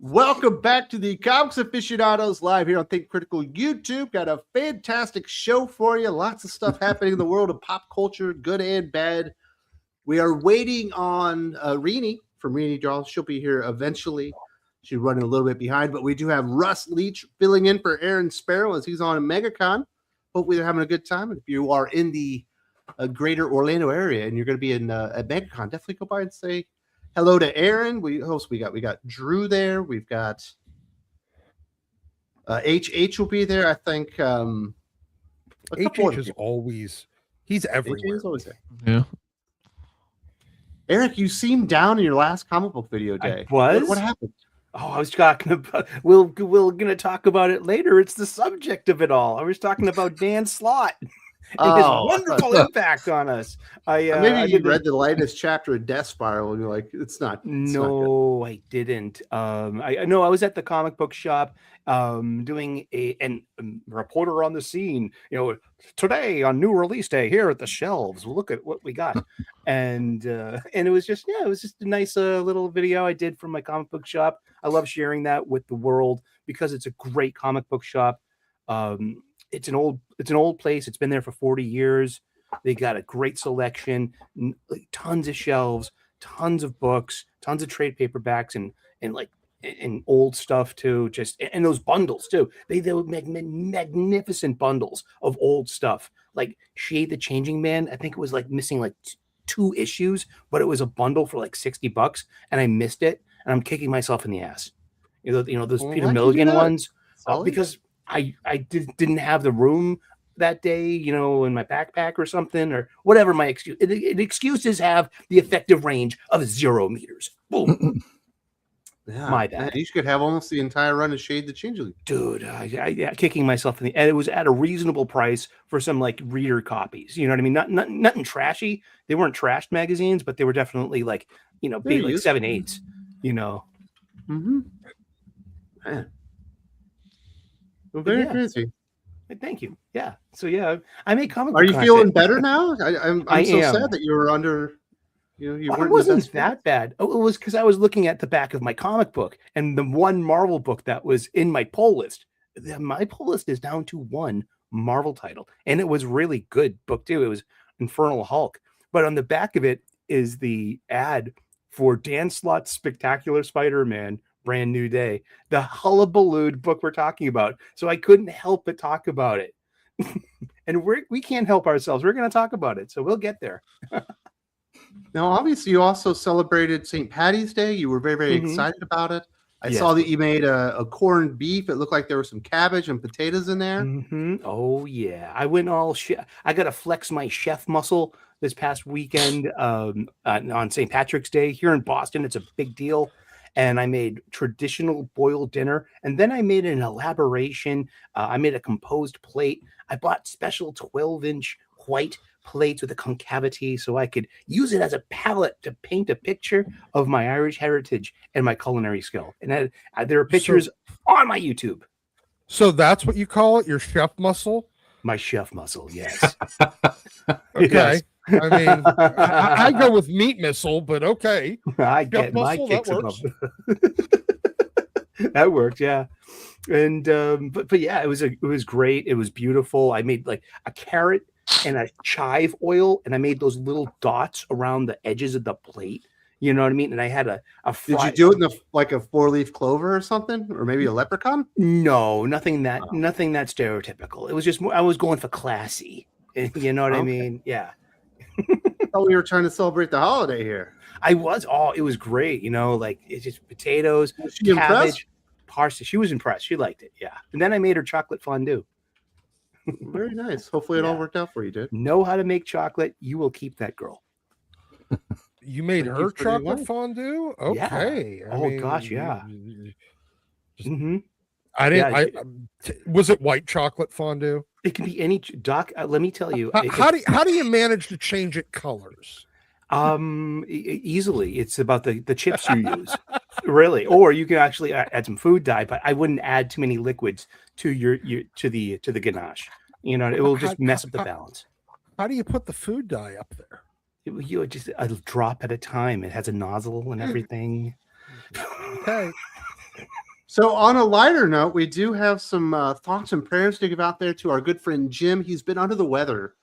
Welcome back to the Comics Aficionados live here on Think Critical YouTube. Got a fantastic show for you. Lots of stuff happening in the world of pop culture, good and bad. We are waiting on Rini from Rini Draws. She'll be here eventually. She's running a little bit behind, but we do have Russ Leach filling in for Aaron Sparrow as he's on a MegaCon. Hopefully they're having a good time. And if you are in the greater Orlando area and you're going to be in at MegaCon, definitely go by and say hello to Aaron. We got Drew there. We've got HH will be there. I think HH is always everywhere. Always there. Yeah. Eric, you seemed down in your last comic book video day. What happened? Oh, I was talking about. We're gonna talk about it later. It's the subject of it all. I was talking about Dan Slott and his wonderful impact on us. Maybe you read the latest chapter of Death Spiral and you're like, it's not. I didn't. I know I was at the comic book shop doing a reporter on the scene. Today on new release day here at the shelves. Look at what we got, and it was just a nice little video I did from my comic book shop. I love sharing that with the world because it's a great comic book shop. It's an old place. It's been there for 40 years. They got a great selection, tons of shelves, tons of books, tons of trade paperbacks, and old stuff too. And those bundles too. They would make magnificent bundles of old stuff. Like Shade the Changing Man. I think it was like missing like 2 issues, but it was a bundle for like $60, and I missed it. And I'm kicking myself in the ass. Those Peter Milligan ones because I didn't have the room that day, in my backpack or something, or whatever my excuse. Excuses have the effective range of 0 meters. Boom. Yeah, my bad. You could have almost the entire run of Shade the Changeling. Dude, I kicking myself in the. And it was at a reasonable price for some like reader copies. You know what I mean? Nothing trashy. They weren't trashed magazines, but they were definitely like big, like 7/8. Mm-hmm. Man. Well, very crazy. Thank you. Yeah. So I make comic. Are you feeling better now? I'm so sad that you were under. It wasn't that bad. It was because I was looking at the back of my comic book and the one Marvel book that was in my pull list. My pull list is down to 1 Marvel title, and it was really good book too. It was Infernal Hulk, but on the back of it is the ad for Dan Slott's Spectacular Spider-Man Brand New Day, the hullabalooed book we're talking about. So I couldn't help but talk about it. And we can't help ourselves. We're going to talk about it. So we'll get there. Now, obviously, you also celebrated St. Patty's Day. You were very, very excited about it. I saw that you made a corned beef. It looked like there was some cabbage and potatoes in there. Mm-hmm. Oh, yeah. I went all I got to flex my chef muscle this past weekend on St. Patrick's Day here in Boston. It's a big deal. And I made traditional boiled dinner. And then I made an elaboration. I made a composed plate. I bought special 12-inch white plates with a concavity so I could use it as a palette to paint a picture of my Irish heritage and my culinary skill. And there are pictures on my YouTube. So that's what you call it? Your chef muscle? My chef muscle, yes. Okay. Yes. I mean, I go with meat missile, but okay. I get my kicks above. That worked, yeah. And but yeah, it was great. It was beautiful. I made like a carrot and a chive oil, and I made those little dots around the edges of the plate. You know what I mean? And I had a Did you do it in like a 4-leaf clover or something, or maybe a leprechaun? No, nothing that stereotypical. It was just I was going for classy. You know what I mean? Yeah. I thought we were trying to celebrate the holiday here. I was. Oh, it was great. Like it's just potatoes, cabbage, parsley. She was impressed. She liked it. Yeah. And then I made her chocolate fondue. Very nice. Hopefully it all worked out for you, dude. Know how to make chocolate. You will keep that girl. You made her chocolate fondue? Okay. Yeah. I mean, gosh, yeah. I didn't. Was it white chocolate fondue? It can be any Doc. Let me tell you. How do you manage to change it colors? Easily. It's about the chips you use, really. Or you can actually add some food dye, but I wouldn't add too many liquids to the ganache. It will just mess up the balance. How do you put the food dye up there? You just a drop at a time. It has a nozzle and everything. Okay. So on a lighter note, we do have some thoughts and prayers to give out there to our good friend Jim. He's been under the weather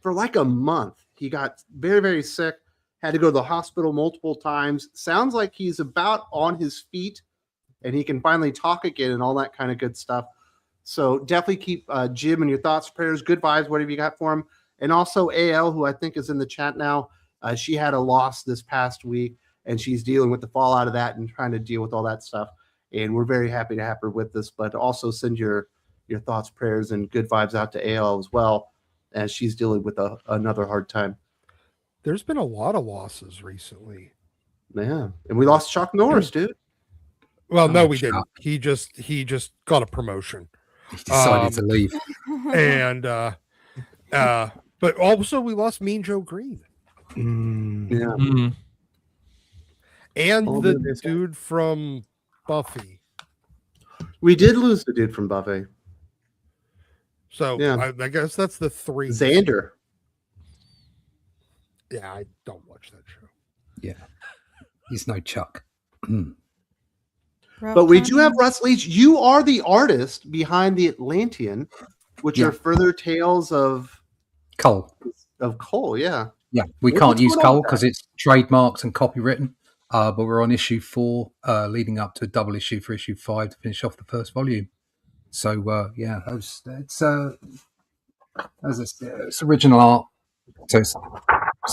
for like a month. He got very, very sick, had to go to the hospital multiple times. Sounds like he's about on his feet and he can finally talk again and all that kind of good stuff. So definitely keep Jim in your thoughts, prayers, good vibes, whatever you got for him. And also AL, who I think is in the chat now, she had a loss this past week and she's dealing with the fallout of that and trying to deal with all that stuff. And we're very happy to have her with us, but also send your thoughts, prayers, and good vibes out to AL as well, as she's dealing with another hard time. There's been a lot of losses recently. Yeah, and we lost Chuck Norris, dude. Well, no, we didn't. He just got a promotion. He decided to leave. And but also we lost Mean Joe Green. Yeah. Mm-hmm. And All the good. dude from Buffy. We did lose the dude from Buffy. So Yeah. I guess that's the three. Xander. Yeah, I don't watch that show. Yeah. He's no Chuck. But we do have Russ Leach. You are the artist behind the Atlantean, which are further tales of Cole. Cole, yeah. Yeah, we What's can't use going on Cole with because it's trademarked and copywritten. But we're on issue 4, leading up to a double issue for issue 5 to finish off the first volume. So yeah, it's original art. So it's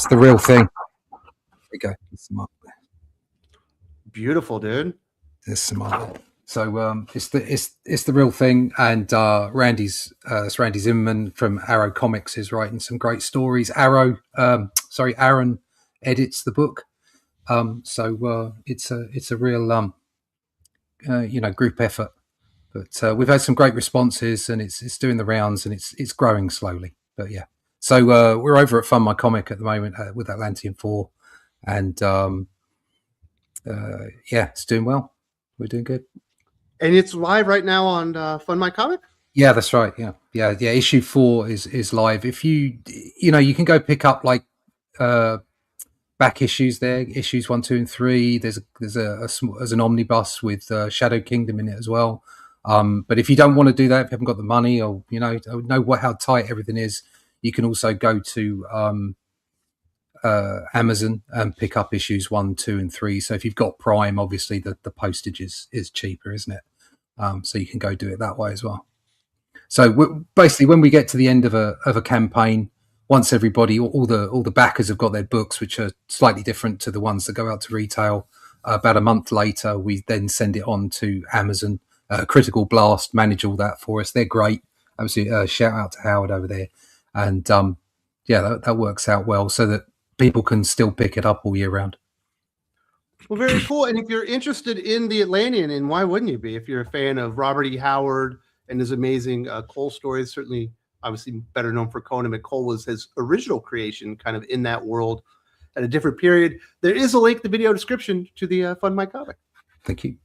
the real thing. There we go. There's some art there. Beautiful, dude. There's some art there. So it's the real thing, and Randy Zimmerman from Arrow Comics is writing some great stories. Aaron edits the book. So it's a real group effort, but we've had some great responses, and it's doing the rounds, and it's growing slowly. But yeah, so we're over at Fund My Comic at the moment with Atlantean 4, and it's doing well. We're doing good. And it's live right now on Fund My Comic? Yeah, that's right. Yeah. Issue 4 is live. If you can go pick up like back issues there, issues 1, 2, and 3. There's an omnibus with Shadow Kingdom in it as well. But if you don't want to do that, if you haven't got the money, or how tight everything is, you can also go to Amazon and pick up issues 1, 2, and 3. So if you've got Prime, obviously the postage is cheaper, isn't it? So you can go do it that way as well. So basically, when we get to the end of a campaign, once everybody, all the backers have got their books, which are slightly different to the ones that go out to retail, about a month later, we then send it on to Amazon. Critical Blast manage all that for us. They're great. Obviously, shout out to Howard over there. And that works out well so that people can still pick it up all year round. Well, very cool. And if you're interested in the Atlantean, and why wouldn't you be if you're a fan of Robert E. Howard and his amazing Cole stories? Certainly, obviously better known for Conan, but Cole was his original creation, kind of in that world at a different period. There is a link in the video description to the Fund My Comic. Thank you.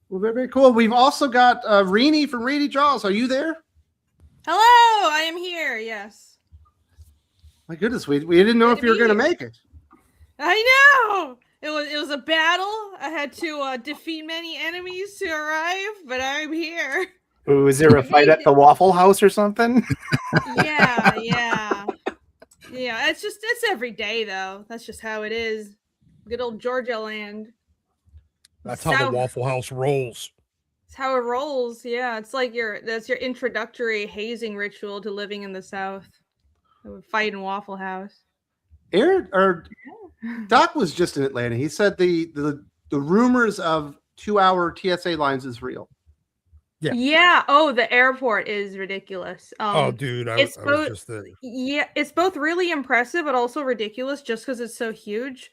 Well, very, very cool. We've also got Reenie from Reenie Draws. Are you there? Hello, I am here. Yes. My goodness, we didn't know if you were going to make it. I know. It was a battle. I had to defeat many enemies to arrive, but I'm here. Ooh, is there a fight at the Waffle House or something? Yeah. It's every day though. That's just how it is. Good old Georgia land. That's how the Waffle House rolls. It's how it rolls. Yeah, it's like that's your introductory hazing ritual to living in the South. I would fight in Waffle House. Doc was just in Atlanta. He said the rumors of 2-hour TSA lines is real. Yeah. Oh, the airport is ridiculous. Dude, I was just there. Yeah, it's both really impressive, but also ridiculous just because it's so huge.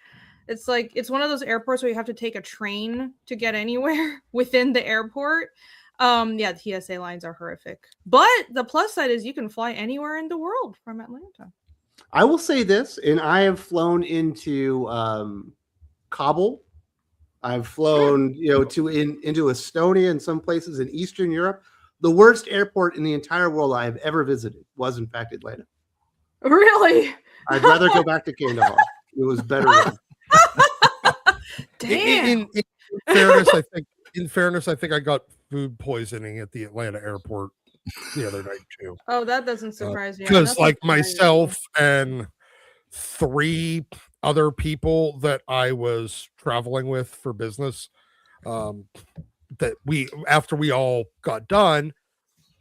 It's like it's one of those airports where you have to take a train to get anywhere within the airport. The TSA lines are horrific. But the plus side is you can fly anywhere in the world from Atlanta. I will say this, and I have flown into Kabul. I've flown, into Estonia and some places in Eastern Europe. The worst airport in the entire world I have ever visited was, in fact, Atlanta. Really? I'd rather go back to Kandahar. It was better. Damn. In fairness, I think in fairness, I think I got food poisoning at the Atlanta airport the other night too. Oh, that doesn't surprise me. Because That's like not surprising. myself and 3 other people that I was traveling with for business, that after we all got done,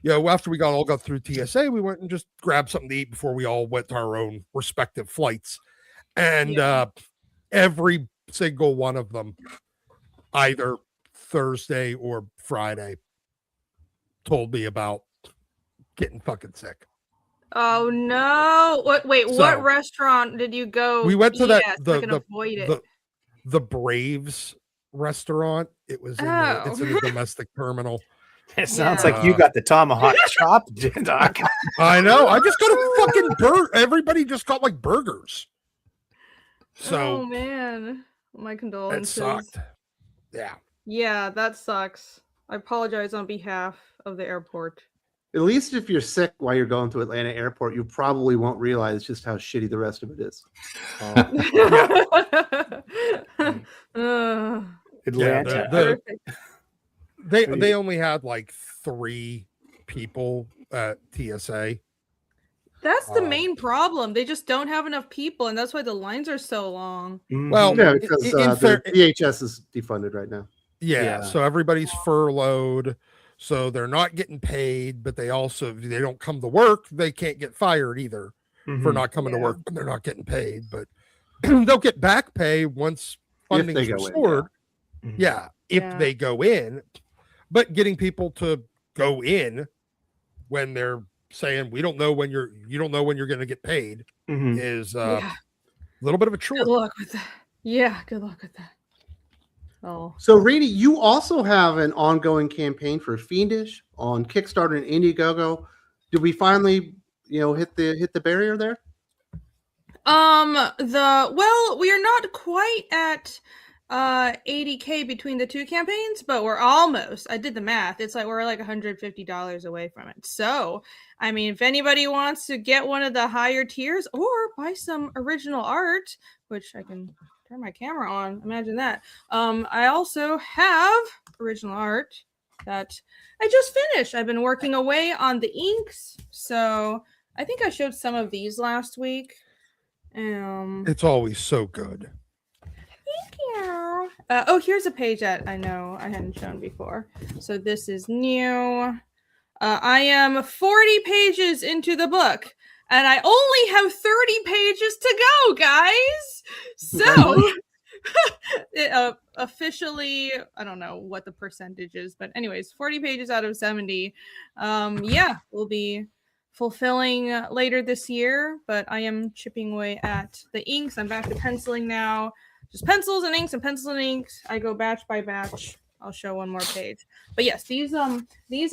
after we all got through TSA, we went and just grabbed something to eat before we all went to our own respective flights. And every single one of them, either Thursday or Friday, told me about getting fucking sick. Oh no! What restaurant did you go? We went to eat that at so I can avoid it. The Braves restaurant. It was it's in the domestic terminal. It sounds like you got the tomahawk chop, Doc. I know. I just got a fucking burger. Everybody just got like burgers. So oh man, my condolences. It sucked. Yeah. Yeah, that sucks. I apologize on behalf of the airport. At least if you're sick while you're going to Atlanta airport, you probably won't realize just how shitty the rest of it is. Atlanta. They only had like 3 people at TSA. That's the main problem. They just don't have enough people, and that's why the lines are so long. Well, yeah, because the VHS is defunded right now. Yeah, so everybody's furloughed, so they're not getting paid, but they don't come to work, they can't get fired either for not coming to work when they're not getting paid, but they'll get back pay once funding's restored. If they go in, but getting people to go in when they're saying you don't know when you're going to get paid is a little bit of a chore. Good luck with that. Yeah, good luck with that. Oh, so Rainey, you also have an ongoing campaign for Fiendish on Kickstarter and Indiegogo. Did we finally, hit the barrier there? we are not quite at 80K between the 2 campaigns, but we're almost. I did the math. It's like we're like $150 away from it. So, I mean, if anybody wants to get one of the higher tiers or buy some original art, which I can turn my camera on, imagine that. I also have original art that I just finished. I've been working away on the inks. So I think I showed some of these last week. It's always so good. Thank you. Here's a page that I know I hadn't shown before. So this is new. I am 40 pages into the book, and I only have 30 pages to go, guys. So officially, I don't know what the percentage is, but anyways, 40 pages out of 70. We'll be fulfilling later this year, but I am chipping away at the inks. I'm back to penciling now. Just pencils and inks and pencils and inks. I go batch by batch. I'll show one more page. But yes, these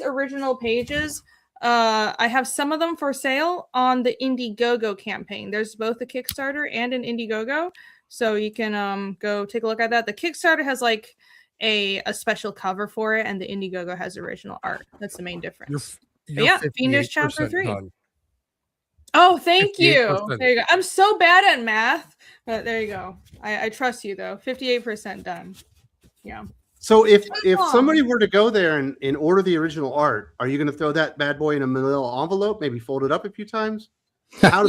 original pages, I have some of them for sale on the Indiegogo campaign. There's both a Kickstarter and an Indiegogo, so you can go take a look at that. The Kickstarter has like a special cover for it, and the Indiegogo has original art. That's the main difference. You're Fiendish Chapter 3. Done. Oh, thank you. There you go. I'm so bad at math, but there you go. I trust you though. 58% done. Yeah. So if somebody were to go there and order the original art, are you going to throw that bad boy in a manila envelope, maybe fold it up a few times? I'll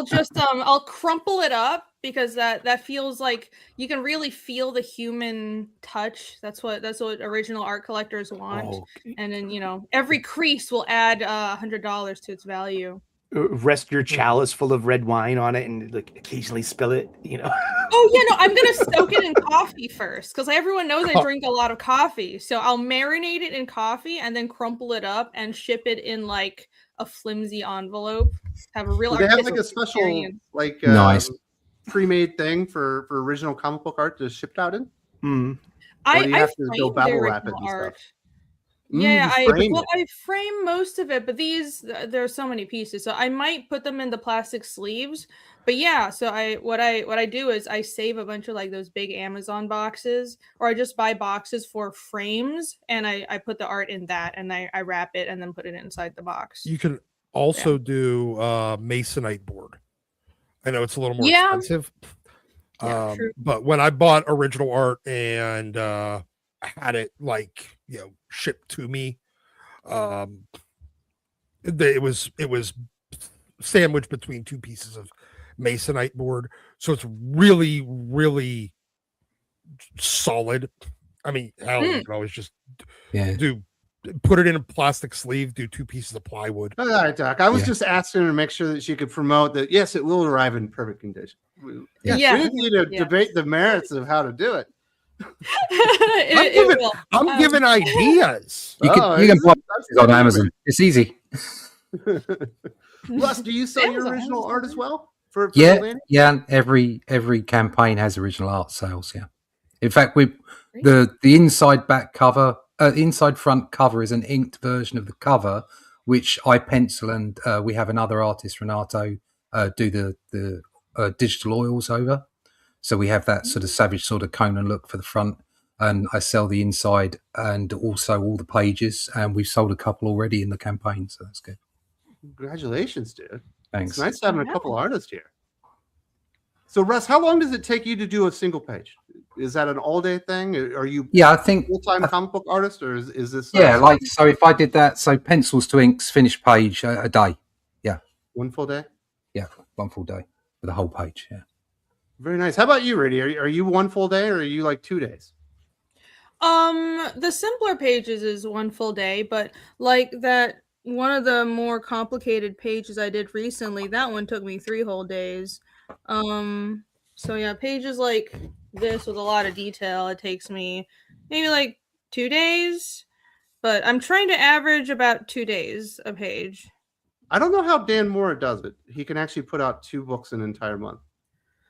just I'll crumple it up because that feels like you can really feel the human touch. That's what original art collectors want. Oh. And then every crease will add $100 to its value. Rest your chalice full of red wine on it and like occasionally spill it, Oh yeah, no, I'm gonna soak it in coffee first because everyone knows I drink a lot of coffee. So I'll marinate it in coffee and then crumple it up and ship it in like a flimsy envelope. Have a real. Do they have like a special nice pre-made thing for original comic book art to ship out in? Mm-hmm. Or do you have to go bubble wrap it and stuff? Yeah, I frame most of it, but there are so many pieces, so I might put them in the plastic sleeves. But yeah, so what I do is I save a bunch of like those big Amazon boxes, or I just buy boxes for frames, and I put the art in that, and I wrap it and then put it inside the box. You can also do masonite board. I know it's a little more expensive, but when I bought original art and had it like, shipped to me. It was sandwiched between two pieces of masonite board, so it's really, really solid. I mean, hell, you can always just put it in a plastic sleeve, do two pieces of plywood. All right, Doc. I was just asking her to make sure that she could promote that. Yes, it will arrive in perfect condition. We didn't need to debate the merits of how to do it. I'm giving ideas. You can buy it on Amazon. It's easy. Russ, do you sell your original art as well? For yeah. Every campaign has original art sales. Yeah. In fact, the inside back cover, inside front cover is an inked version of the cover, which I pencil, and we have another artist, Renato, do the digital oils over. So we have that sort of savage sort of Conan look for the front, and I sell the inside and also all the pages, and we've sold a couple already in the campaign, so that's good. Congratulations, dude. Thanks. It's nice having a couple artists here. So, Russ, how long does it take you to do a single page? Is that an all-day thing? Are you I think full-time comic book artist, or is this? So if I did that, so pencils to inks, finished page a day. Yeah. One full day? Yeah, one full day for the whole page, yeah. Very nice. How about you, Rady? Are you one full day, or are you like 2 days? The simpler pages is one full day, but like that one of the more complicated pages I did recently, that one took me 3 whole days. So yeah, pages like this with a lot of detail, it takes me maybe like 2 days, but I'm trying to average about 2 days a page. I don't know how Dan Mora does it. He can actually put out 2 books in an entire month.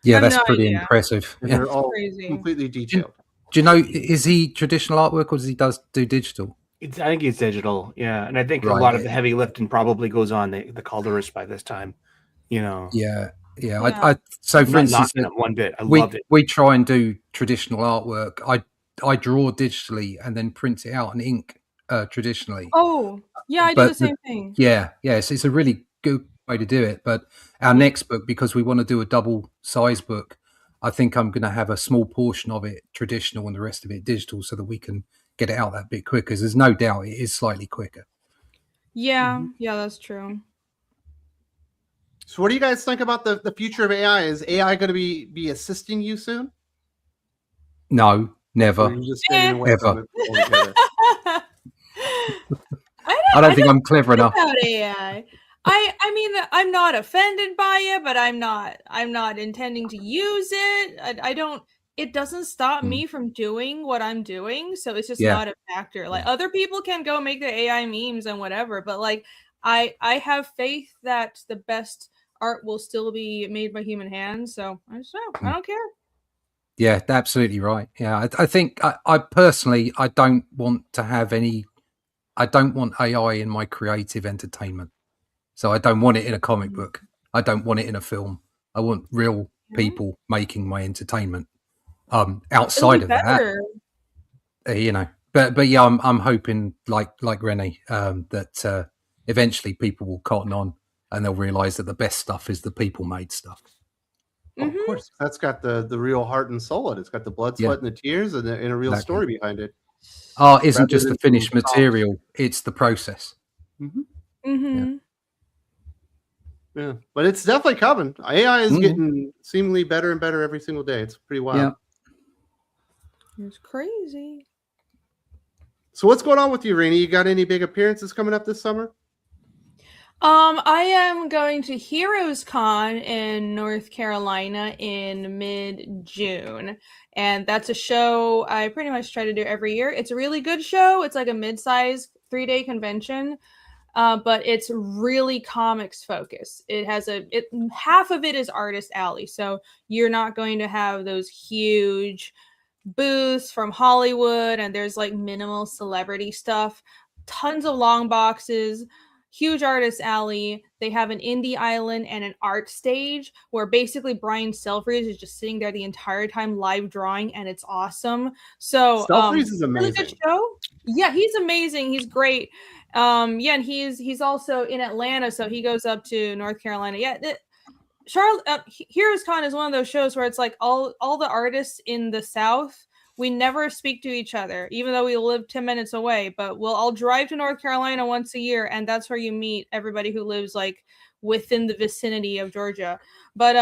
Yeah, that's pretty impressive. And they're all completely detailed. Do you know, is he traditional artwork, or does he do digital? I think he's digital, yeah. And I think a lot of the heavy lifting probably goes on the colorist by this time, Yeah. So for instance, one bit. I loved it. We try and do traditional artwork. I draw digitally and then print it out and ink traditionally. Oh, yeah, I do the same thing. Yeah. So it's a really good way to do it. But our next book, because we want to do a double size book, I think I'm going to have a small portion of it traditional and the rest of it digital, so that we can get it out that bit quicker. Because there's no doubt it is slightly quicker. Yeah, that's true. So what do you guys think about the future of AI? Is AI going to be assisting you soon? No, never. Just staying away Ever. from it I don't think I'm clever enough. About AI. I mean, I'm not offended by it, but I'm not intending to use it. I don't. It doesn't stop me from doing what I'm doing, so it's just not a factor. Like other people can go make their AI memes and whatever, but like I have faith that the best art will still be made by human hands. So I don't care. Yeah, absolutely right. Yeah, I think I personally, I don't want AI in my creative entertainment. So I don't want it in a comic book. I don't want it in a film. I want real people making my entertainment. Outside of that, but yeah, I'm hoping like Renee, that eventually people will cotton on and they'll realize that the best stuff is the people made stuff. Of course, that's got the real heart and soul in it. It's got the blood, sweat, and the tears, and a real story behind it. Art isn't just the finished material; it's the process. Yeah, but it's definitely coming. AI is getting seemingly better and better every single day. It's pretty wild. Yeah. It's crazy. So what's going on with you, Rainey? You got any big appearances coming up this summer? I am going to Heroes Con in North Carolina in mid-June, and that's a show I pretty much try to do every year. It's a really good show. It's like a mid-sized 3-day convention, but it's really comics focused. It has half of it is artist alley, so you're not going to have those huge booths from Hollywood, and there's like minimal celebrity stuff, tons of long boxes. Huge artist alley. They have an indie island and an art stage where basically Brian Selfridge is just sitting there the entire time live drawing, and it's awesome. So Selfridge is amazing. Really good show. Yeah, he's amazing. He's great. And he's also in Atlanta, so he goes up to North Carolina. Yeah, Heroes Con is one of those shows where it's like all the artists in the South we never speak to each other, even though we live 10 minutes away. But we'll all drive to North Carolina once a year, and that's where you meet everybody who lives like within the vicinity of Georgia. But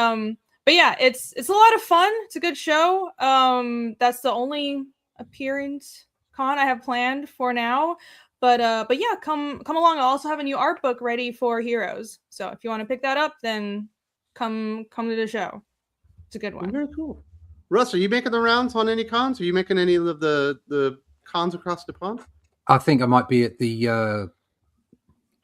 yeah, it's a lot of fun. It's a good show. That's the only appearance con I have planned for now. But yeah, come along. I also have a new art book ready for Heroes. So if you want to pick that up, then come to the show. It's a good one. Very cool. Russ, are you making the rounds on any cons? Are you making any of the cons across the pond? I think I might be at the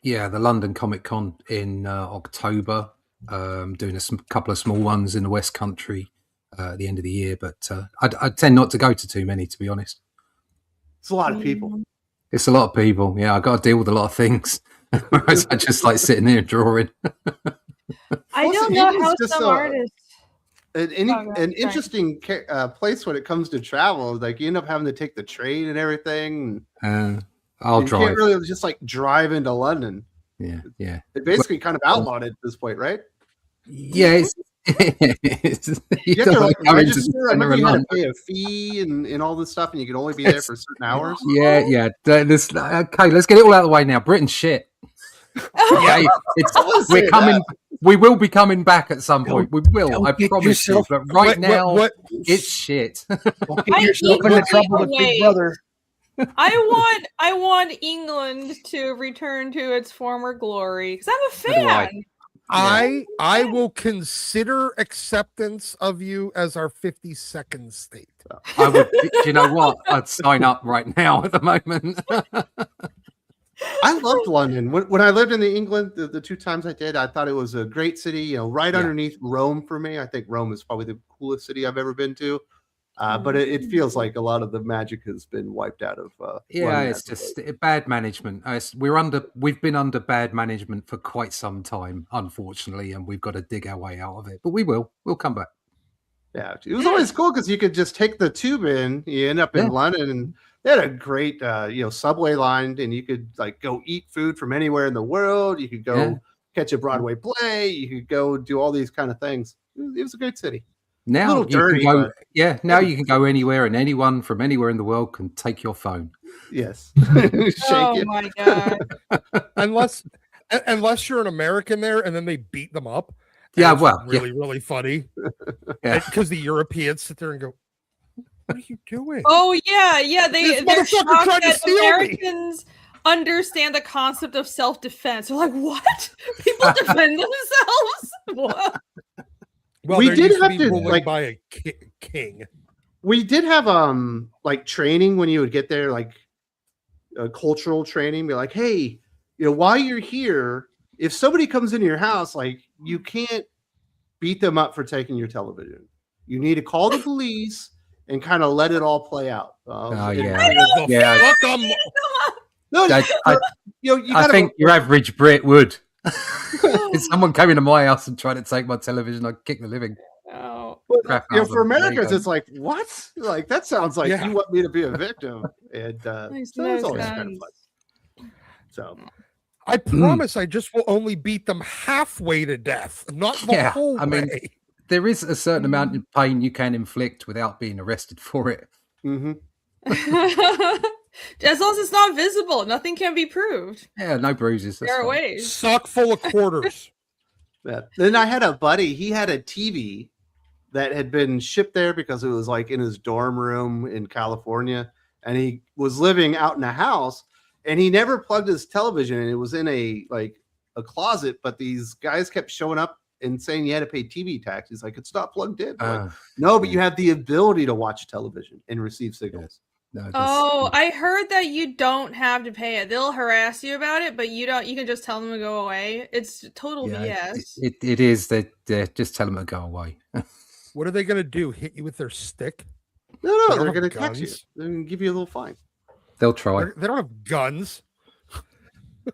London Comic Con in October. Doing a couple of small ones in the West Country at the end of the year, but I tend not to go to too many, to be honest. It's a lot of people. It's a lot of people. Yeah, I got to deal with a lot of things. Whereas I just like sitting there drawing. I don't know how some artists. An interesting place when it comes to travel. Like you end up having to take the train and everything. I'll drive. You can't really just like drive into London. Yeah. It basically kind of outlawed it at this point, right? Yeah. You have to like register. I remember you had to pay a fee and all this stuff, and you could only be there for certain hours. Yeah. Okay, let's get it all out of the way now. Britain's shit. Okay, we're coming. We will be coming back at some point. We will. I promise you. But right now, it's shit. Get yourself into trouble with Big Brother. I want England to return to its former glory because I'm a fan. I will consider acceptance of you as our 52nd state. I would. Do you know what? I'd sign up right now at the moment. I loved London. When I lived in England, the two times I did, I thought it was a great city. Right underneath Rome for me. I think Rome is probably the coolest city I've ever been to. But it feels like a lot of the magic has been wiped out of. London, it's just bad management. We've been under bad management for quite some time, unfortunately, and we've got to dig our way out of it. But we'll come back. Yeah, it was always cool because you could just take the tube in. You end up in London, and they had a great subway line, and you could like go eat food from anywhere in the world. You could go catch a Broadway play. You could go do all these kind of things. It was a great city. Now you can go anywhere, and anyone from anywhere in the world can take your phone. Yes. My god! unless you're an American there, and then they beat them up. Yeah, really funny. Because the Europeans sit there and go, "What are you doing?" Oh yeah. They're shocked tried to that steal Americans understand the concept of self-defense. They're like, what? People defend themselves? What? Well, we did have to like by a king. We did have like training when you would get there, like cultural training. Be like, hey, while you're here, if somebody comes into your house, like you can't beat them up for taking your television. You need to call the police and kind of let it all play out. I think your average Brit would. If someone came into my house and tried to take my television, I'd kick the living. For Americans, it's like, what? Like that sounds like you want me to be a victim, and so it's always kind of fun. So I promise, I just will only beat them halfway to death, not the whole way. I mean, there is a certain amount of pain you can inflict without being arrested for it. Mm-hmm. As long as it's not visible, nothing can be proved. Yeah, no bruises. There are ways. Sock full of quarters. Then I had a buddy. He had a TV that had been shipped there because it was like in his dorm room in California, and he was living out in a house, and he never plugged his television, and it was in a closet. But these guys kept showing up and saying you had to pay TV tax. He's like, it's not plugged in. No, but you have the ability to watch television and receive signals. No, I heard that you don't have to pay it. They'll harass you about it, but you don't. You can just tell them to go away. It's total BS. It is. They just tell them to go away. What are they going to do? Hit you with their stick? No, they're going to tax you. They're going to give you a little fine. They'll try. They don't have guns.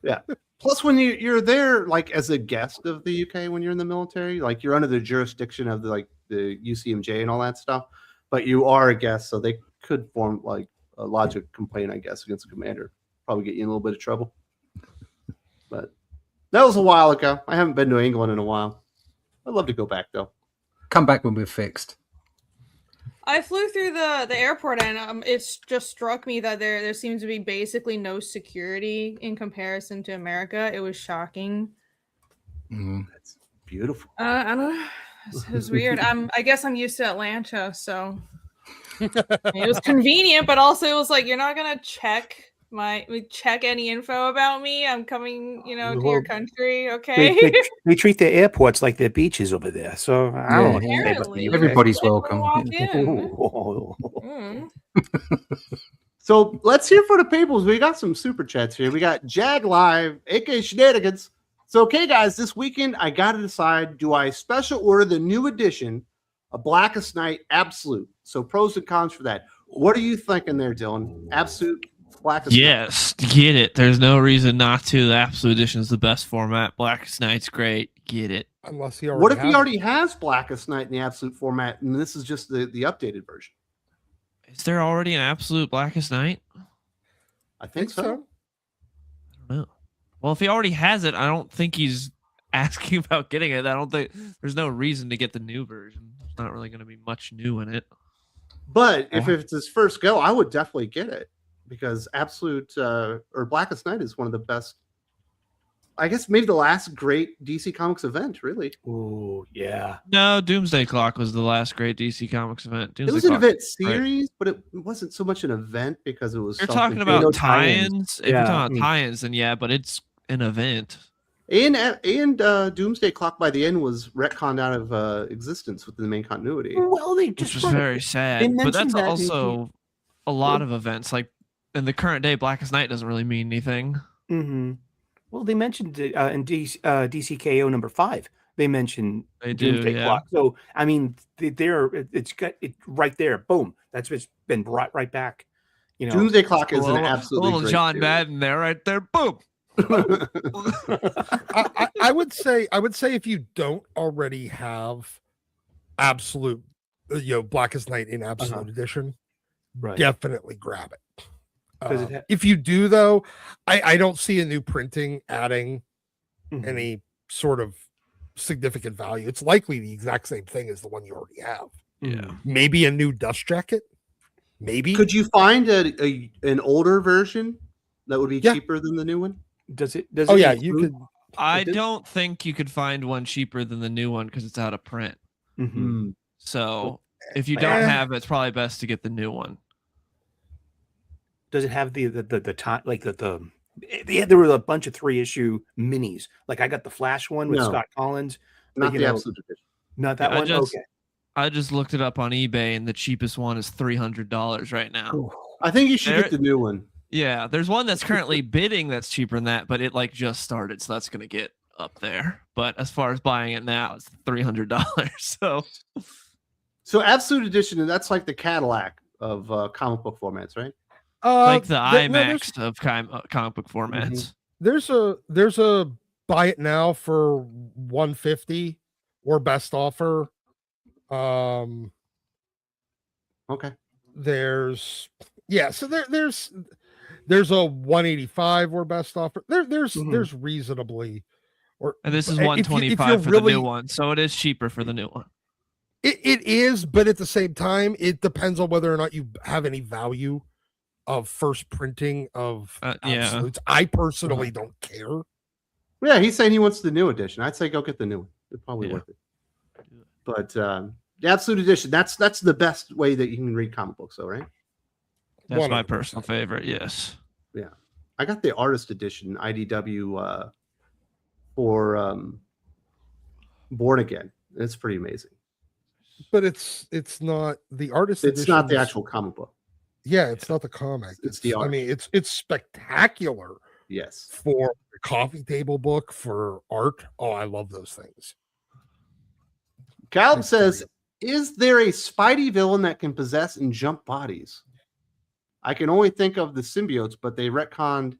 Yeah. Plus, when you're there, like as a guest of the UK, when you're in the military, like you're under the jurisdiction of the UCMJ and all that stuff, but you are a guest, so they could form like a lodge a complaint, I guess, against the commander. Probably get you in a little bit of trouble. But that was a while ago. I haven't been to England in a while. I'd love to go back though. Come back when we're fixed. I flew through the airport, and it's just struck me that there seems to be basically no security in comparison to America. It was shocking. That's beautiful. I don't know. It was weird. I guess I'm used to Atlanta, so it was convenient, but also it was like, you're not gonna check any info about me. I'm coming, to your country. Okay. They treat their airports like their beaches over there. So I don't know. Apparently. Everybody's welcome. Walk Yeah. in. So let's hear for the peoples. We got some super chats here. We got Jag Live, aka Shenanigans. So, okay, guys, this weekend I got to decide: do I special order the new edition of Blackest Night Absolute? So, pros and cons for that. What are you thinking there, Dylan? Absolute Blackest Night. Yes, get it. There's no reason not to. The Absolute Edition is the best format. Blackest Night's great. Get it. Unless he already What if he has already has Blackest Night in the Absolute format, and this is just the updated version? Is there already an Absolute Blackest Night? I think so. I don't know. Well, if he already has it, I don't think he's asking about getting it. I don't think there's no reason to get the new version. There's not really going to be much new in it. But if it's his first go, I would definitely get it, because Absolute or Blackest Night is one of the best. I guess maybe the last great DC Comics event, really. Oh, yeah. No, Doomsday Clock was the last great DC Comics event. Doomsday It was an Clock event was great. series, but it wasn't so much an event because it was. You're talking self-contained. about tie-ins. If Yeah. you're talking about tie-ins, then yeah, but it's an event. And Doomsday Clock by the end was retconned out of existence within the main continuity. Well, they Which just was very sad. But mentioned that's that also a lot of events. Like in the current day, Blackest Night doesn't really mean anything. Mm-hmm. Well, they mentioned it in DCKO number 5. They mentioned They do, Doomsday yeah. Clock. So I mean, it's got it right there. Boom. That's what's been brought right back. Doomsday Clock is A an little, absolutely little great John series. Madden there, right there. Boom. I would say if you don't already have Absolute, Blackest Night in Absolute Edition, Right. definitely grab it. Does it If you do, though, I don't see a new printing adding Mhm. any sort of significant value. It's likely the exact same thing as the one you already have. Yeah. Maybe a new dust jacket. Maybe. Could you find an older version that would be Yeah. cheaper than the new one? Does it? Oh it yeah, you include- could. I It is- don't think you could find one cheaper than the new one because it's out of print. Mhm. So if you Eh. don't have it, it's probably best to get the new one. Does it have the time like the there were a bunch of 3-issue minis. Like I got the Flash one with No. Scott Collins. Not you the know, Absolute Edition. Not that Yeah, one. Okay. I just looked it up on eBay, and the cheapest one is $300 right now. I think you should There- get the new one. Yeah, there's one that's currently bidding that's cheaper than that, but it like just started, so that's gonna get up there. But as far as buying it now, it's $300. So So Absolute Edition, and that's like the Cadillac of comic book formats, right? like the there- no, IMAX of comic book formats. there's a buy it now for $150 or best offer. Okay. There's so there's a 185 or best offer. There's reasonably, or And this is if you- 125 you're for really- the new one, so it is cheaper for the new one. It is, but at the same time, it depends on whether or not you have any value of first printing of Yeah. absolutes. I personally don't care. Yeah, he's saying he wants the new edition. I'd say go get the new one. It's probably Yeah. worth it. But the Absolute Edition, that's the best way that you can read comic books, though, right? That's my 100%. personal favorite. Yes. I got the artist edition IDW for Born Again. It's pretty amazing. But it's not the artist. It's not the editions- actual comic book. Yeah, it's not the comic. It's the I art. mean, it's spectacular Yes. for a coffee table book for art. Oh, I love those things. Caleb That's says, pretty is there a Spidey villain that can possess and jump bodies? I can only think of the symbiotes, but they retconned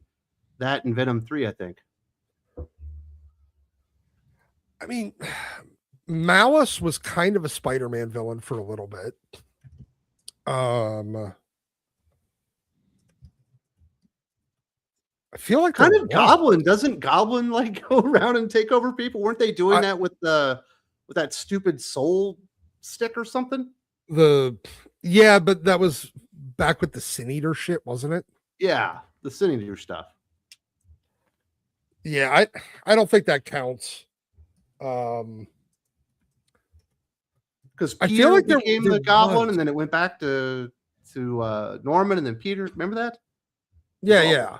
that in Venom 3, I think. I mean, Malice was kind of a Spider-Man villain for a little bit. I feel like Kind there of was. Goblin. Doesn't Goblin like go around and take over people? Weren't they doing that with that stupid soul stick or something? Yeah, but that was back with the Sin Eater shit, wasn't it? Yeah, the Sin Eater stuff. Yeah, I don't think that counts. Because I Peter feel like became there the Goblin, was. and then it went back to Norman, and then Peter. Remember that? Yeah, Well- yeah.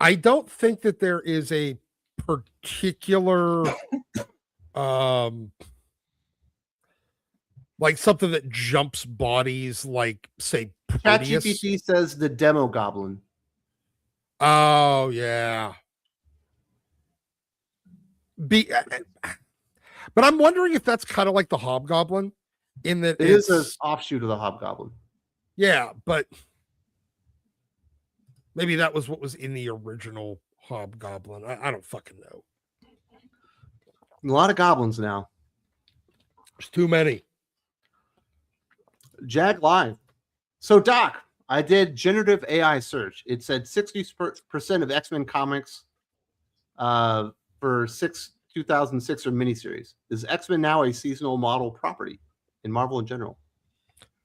I don't think that there is a particular like something that jumps bodies like say Proteus. ChatGPT says the Demo Goblin. Oh yeah. But I'm wondering if that's kind of like the Hobgoblin in that It is an offshoot of the Hobgoblin. Yeah, but maybe that was what was in the original Hobgoblin. I don't fucking know. A lot of goblins now. There's too many. Jag Live. So, Doc, I did generative AI search. It said 60% of X-Men comics for 2006 are miniseries. Is X-Men now a seasonal model property in Marvel in general?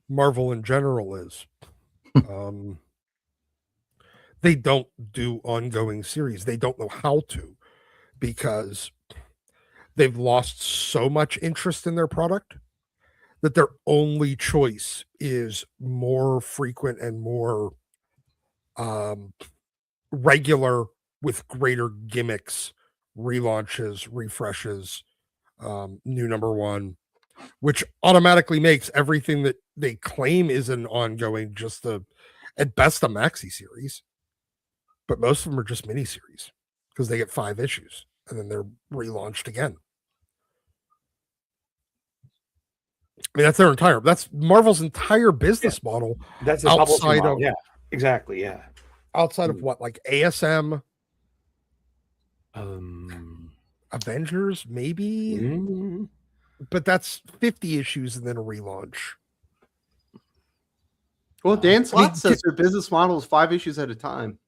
Marvel in general is. They don't do ongoing series. They don't know how to because they've lost so much interest in their product that their only choice is more frequent and more regular with greater gimmicks, relaunches, refreshes, new number one, which automatically makes everything that they claim is an ongoing just at best a maxi series. But most of them are just miniseries because they get 5 issues and then they're relaunched again. I mean, that's Marvel's entire business model. That's a outside model. of Yeah, exactly. Yeah. Outside of what, like ASM, Avengers, maybe, but that's 50 issues and then a relaunch. Well, Dan Slott says their business model is 5 issues at a time.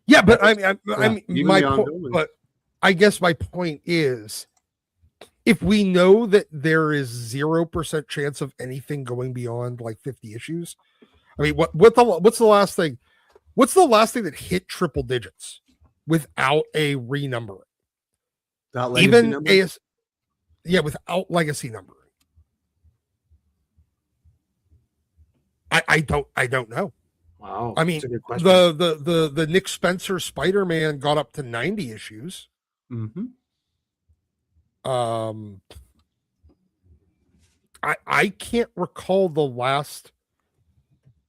Yeah, but but I guess my point is, if we know that there is 0% chance of anything going beyond like 50 issues, I mean, what's the last thing? What's the last thing that hit triple digits without a renumbering? Even without legacy numbering. I don't know. Wow. I mean, the Nick Spencer Spider-Man got up to 90 issues. Mm-hmm. I can't recall the last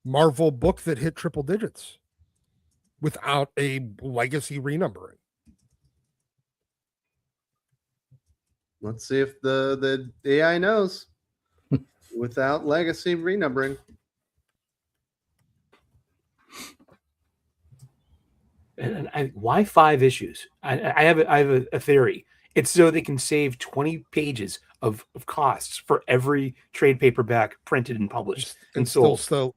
Marvel book that hit triple digits without a legacy renumbering. Let's see if the AI knows without legacy renumbering. And why 5 issues? I have a theory. It's so they can save 20 pages of costs for every trade paperback printed and published and sold. Still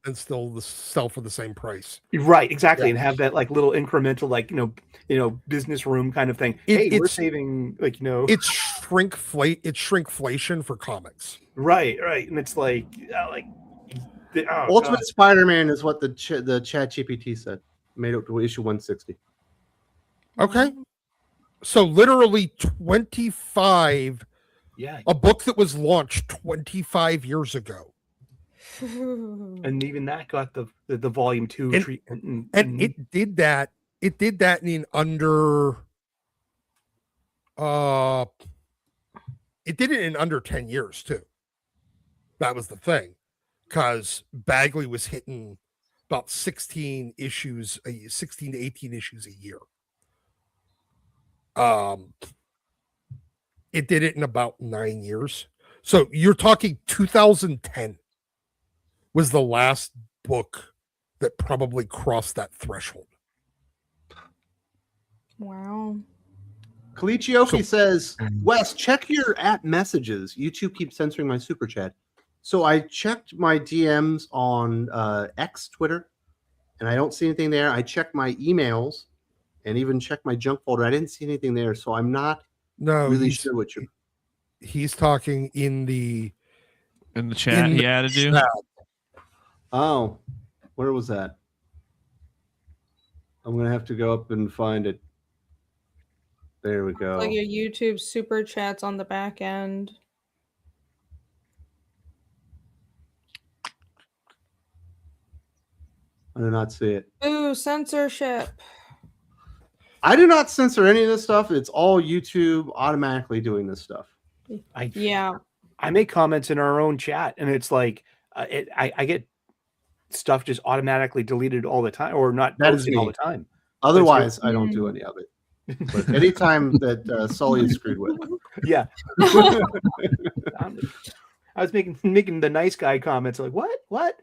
sell for the same price. Right, exactly, Yeah. and have that like little incremental, like business room kind of thing. We're saving it's shrinkflation for comics. Right, and it's like Ultimate Spider-Man is what the ChatGPT said. Made it to issue 160. Okay. So literally 25. Yeah. A book that was launched 25 years ago. And even that got the volume 2 treatment. And it did that. It did that in under it did it in under 10 years too. That was the thing. Because Bagley was hitting about 16 to 18 issues a year. It did it in about 9 years. So you're talking 2010 was the last book that probably crossed that threshold. Wow. Kalichioki says, Wes, check your app messages. YouTube keeps censoring my super chat. So I checked my DMs on X, Twitter, and I don't see anything there. I checked my emails and even checked my junk folder. I didn't see anything there, so I'm not really sure what you're... He's talking in the In the chat, he added you. Oh, where was that? I'm gonna have to go up and find it. There we go. Like your YouTube super chats on the back end. I do not see it. Ooh, censorship. I do not censor any of this stuff. It's all YouTube automatically doing this stuff. Yeah. I make comments in our own chat, and it's like I get stuff just automatically deleted all the time, or not That is posting all me. the time. Otherwise, I don't do any of it. But anytime that Sully is screwed with. Yeah. I was making the nice guy comments like, what?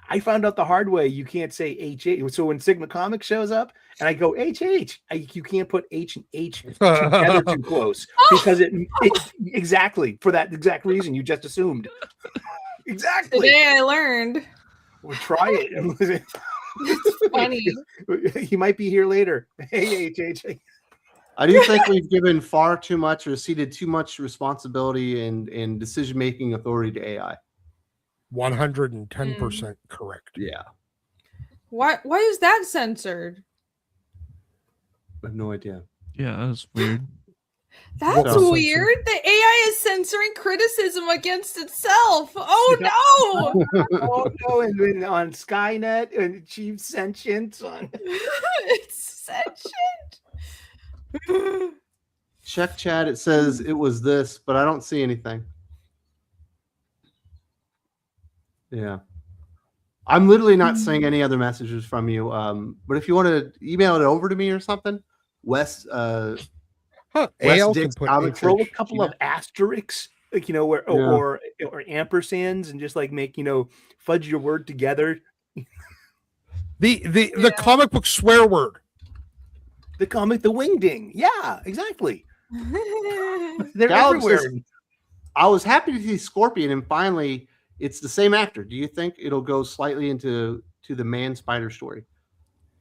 I found out the hard way. You can't say HH. So when Sigma Comics shows up and I go HH, you can't put H and H together too close because it exactly for that exact reason you just assumed. Exactly. Today I learned. We'll try it. It's funny. He might be here later. Hey, HH. I do think we've given far too much or ceded too much responsibility and decision-making authority to AI. 110% correct. Yeah. Why is that censored? I have no idea. Yeah, that's weird. That's So- weird. The AI is censoring criticism against itself. Oh no! Oh no! And then on Skynet and Chief Sentient on. It's sentient. Check chat. It says it was this, but I don't see anything. Yeah. I'm literally not seeing any other messages from you. But if you want to email it over to me or something, Wes, AL Wes can Dick's put comic Throw a Gmail. couple of asterisks, like or ampersands, and just like make fudge your word together. The comic book swear word. The wingding. Yeah, exactly. They're Gallup everywhere. says, I was happy to see Scorpion, and finally, it's the same actor. Do you think it'll go slightly into the Man Spider story?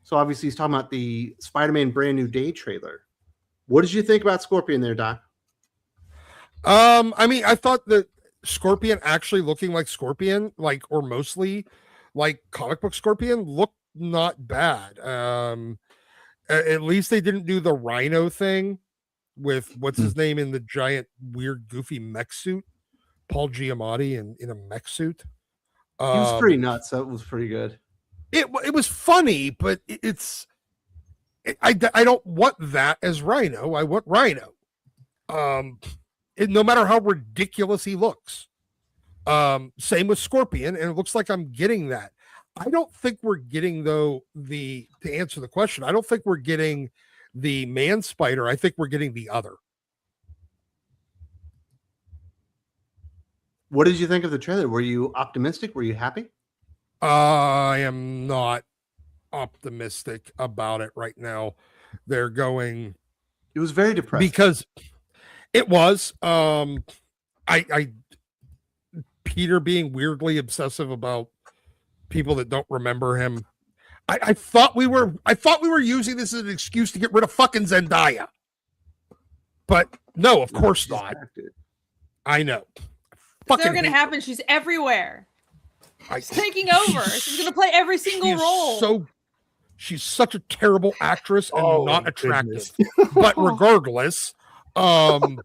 So obviously, he's talking about the Spider-Man Brand New Day trailer. What did you think about Scorpion there, Doc? I mean, I thought that Scorpion actually looking like Scorpion, or mostly like comic book Scorpion, looked not bad. At least they didn't do the Rhino thing with what's his name in the giant, weird, goofy mech suit, Paul Giamatti in a mech suit. He was pretty nuts. So it was pretty good. It was funny, but I don't want that as Rhino. I want Rhino. No matter how ridiculous he looks. Same with Scorpion, and it looks like I'm getting that. I don't think we're getting, though, to answer the question, I don't think we're getting the Man Spider. I think we're getting the other. What did you think of the trailer? Were you optimistic? Were you happy? I am not optimistic about it right now. They're going. It was very depressing. Because it was. I Peter being weirdly obsessive about people that don't remember him. I thought we were using this as an excuse to get rid of fucking Zendaya. But no, of course not. I know. It's never gonna happen. She's everywhere. She's taking over. She's gonna play every single role. She's such a terrible actress and not attractive. But regardless, no,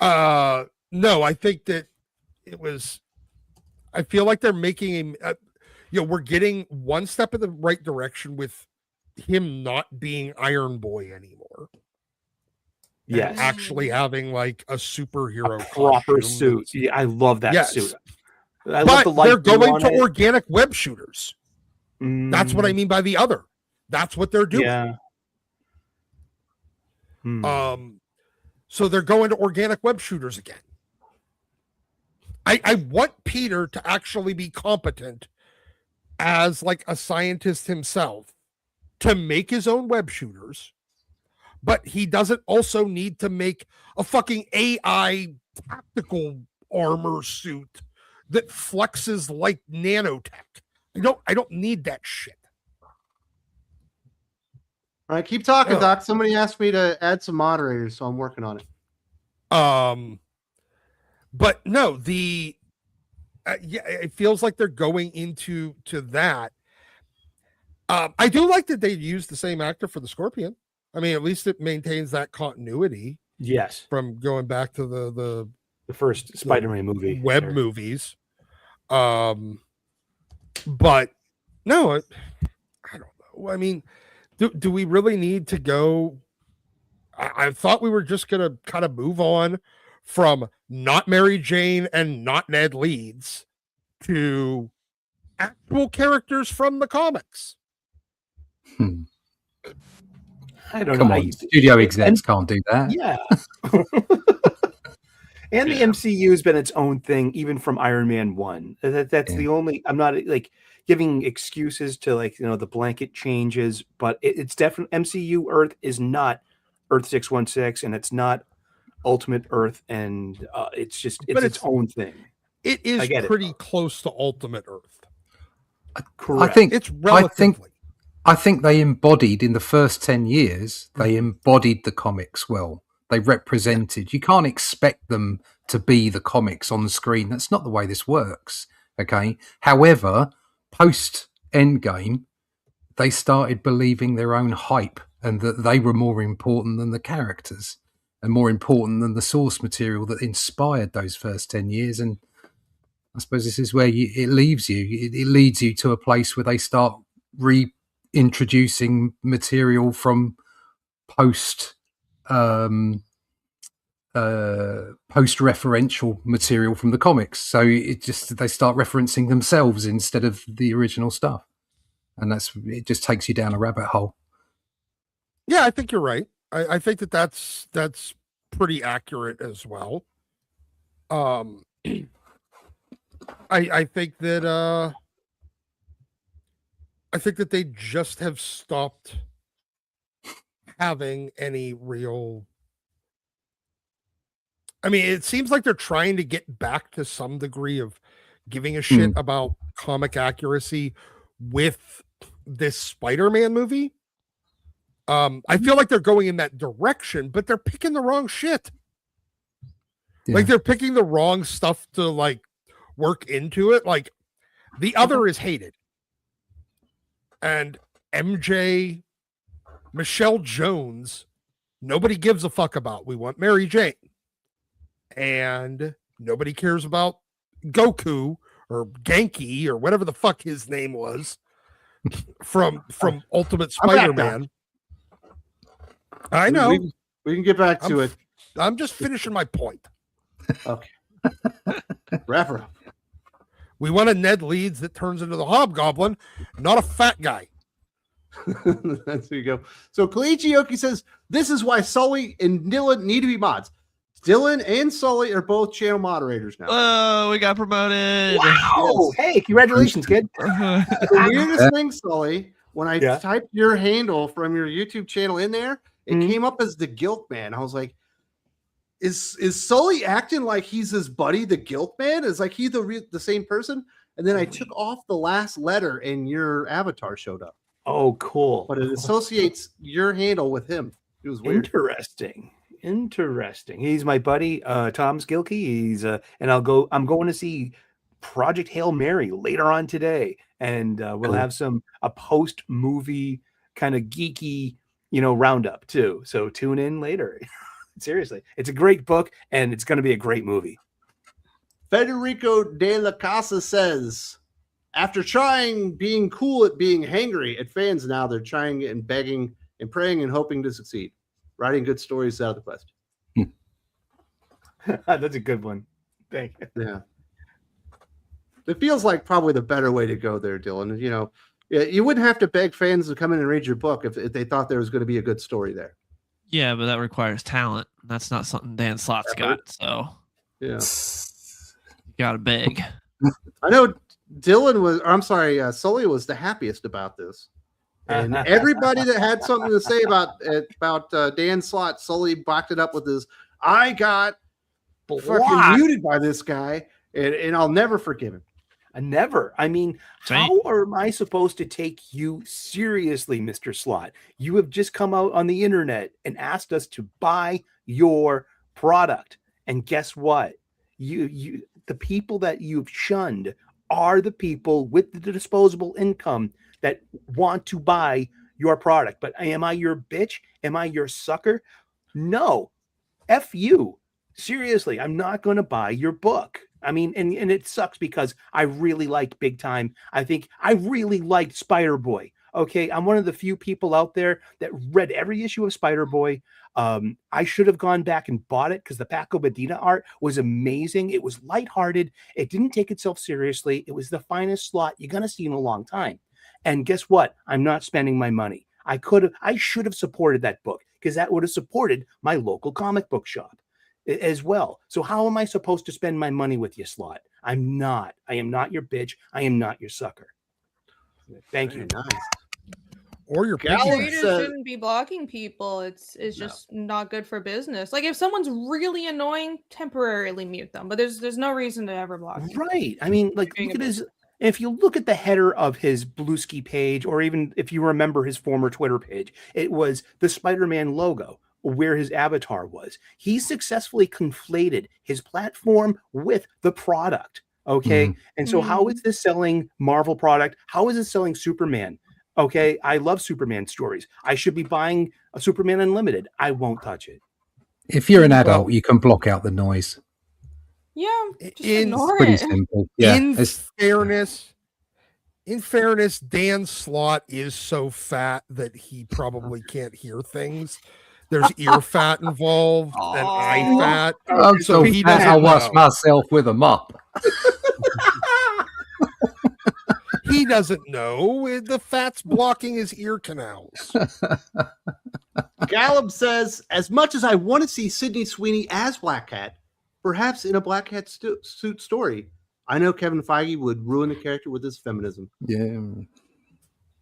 I think that it was. I feel like they're making we're getting one step in the right direction with him not being Iron Boy anymore. Yes, actually having like a superhero proper suit. Yeah, I love that suit. But they're going to organic web shooters. That's what I mean by the other. That's what they're doing. Yeah. So they're going to organic web shooters again. I want Peter to actually be competent as like a scientist himself to make his own web shooters, but he doesn't also need to make a fucking AI tactical armor suit that flexes like nanotech. I don't need that shit. All right, keep talking, Doc. Somebody asked me to add some moderators, so I'm working on it. But no, yeah, it feels like they're going into that. I do like that they use the same actor for the Scorpion. I mean, at least it maintains that continuity Yes, from going back to the first Spider-Man movie, web movies. But no, I don't know. I mean, do we really need to go? I thought we were just gonna kind of move on from not Mary Jane and not Ned Leeds to actual characters from the comics. I don't Come know. on, studio execs can't do that. Yeah. And the MCU has been its own thing, even from Iron Man 1. That's the only. I'm not like giving excuses to the blanket changes, but it's definitely MCU Earth is not Earth 616, and it's not Ultimate Earth, and it's its own thing. It is pretty close to Ultimate Earth. Correct. I think it's relatively. I think they embodied in the first 10 years. They embodied the comics well. They represented. You can't expect them to be the comics on the screen. That's not the way this works. Okay. However, post Endgame, they started believing their own hype and that they were more important than the characters and more important than the source material that inspired those first 10 years. And I suppose this is where it leaves you. It leads you to a place where they start reintroducing material from post-referential material from the comics. So they start referencing themselves instead of the original stuff, and it just takes you down a rabbit hole. Yeah, I think you're right. I think that's pretty accurate as well. I think that they just have stopped having any real. I mean, it seems like they're trying to get back to some degree of giving a shit about comic accuracy with this Spider-Man movie. I feel like they're going in that direction, but they're picking the wrong shit. Yeah. Like they're picking the wrong stuff to work into it. Like the other is hated. And MJ, Michelle Jones, nobody gives a fuck about. We want Mary Jane. And nobody cares about Goku or Genki or whatever the fuck his name was from Ultimate Spider-Man. I know. We can get back to it. I'm just finishing my point. Okay. Wrap her up. We want a Ned Leeds that turns into the Hobgoblin, not a fat guy. That's where you go. So Kalichi Yoki says, this is why Sully and Dylan need to be mods. Dylan and Sully are both channel moderators now. Oh, we got promoted. Wow. Yes. Hey, congratulations, kid. The weirdest thing, Sully, when I typed your handle from your YouTube channel in there, it came up as the Guilt Man. I was like, is Sully acting like he's his buddy, the Guilt Man? Is like he the same person? And then I took off the last letter and your avatar showed up. Oh, cool. But it associates your handle with him. It was weird. Interesting. He's my buddy, Tom Skilkey. He's and I'm going to see Project Hail Mary later on today, and we'll have a post movie kind of geeky, roundup too. So tune in later. Seriously, it's a great book, and it's going to be a great movie. Federico de la Casa says, after trying being cool at being hangry at fans, now they're trying and begging and praying and hoping to succeed. Writing good stories out of the question. That's a good one. Thank you. Yeah. It feels like probably the better way to go there, Dylan. You wouldn't have to beg fans to come in and read your book if they thought there was going to be a good story there. Yeah, but that requires talent. That's not something Dan Slott's got. So yeah, you gotta beg. I know Sully was the happiest about this. And everybody that had something to say about Dan Slott, Sully backed it up with his, I got fucking muted by this guy, and I'll never forgive him. Never. I mean, how am I supposed to take you seriously, Mr. Slott? You have just come out on the internet and asked us to buy your product. And guess what? The people that you've shunned are the people with the disposable income that want to buy your product. But am I your bitch? Am I your sucker? No. F you. Seriously, I'm not going to buy your book. I mean, and it sucks because I really liked Big Time. I think I really liked Spider-Boy. Okay, I'm one of the few people out there that read every issue of Spider-Boy. I should have gone back and bought it because the Paco Medina art was amazing. It was lighthearted. It didn't take itself seriously. It was the finest Slott you're going to see in a long time. And guess what? I'm not spending my money. I should have supported that book because that would have supported my local comic book shop as well. So how am I supposed to spend my money with you, Slott? I'm not. I am not your bitch. I am not your sucker. Thank you. Nice. Or your Creators shouldn't be blocking people. It's just not good for business. Like if someone's really annoying, temporarily mute them. But there's no reason to ever block them. Right. I mean, like look at his. If you look at the header of his Bluesky page, or even if you remember his former Twitter page, it was the Spider-Man logo where his avatar was. He successfully conflated his platform with the product. Okay. And so how is this selling Marvel product? How is it selling Superman? Okay. I love Superman stories. I should be buying a Superman Unlimited. I won't touch it. If you're an adult, you can block out the noise. Yeah, just ignore pretty it. simple. Yeah. In fairness, Dan Slott is so fat that he probably can't hear things. There's ear fat involved and eye fat. I'm so he fat, I wash myself with a mop. He doesn't know. The fat's blocking his ear canals. Gallup says, as much as I want to see Sydney Sweeney as Black Cat, perhaps in a Black Cat suit story, I know Kevin Feige would ruin the character with his feminism. Yeah.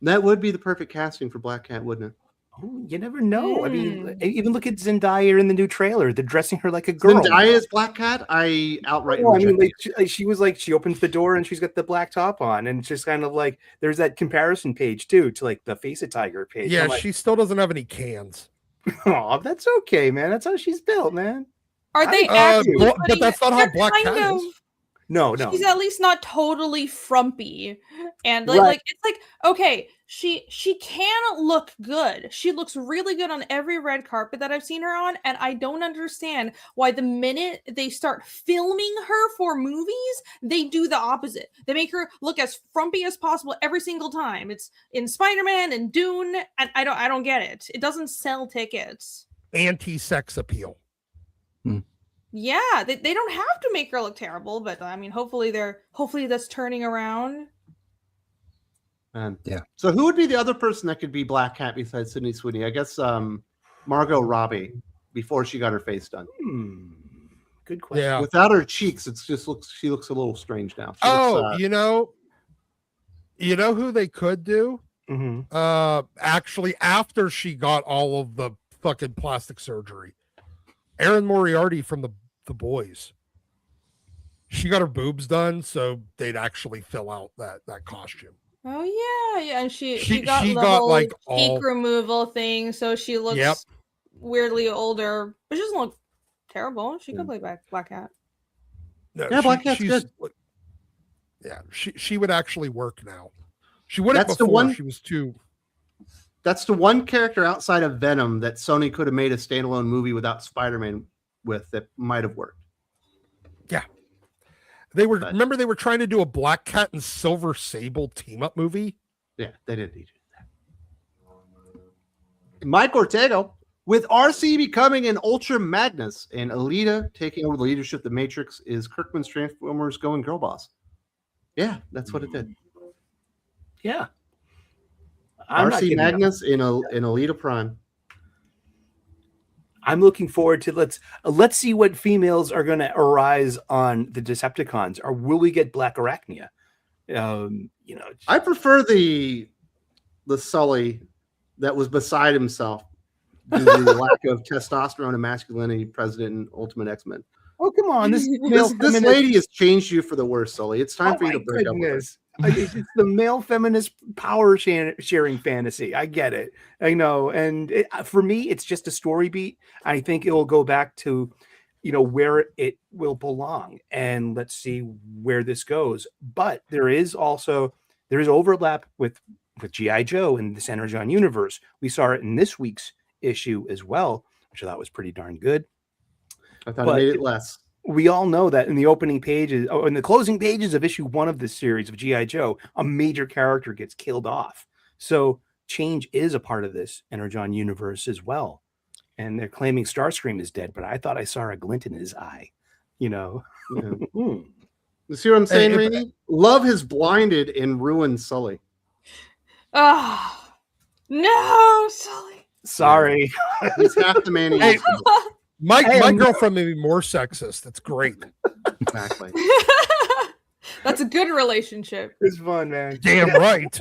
That would be the perfect casting for Black Cat, wouldn't it? Oh, you never know. I mean, even look at Zendaya in the new trailer. They're dressing her like a girl. Zendaya is Black Cat? I outright I mean, like, she was like, she opens the door and she's got the black top on. And it's just kind of like, there's that comparison page too, to like the Face of Tiger page. Yeah, like, she still doesn't have any cans. Oh, that's okay, man. That's how she's built, man. Are they actually but that's not how Black Cat is. No. She's at least not totally frumpy. And like it's like, okay, she can look good. She looks really good on every red carpet that I've seen her on, and I don't understand why the minute they start filming her for movies, they do the opposite. They make her look as frumpy as possible every single time. It's in Spider-Man and Dune, and I don't get it. It doesn't sell tickets. Anti-sex appeal. Yeah, they don't have to make her look terrible, but I mean, hopefully that's turning around. Yeah. So who would be the other person that could be Black Cat besides Sydney Sweeney? I guess Margot Robbie before she got her face done. Good question. Yeah. Without her cheeks, she looks a little strange now. You know who they could do? Actually, after she got all of the fucking plastic surgery, Erin Moriarty from the Boys. She got her boobs done, so they'd actually fill out that costume. Oh yeah, and she got the whole like cheek removal thing, so she looks weirdly older, but she doesn't look terrible. She could play Black Cat. No, Black Cat's good. Yeah, she would actually work now. She wouldn't she was too. That's the one character outside of Venom that Sony could have made a standalone movie without Spider-Man with that might have worked. Yeah. They were trying to do a Black Cat and Silver Sable team-up movie? Yeah, they didn't need to do that. Mike Ortega, with RC becoming an Ultra Magnus and Alita taking over the leadership of the Matrix, is Kirkman's Transformers going girl boss? Yeah, that's what it did. Yeah. RC Magnus in Alita Prime. I'm looking forward to let's see what females are going to arise on the Decepticons, or will we get Black Arachnia? I prefer the Sully that was beside himself due to the lack of testosterone and masculinity present in Ultimate X-Men. Oh, come on. This lady has changed you for the worse, Sully. It's time for you to break up with her. It's the male feminist power sharing fantasy. I get it. I know. And for me, it's just a story beat. I think it will go back to where it will belong, and let's see where this goes. But there is overlap with G.I. Joe and this Energon universe. We saw it in this week's issue as well, which I thought was pretty darn good. I thought it made it less. We all know that in the opening pages, in the closing pages of issue 1 of this series of G.I. Joe, a major character gets killed off. So change is a part of this Energon universe as well. And they're claiming Starscream is dead, but I thought I saw a glint in his eye, Yeah. You see what I'm saying, Rainey? Love has blinded and ruined Sully. Oh, no, Sully. Sorry. He's half the man he Hey, is. My girlfriend may be more sexist. That's great. Exactly. That's a good relationship. It's fun, man. Damn right.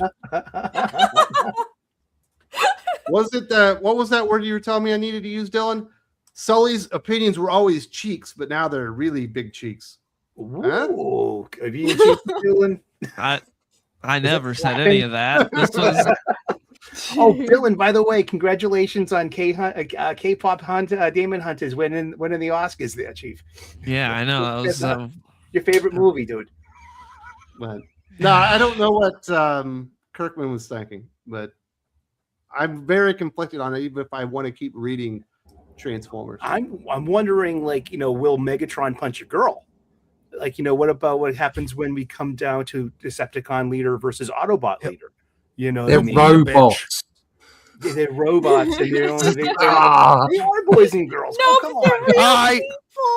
Was it what was that word you were telling me I needed to use, Dylan? Sully's opinions were always cheeks, but now they're really big cheeks. Ooh, have you Dylan? I never said any of that. This was Oh, Dylan, by the way, congratulations on K-pop Hunt. Damon Hunt is winning the Oscars there, Chief. yeah, I know. That was Your favorite movie, dude. But no, I don't know what Kirkman was thinking, but I'm very conflicted on it, even if I want to keep reading Transformers. I'm wondering, will Megatron punch a girl? What about what happens when we come down to Decepticon leader versus Autobot leader? They're robots. They're robots, and they are boys and girls. No, come on. really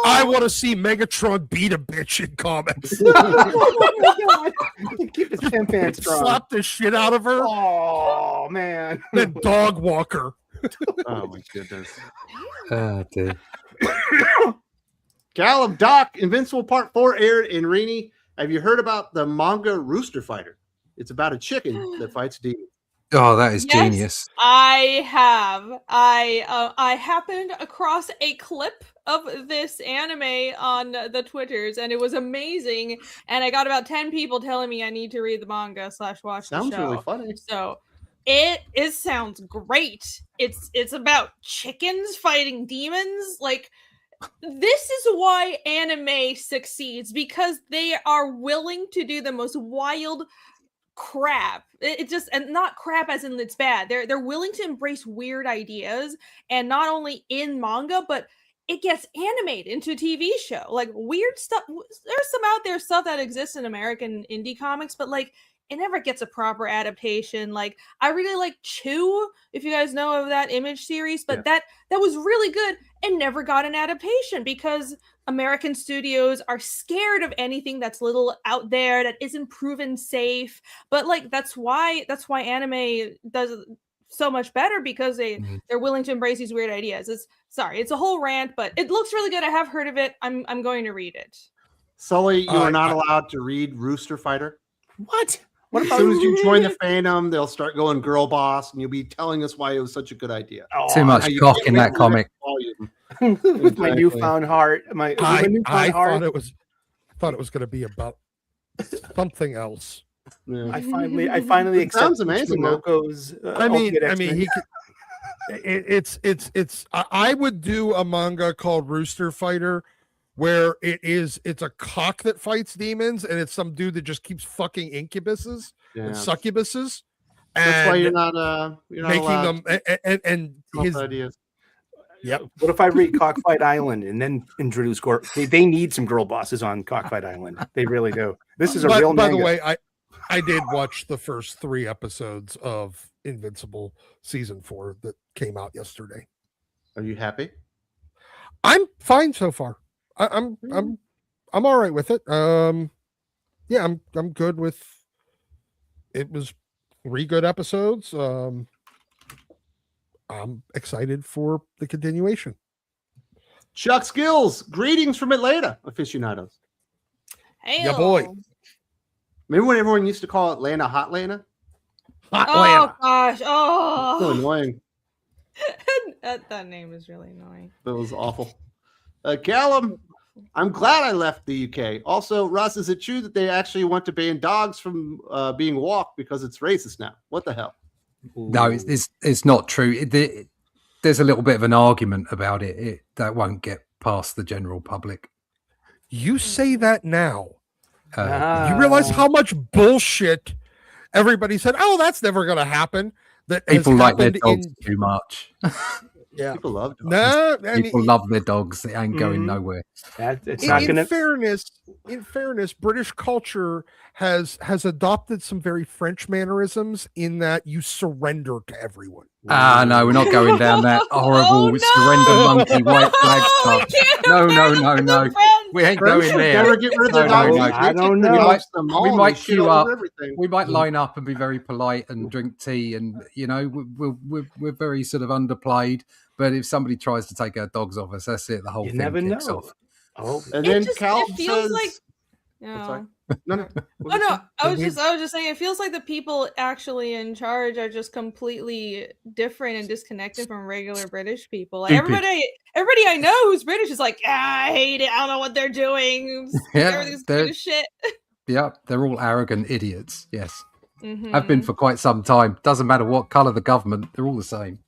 I want to see Megatron beat a bitch in comics. Oh my God. Keep his pants strong. Slap the shit out of her. Oh man. Then dog walker. Oh my goodness. Dude. Callum, Doc, Invincible Part 4 aired in Rainy. Have you heard about the manga Rooster Fighter? It's about a chicken that fights demons. Oh, that is Yes, genius. I have. I happened across a clip of this anime on the Twitters, and it was amazing. And I got about 10 people telling me I need to read the manga / watch Sounds the show. really funny. So it sounds great. It's about chickens fighting demons. Like, this is why anime succeeds, because they are willing to do the most wild crap. It just, and not crap as in it's bad. They're willing to embrace weird ideas, and not only in manga, but it gets animated into a TV show. Like, weird stuff. There's some out there stuff that exists in American indie comics, but it never gets a proper adaptation. Like, I really like Chew, if you guys know of that Image series, but that was really good and never got an adaptation because American studios are scared of anything that's little out there, that isn't proven safe. But that's why anime does so much better, because they're willing to embrace these weird ideas. It's a whole rant, but it looks really good. I have heard of it. I'm going to read it. Sully, you are not allowed to read Rooster Fighter. What? As soon as you join the fandom, they'll start going girl boss, and you'll be telling us why it was such a good idea. Too much cock in that comic. With my newfound heart, I thought it was going to be about something else. Yeah. I finally accept sounds amazing. Loco's. I would do a manga called Rooster Fighter, where it's a cock that fights demons, and it's some dude that just keeps fucking incubuses and succubuses. That's why you're not making them and his ideas. Yep. What if I read Cockfight Island and then introduce they need some girl bosses on Cockfight Island. They really do. This is a real manga. By the way, I did watch the first 3 episodes of Invincible season 4 that came out yesterday. Are you happy? I'm fine so far. I'm all right with it. I'm good with it. Was 3 good episodes. I'm excited for the continuation. Chuck Skills, greetings from Atlanta, aficionados. Hey, yeah, boy. Remember when everyone used to call Atlanta Hotlanta? Oh gosh! Oh, So annoying. that name is really annoying. That was awful. Callum, I'm glad I left the UK. Also, Russ, is it true that they actually want to ban dogs from being walked because it's racist now? What the hell? No, it's not true. There's a little bit of an argument about it. That won't get past the general public. You say that now. Uh, You realize how much bullshit everybody said, oh, that's never going to happen. That has people like their happened dogs in. too much. Yeah. People love dogs. No, I People mean, love their dogs. It ain't going Mhm. nowhere. It's not in gonna. fairness, British culture has adopted some very French mannerisms in that you surrender to everyone. No, we're not going down that horrible Oh, no! surrender monkey white flag No, we stuff. can't No, compare no, them no, to no. the French. We ain't French going would there. never get rid of their No, no, dogs. no. I don't They know. love them all We and might they shit queue all up. over everything. We might line up and be very polite and drink tea, and we're very sort of underplayed. But if somebody tries to take our dogs off us, that's it. The whole You thing never kicks know. off. Oh, And It then just- Cal it feels says, like- I'm sorry. Yeah. No. Oh no, I was just saying it feels like the people actually in charge are just completely different and disconnected from regular British people. Like Stupid. everybody I know who's British is like, I hate it. I don't know what they're doing. Yeah, Everything's they're- good as shit. Yeah, they're all arrogant idiots. Yes, Mhm. have been for quite some time. Doesn't matter what colour the government, they're all the same.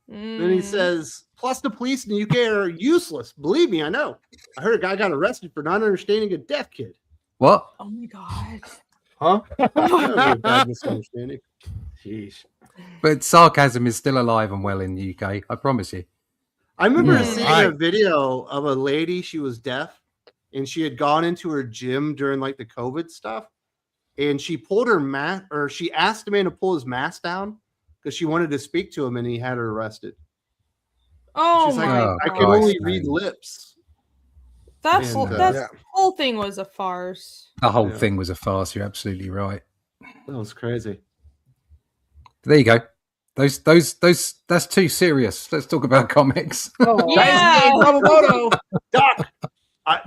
Then he Mm. says, plus the police in the UK are useless. Believe me, I know. I heard a guy got arrested for not understanding a deaf kid. What? Oh my god. Huh? That was a bad misunderstanding. jeez. But sarcasm is still alive and well in the UK. I promise you. I remember Yeah. seeing a video of a lady, she was deaf, and she had gone into her gym during like the COVID stuff. And she pulled her mask, or she asked the man to pull his mask down because she wanted to speak to him, and he had her arrested. Oh She's like, my Oh, I god. can only Christ, read man. lips. That And, whole, uh, that whole thing was a farce. The whole Yeah. thing was a farce. You're absolutely right. That was crazy. There you go. Those. That's too serious. Let's talk about comics. Yeah. Doc,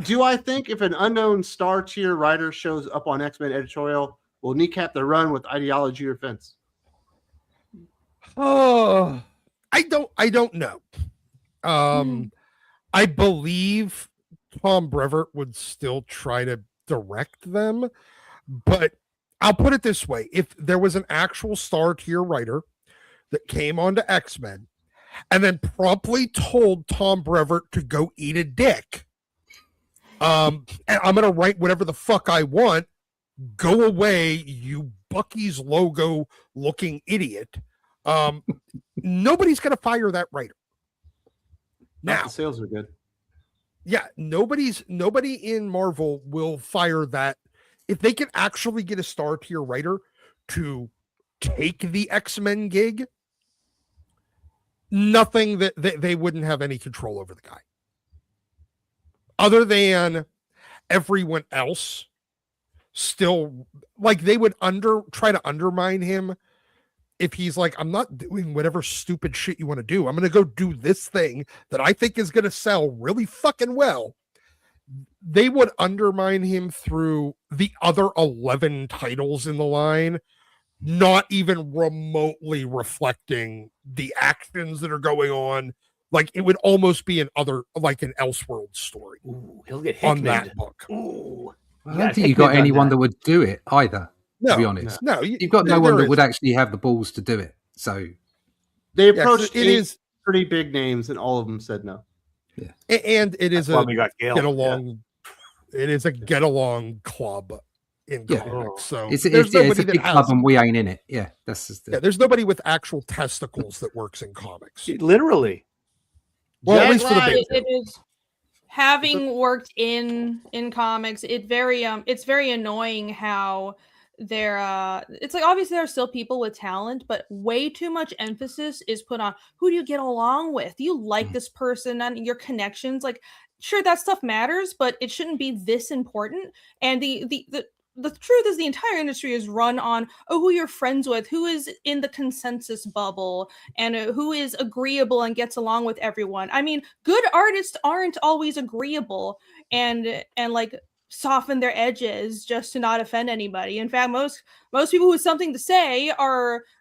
do I think if an unknown star tier writer shows up on X-Men editorial, will kneecap the run with ideology or fence? Oh, I don't know. I believe Tom Brevoort would still try to direct them, but I'll put it this way: if there was an actual star tier writer that came onto X-Men and then promptly told Tom Brevoort to go eat a dick, and I'm gonna write whatever the fuck I want, go away, you Bucky's logo looking idiot. Nobody's gonna fire that writer. Now, The sales are good. yeah, nobody in Marvel will fire that if they can actually get a star tier writer to take the X-Men gig. Nothing that they wouldn't have any control over the guy, other than everyone else. Still, like they would try to undermine him if he's like, I'm not doing whatever stupid shit you want to do. I'm going to go do this thing that I think is going to sell really fucking well. They would undermine him through the other 11 titles in the line, not even remotely reflecting the actions that are going on. Like it would almost be an Elseworld story Ooh, he'll get on Hickman'd. that book. Ooh. I don't think you got anyone that would do it either. No, to be honest, no, you've got no one that would actually have the balls to do it. So They Yeah, 'cause approached it is, pretty big names, and all of them said no. and it is That's why a we got Gale. get along. It is a get along club in Yeah. comics. So it's there's a nobody big that club has. and we ain't in it. Yeah, that's just Yeah, there's nobody with actual testicles that works in comics. Literally. Well, at Jack least for the Ryan. big It is having worked in comics, it's very annoying how it's like obviously there are still people with talent, but way too much emphasis is put on who do you get along with? Do you like this person and your connections? Like, sure, that stuff matters, but it shouldn't be this important. And the truth is the entire industry is run on who you're friends with, who is in the consensus bubble, and who is agreeable and gets along with everyone. I mean, good artists aren't always agreeable and like soften their edges just to not offend anybody. In fact, most people with something to say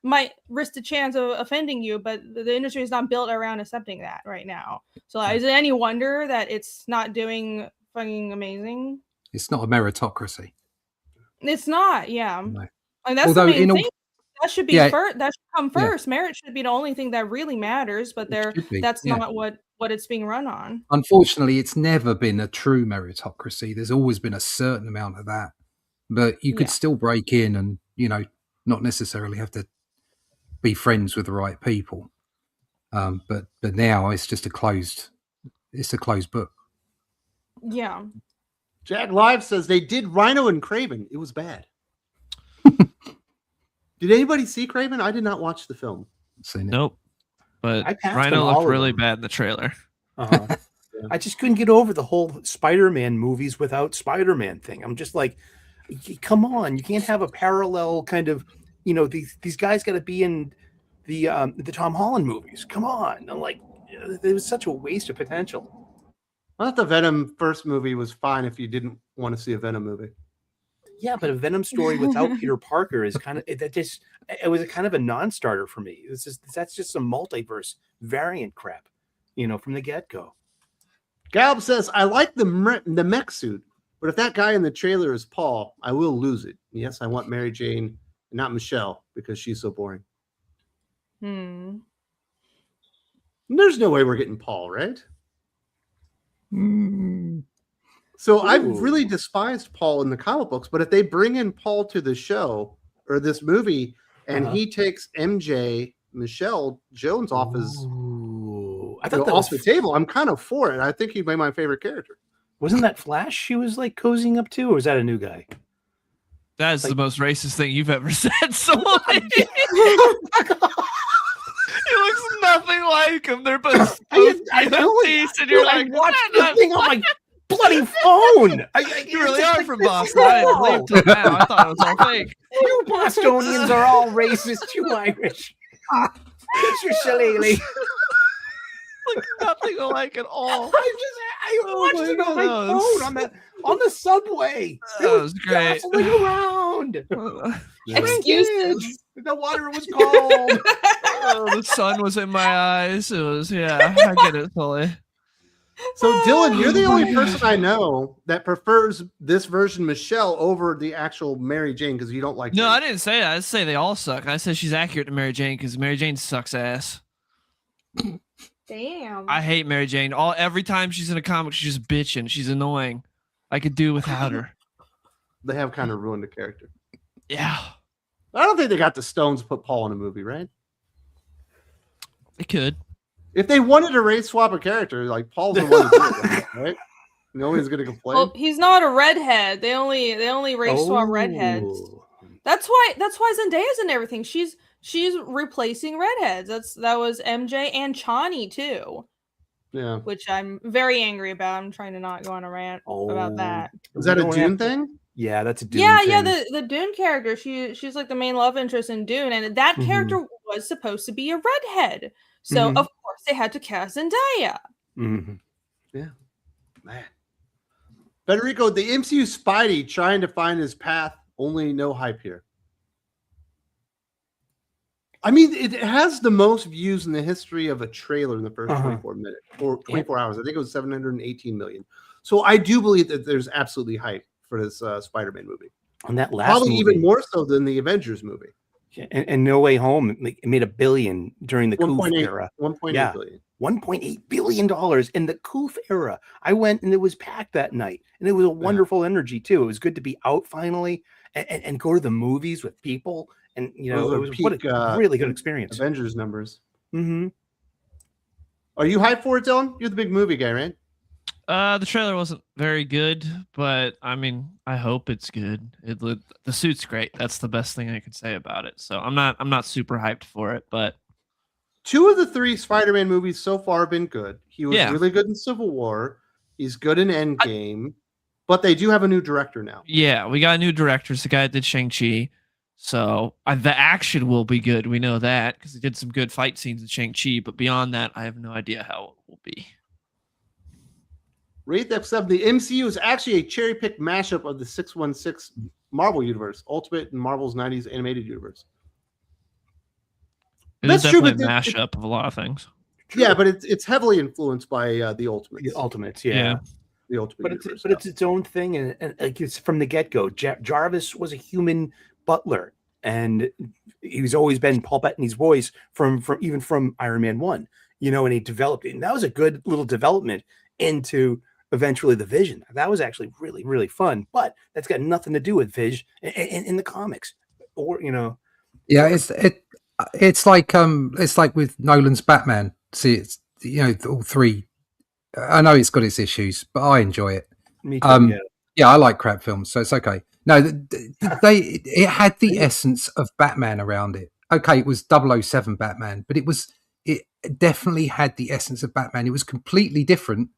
might risk the chance of offending you, but the industry is not built around accepting that right now. So is it any wonder that it's not doing fucking amazing? It's not a meritocracy. It's not, yeah. No. And that's Although the main in all- thing. That should be Yeah. first. That should come Yeah. first. Merit should be the only thing that really matters. But It should be, that's yeah. not what what it's being run on. Unfortunately, it's never been a true meritocracy. There's always been a certain amount of that, but you could still break in and not necessarily have to be friends with the right people. But now it's just a closed book. Yeah. Jack Live says they did Rhino and Craven. It was bad. Did anybody see Craven? I did not watch the film. Seen it. Nope. But I passed on Rhino all looked of really them. bad in the trailer. Uh-huh. I just couldn't get over the whole Spider-Man movies without Spider-Man thing. I'm just like, come on, you can't have a parallel kind of, these guys got to be in the Tom Holland movies. Come on. I'm like, it was such a waste of potential. I thought the Venom first movie was fine if you didn't want to see a Venom movie. Yeah, but a Venom story without Peter Parker is kind of it was a kind of a non-starter for me. That's just some multiverse variant crap, from the get-go. Gallup says, I like the mech suit, but if that guy in the trailer is Paul, I will lose it. Yes, I want Mary Jane and not Michelle because she's so boring. There's no way we're getting Paul, right? So I've really despised Paul in the comic books, but if they bring in Paul to the show or this movie and he takes MJ, Michelle Jones off his I thought that off was the table, I'm kind of for it. I think he'd be my favorite character. Wasn't that Flash she was like cozying up to, or was that a new guy? That's the most racist thing you've ever said, so he looks nothing like him. They're both piece, and you're like, watch the thing on my bloody phone. You really are from Boston. I didn't believe till now. I thought it was all fake. You Bostonians are all racist. You Irish. It's your shillelagh. Look nothing alike at all. I watched it on my phone on the subway. That was great. Jostling around. Excuses. The water was cold. The sun was in my eyes. It was, I get it fully. So Dylan, you're the only person I know that prefers this version Michelle over the actual Mary Jane because you don't like. No, Mary. I didn't say that. I didn't say they all suck. I said she's accurate to Mary Jane because Mary Jane sucks ass. Damn. I hate Mary Jane. Every time she's in a comic, she's just bitching. She's annoying. I could do without her. They have kind of ruined the character. Yeah. I don't think they got the stones to put Paul in a movie, right? They could. If they wanted to race swap a character, like Paul's the one to do it, right? No one's going to complain. Well, he's not a redhead. They only race swap redheads. That's why Zendaya's in everything. She's replacing redheads. That was MJ and Chani too. Yeah. Which I'm very angry about. I'm trying to not go on a rant about that. Is that a Dune thing? Yeah, that's a Dune thing. Yeah, the Dune character. She's like the main love interest in Dune, and that character was supposed to be a redhead. So of course they had to cast Zendaya. Yeah. Man. Federico, the MCU Spidey trying to find his path, only no hype here. I mean, it has the most views in the history of a trailer in the first 24 minutes or 24 hours. I think it was 718 million. So I do believe that there's absolutely hype for this Spider-Man movie. On that last probably movie, even more so than the Avengers movie. And No Way Home, it made $1 billion during the Koof era. 1.8 billion. $1.8 billion in the Koof era. I went and it was packed that night, and it was a wonderful energy too. It was good to be out finally and go to the movies with people, and it was peak, a really good experience. Avengers numbers. Mm-hmm. Are you hyped for it, Dylan? You're the big movie guy, right? The trailer wasn't very good, but I mean, I hope it's good. The suit's great. That's the best thing I could say about it. So I'm not super hyped for it, but 2 of the 3 Spider-Man movies so far have been good. He was really good in Civil War. He's good in Endgame, but they do have a new director now. Yeah, we got a new director. It's the guy that did Shang-Chi. So the action will be good. We know that because he did some good fight scenes in Shang-Chi. But beyond that, I have no idea how it will be. Wraith F7, the MCU is actually a cherry-picked mashup of the 616 Marvel universe, Ultimate and Marvel's 90s animated universe. That's true, but a mashup of a lot of things. Yeah, but it's heavily influenced by the Ultimates. The Ultimates, yeah. The Ultimate but it's its own thing, and like it's from the get-go. Jarvis was a human butler, and he's always been Paul Bettany's voice from Iron Man 1. and he developed it. And that was a good little development into eventually the Vision. That was actually really, really fun, but that's got nothing to do with Vision in the comics, or Yeah, it's like with Nolan's Batman. See, it's all three. I know it's got its issues, but I enjoy it. Me too. Yeah, I like crap films, so it's okay. No, it had the essence of Batman around it. Okay, it was 007 Batman, but it definitely had the essence of Batman. It was completely different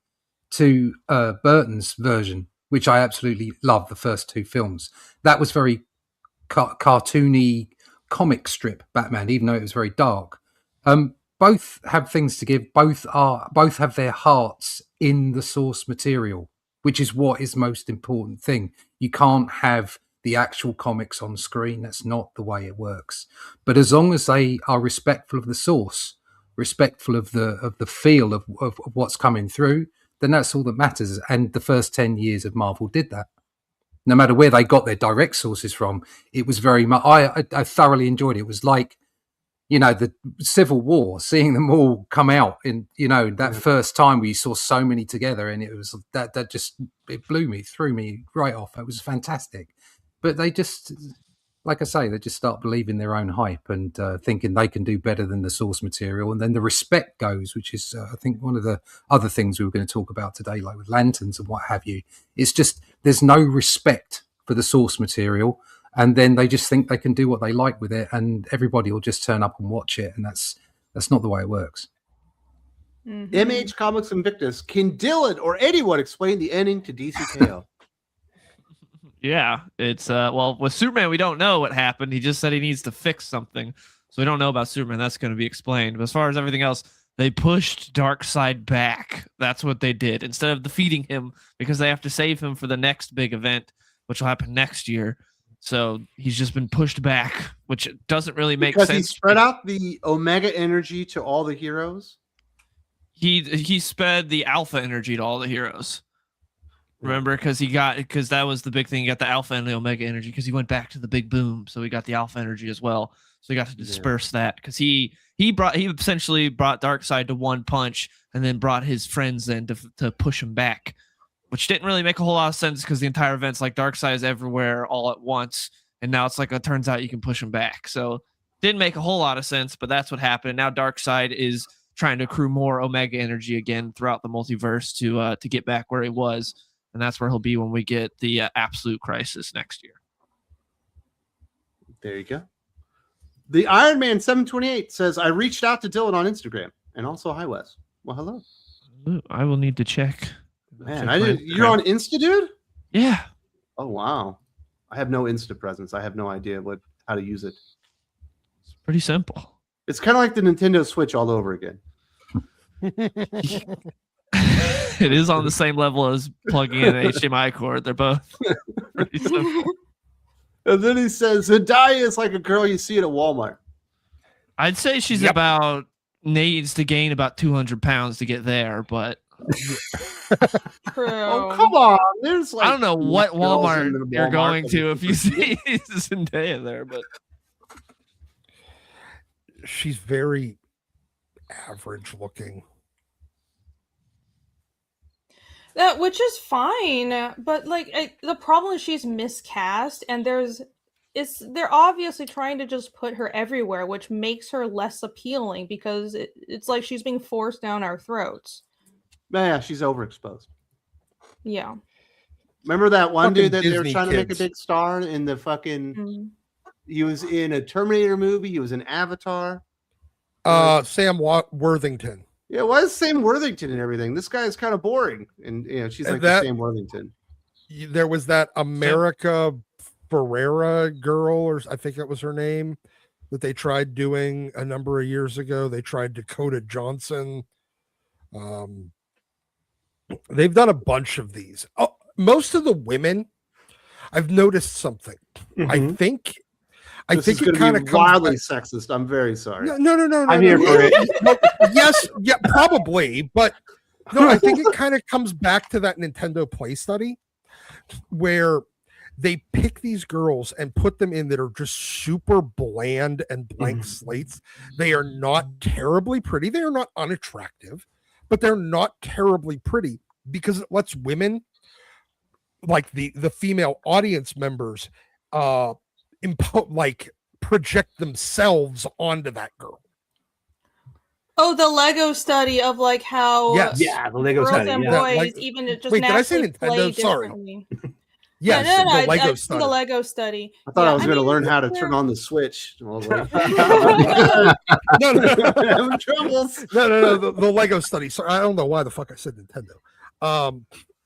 to Burton's version, which I absolutely love. The first two films, that was very cartoony comic strip Batman, even though it was very dark. Both have things to give. Both have their hearts in the source material, which is what is most important thing. You can't have the actual comics on screen. That's not the way it works. But as long as they are respectful of the source, respectful of the feel of what's coming through, then that's all that matters. And the first 10 years of Marvel did that. No matter where they got their direct sources from, it was very much. I thoroughly enjoyed it. It was like, the Civil War, seeing them all come out in, that first time where you saw so many together, and it was that just, it threw me right off. It was fantastic. But they just, like I say, they just start believing their own hype and thinking they can do better than the source material. And then the respect goes, which is, I think, one of the other things we were going to talk about today, like with lanterns and what have you. It's just, there's no respect for the source material. And then they just think they can do what they like with it, and everybody will just turn up and watch it. And that's not the way it works. MH Comics Invictus, can Dylan or anyone explain the ending to DC KO? Yeah, it's well, with Superman we don't know what happened. He just said he needs to fix something, so we don't know about Superman. That's going to be explained. But as far as everything else, they pushed Darkseid back. That's what they did. Instead of defeating him, because they have to save him for the next big event, which will happen next year. So he's just been pushed back, which doesn't really make sense. Because he spread out the Omega energy to all the heroes. He sped the Alpha energy to all the heroes. Remember, because that was the big thing. He got the Alpha and the Omega energy because he went back to the big boom, so he got the Alpha energy as well. So he got to disperse that because he essentially brought Darkseid to one punch, and then brought his friends in to push him back, which didn't really make a whole lot of sense because the entire event's like Darkseid is everywhere all at once, and now it's like it turns out you can push him back. So didn't make a whole lot of sense, but that's what happened. Now Darkseid is trying to accrue more Omega energy again throughout the multiverse to get back where he was. And that's where he'll be when we get the Absolute Crisis next year. There you go. The Iron Man 728 says, I reached out to Dylan on Instagram. And also, hi, Wes. Well, hello. Ooh, I will need to check. Man, you're on Insta, dude? Yeah. Oh, wow. I have no Insta presence. I have no idea how to use it. It's pretty simple. It's kind of like the Nintendo Switch all over again. It is on the same level as plugging in an HDMI cord. They're both pretty simple. And then he says, Zendaya is like a girl you see at a Walmart. I'd say she's needs to gain about 200 pounds to get there, but oh, come on. There's I don't know what Walmart you're going to if you see Zendaya there, but she's very average looking. That, which is fine, but the problem is she's miscast, and they're obviously trying to just put her everywhere, which makes her less appealing because it's like she's being forced down our throats. Yeah, she's overexposed. Yeah. Remember that one Fucking dude that they were Disney trying to make a kids. big star in the fucking? He was in a Terminator movie. He was in Avatar. Sam Worthington. Yeah, it was Sam Worthington and everything. This guy is kind of boring, and she's like the Sam Worthington. There was that America Ferrera girl, or I think that was her name, that they tried doing a number of years ago. They tried Dakota Johnson. They've done a bunch of these. Oh, most of the women, I've noticed something. I think it kind of wildly sexist. I'm very sorry. No. I'm here for it. Yes, yeah, probably, but no, I think it kind of comes back to that Nintendo Play Study, where they pick these girls and put them in that are just super bland and blank slates. They are not terribly pretty. They are not unattractive, but they're not terribly pretty because it lets women, like the female audience members, project themselves onto that girl. Oh, the Lego study of like how Yes. Yeah, the Lego girls study. and Yeah. boys Like- even just wait, did I say naturally play Nintendo? Sorry. differently. Yes, no, the I Lego seen study. the Lego study. I thought Yeah, I was going to mean, learn how to they're- turn on the Switch. I was like, No, no, having troubles. no, the Lego study. Sorry, I don't know why the fuck I said Nintendo.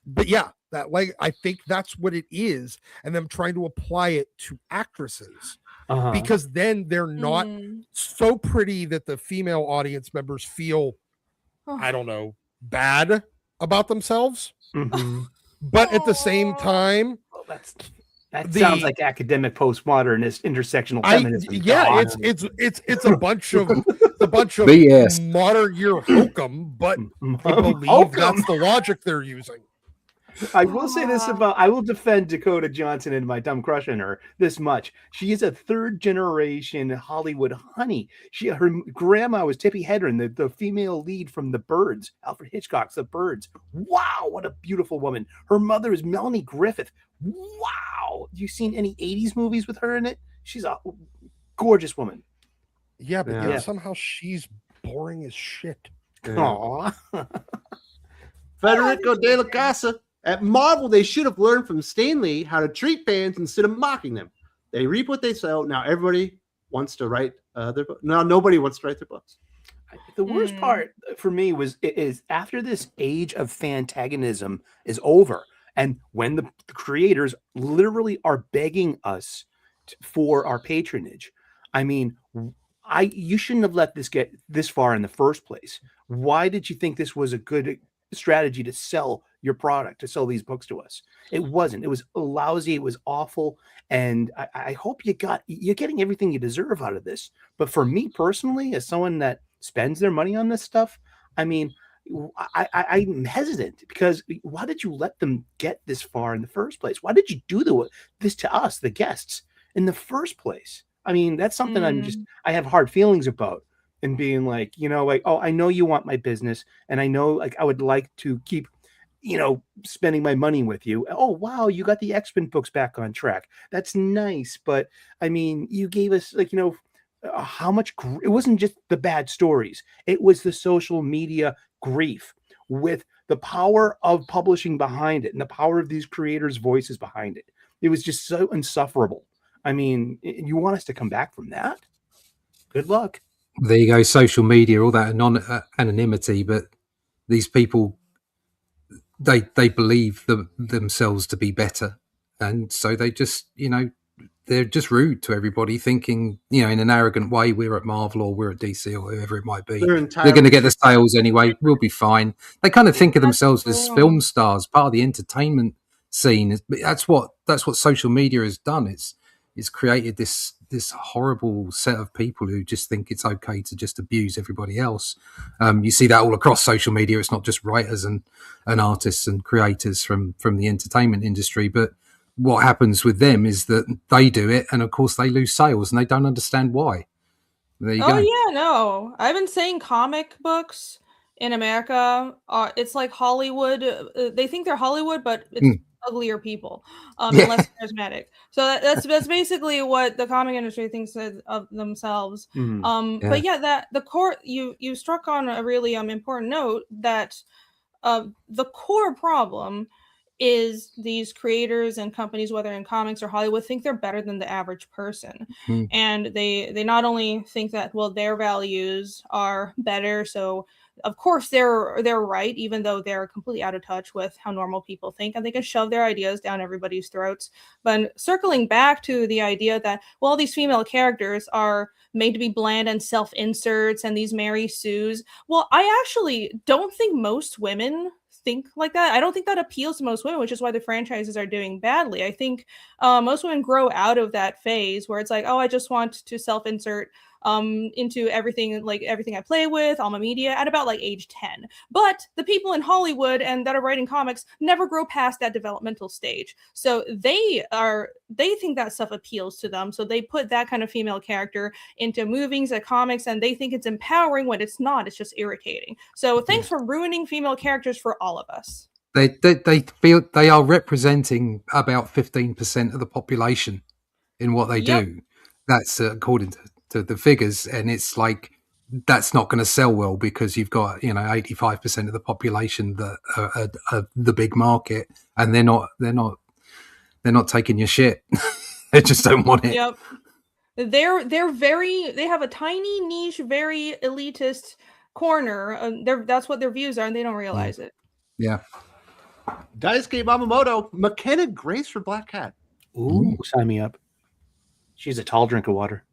But yeah, that I think that's what it is, and them trying to apply it to actresses Uh-huh. because then they're not Mm. so pretty that the female audience members feel, I don't know, bad about themselves, Mhm. but at the same time, Well, that The- sounds like academic postmodernist intersectional feminism. yeah, God. it's a bunch of BS. modern year hokum, but I believe Hokum. that's the logic they're using. I will say this about, I will defend Dakota Johnson and my dumb crush on her this much. She is a third generation Hollywood honey. Her grandma was Tippi Hedren, the female lead from The Birds, Alfred Hitchcock's The Birds. Wow, what a beautiful woman. Her mother is Melanie Griffith. Wow. You seen any 80s movies with her in it? She's a gorgeous woman. Yeah, but Yeah. yet somehow she's boring as shit. Aw. Federico de la Casa. At Marvel, they should have learned from Stan Lee how to treat fans instead of mocking them. They reap what they sow. Now everybody wants to write their book. Now nobody wants to write their books. The worst Mm. part for me is after this age of fantagonism is over, and when the creators literally are begging us for our patronage. I mean, you shouldn't have let this get this far in the first place. Why did you think this was a good strategy to sell your product, to sell these books to us? It wasn't. It was lousy. It was awful. And I hope you're getting everything you deserve out of this. But for me personally, as someone that spends their money on this stuff, I mean, I'm hesitant because why did you let them get this far in the first place? Why did you do this to us, the guests, in the first place? I mean, that's something I have hard feelings about, and being like, like, oh, I know you want my business, and I know, like, I would like to keep, spending my money with you. Oh, wow, you got the X-Men books back on track. That's nice. But I mean, you gave us, like, how much, it wasn't just the bad stories. It was the social media grief with the power of publishing behind it and the power of these creators' voices behind it. It was just so insufferable. I mean, you want us to come back from that? Good luck. There you go, social media, all that anonymity, but these people, they believe themselves to be better, and so they just, they're just rude to everybody, thinking, in an arrogant way, we're at Marvel or we're at DC or whoever it might be. They're going to get the sales anyway. We'll be fine. They kind of think of themselves as film stars, part of the entertainment scene. That's what social media has done. It's created this horrible set of people who just think it's okay to just abuse everybody else. You see that all across social media. It's not just writers and artists and creators from the entertainment industry, but what happens with them is that they do it, and of course they lose sales, and they don't understand why. There you go. Yeah, no. I've been saying comic books in America, it's like Hollywood. They think they're Hollywood, but it's uglier people, and less charismatic. So that's basically what the comic industry thinks of themselves. But yeah, that the core, you struck on a really important note, that the core problem is these creators and companies, whether in comics or Hollywood, think they're better than the average person. And they not only think that, well, their values are better, so of course they're right, even though they're completely out of touch with how normal people think, and they can shove their ideas down everybody's throats. But circling back to the idea that, well, these female characters are made to be bland and self-inserts and these Mary Sues, well, I actually don't think most women think like that. I don't think that appeals to most women, which is why the franchises are doing badly. I think most women grow out of that phase where it's like, oh, I just want to self-insert into everything I play with, all my media at about like age 10. But the people in Hollywood and that are writing comics never grow past that developmental stage. So they think that stuff appeals to them. So they put that kind of female character into movies and comics, and they think it's empowering when it's not. It's just irritating. So thanks for ruining female characters for all of us. They feel they are representing about 15% of the population in what they do. That's according to the figures, and it's like that's not going to sell well because you've got 85% of the population that are the big market, and they're not taking your shit. They just don't want it. Yep. They have a tiny niche, very elitist corner. That's what their views are, and they don't realize it. Yeah. Daisuke Yamamoto, McKenna Grace for Black Cat. Ooh, sign me up. She's a tall drink of water.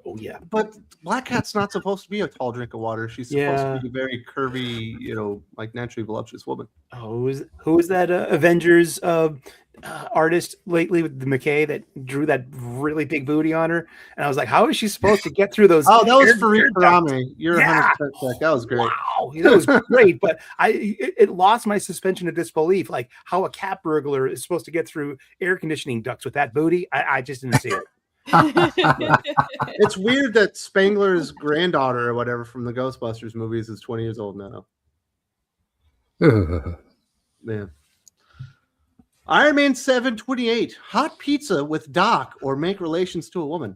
Oh yeah. But Black Cat's not supposed to be a tall drink of water. She's supposed to be a very curvy, like naturally voluptuous woman. Oh, who was that Avengers artist lately with the McKay that drew that really big booty on her? And I was like, how is she supposed to get through those? Oh, that was Fareed Karami. You're 100% correct. That was great. Wow, that was great. But it lost my suspension of disbelief, like how a cat burglar is supposed to get through air conditioning ducts with that booty. I just didn't see it. It's weird that Spangler's granddaughter or whatever from the Ghostbusters movies is 20 years old now. Man. Iron Man 728. Hot pizza with Doc or make relations to a woman.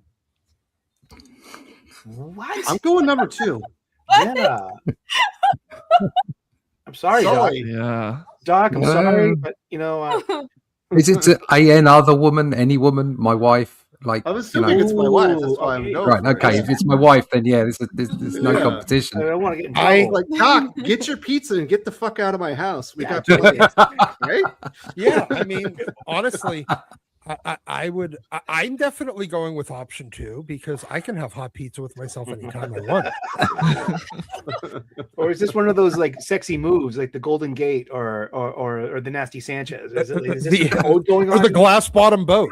What? I'm going number 2. Yeah. I'm sorry, Doc. Yeah. Doc, I'm sorry, but is it an other woman, any woman, my wife? Like, I'm assuming it's my wife. That's why I'm going. Right. Okay. If it's my wife, then there's no competition. I don't want to get in trouble. Like, Doc, get your pizza and get the fuck out of my house. We got plans, right? Yeah. I mean, honestly, I'm definitely going with option 2 because I can have hot pizza with myself anytime I want. Or is this one of those like sexy moves, like the Golden Gate or the Nasty Sanchez? Is this code going on? Or the glass bottom boat?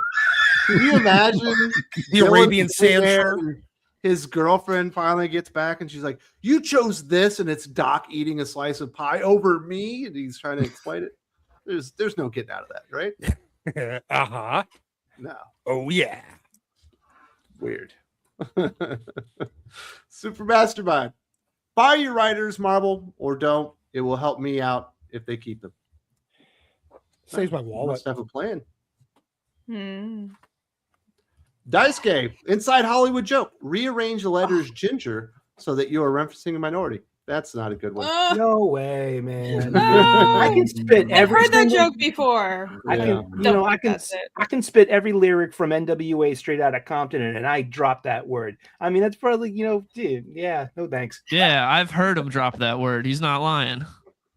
Can you imagine the Arabian sand? His girlfriend finally gets back and she's like, "You chose this," and it's Doc eating a slice of pie over me, and he's trying to explain it. There's no getting out of that, right? Uh-huh. No. Oh yeah. Weird. Super Mastermind. Buy your writers Marvel or don't. It will help me out if they keep them. Saves my wallet. Must have a plan. Daisuke, inside Hollywood joke. Rearrange the letters ginger so that you are referencing a minority. That's not a good one. No way, man. I can spit every. I've heard that joke before. I can spit every lyric from NWA Straight Outta Compton, and I drop that word. I mean, that's probably dude. Yeah, no thanks. Yeah, I've heard him drop that word. He's not lying.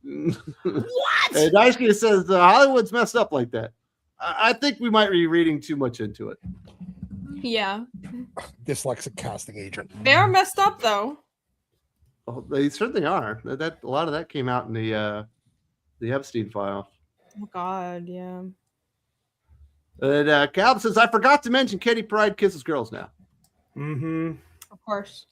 What? Daisuke says Hollywood's messed up like that. I think we might be reading too much into it. Yeah. Dyslexic casting agent. They are messed up though. Oh, they certainly are. That a lot of that came out in the Epstein file. Oh God, yeah. And Calvin says, I forgot to mention Kitty Pryde kisses girls now. Mm-hmm. Of course.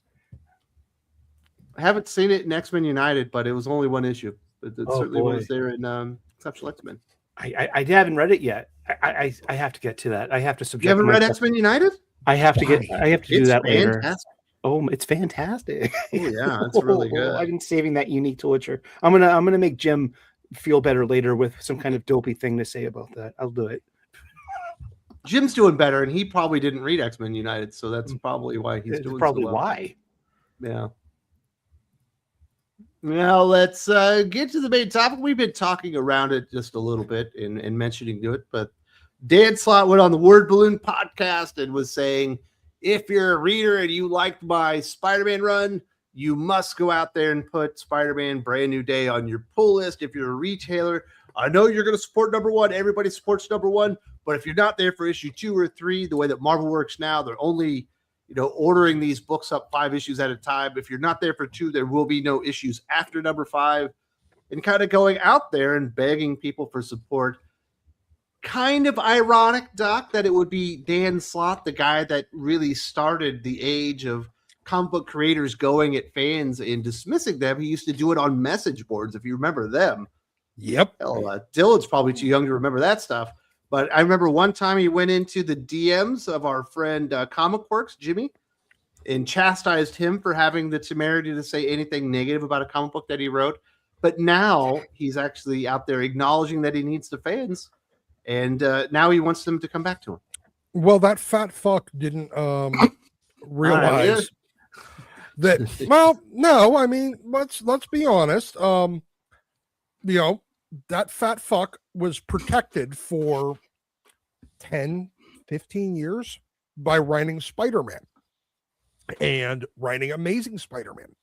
I haven't seen it in X-Men United, but it was only one issue. But it certainly was there in Exceptional X-Men. I haven't read it yet. I have to get to that. I have to subject. You haven't read X-Men United? I have to do that later. Fantastic. Oh, it's fantastic. Oh, yeah, it's really good. I've been saving that unique torture. I'm gonna make Jim feel better later with some kind of dopey thing to say about that. I'll do it. Jim's doing better, and he probably didn't read X-Men United, so that's probably why he's doing probably so well. why. Yeah. Now let's get to the main topic. We've been talking around it just a little bit and mentioning it, but Dan Slott went on the Word Balloon podcast and was saying, if you're a reader and you liked my Spider-Man run, you must go out there and put Spider-Man Brand New Day on your pull list. If you're a retailer, I know you're going to support number 1. Everybody supports number 1. But if you're not there for issue 2 or 3, the way that Marvel works now, they're only ordering these books up 5 issues at a time. If you're not there for 2, there will be no issues after number 5. And kind of going out there and begging people for support. Kind of ironic, Doc, that it would be Dan Slott, the guy that really started the age of comic book creators going at fans and dismissing them. He used to do it on message boards, if you remember them. Yep. Hell, Dylan's probably too young to remember that stuff. But I remember one time he went into the DMs of our friend Comic Works, Jimmy, and chastised him for having the temerity to say anything negative about a comic book that he wrote. But now he's actually out there acknowledging that he needs the fans, and now he wants them to come back to him. Well, that fat fuck didn't realize that. Well, no, I mean, let's be honest. You know, that fat fuck was protected for 10, 15 years by writing Spider-Man and writing Amazing Spider-Man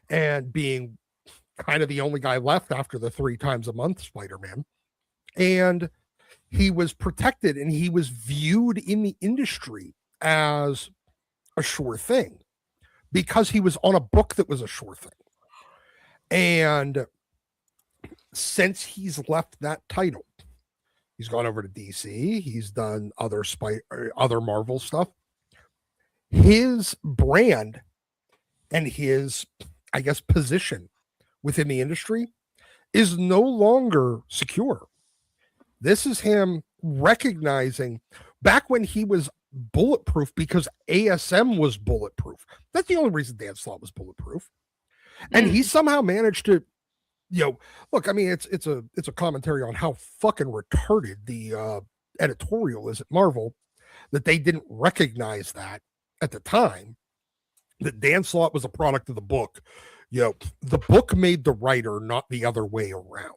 and being kind of the only guy left after the 3 times a month Spider-Man. And he was protected and he was viewed in the industry as a sure thing because he was on a book that was a sure thing. And since he's left that title, he's gone over to DC, he's done other Marvel stuff. His brand and his, I guess, position within the industry is no longer secure. This is him recognizing back when he was bulletproof because ASM was bulletproof. That's the only reason Dan Slott was bulletproof. And he somehow managed to, you know, look, I mean, it's a commentary on how fucking retarded the editorial is at Marvel, that they didn't recognize that at the time, that Dan Slott was a product of the book. You know, the book made the writer, not the other way around.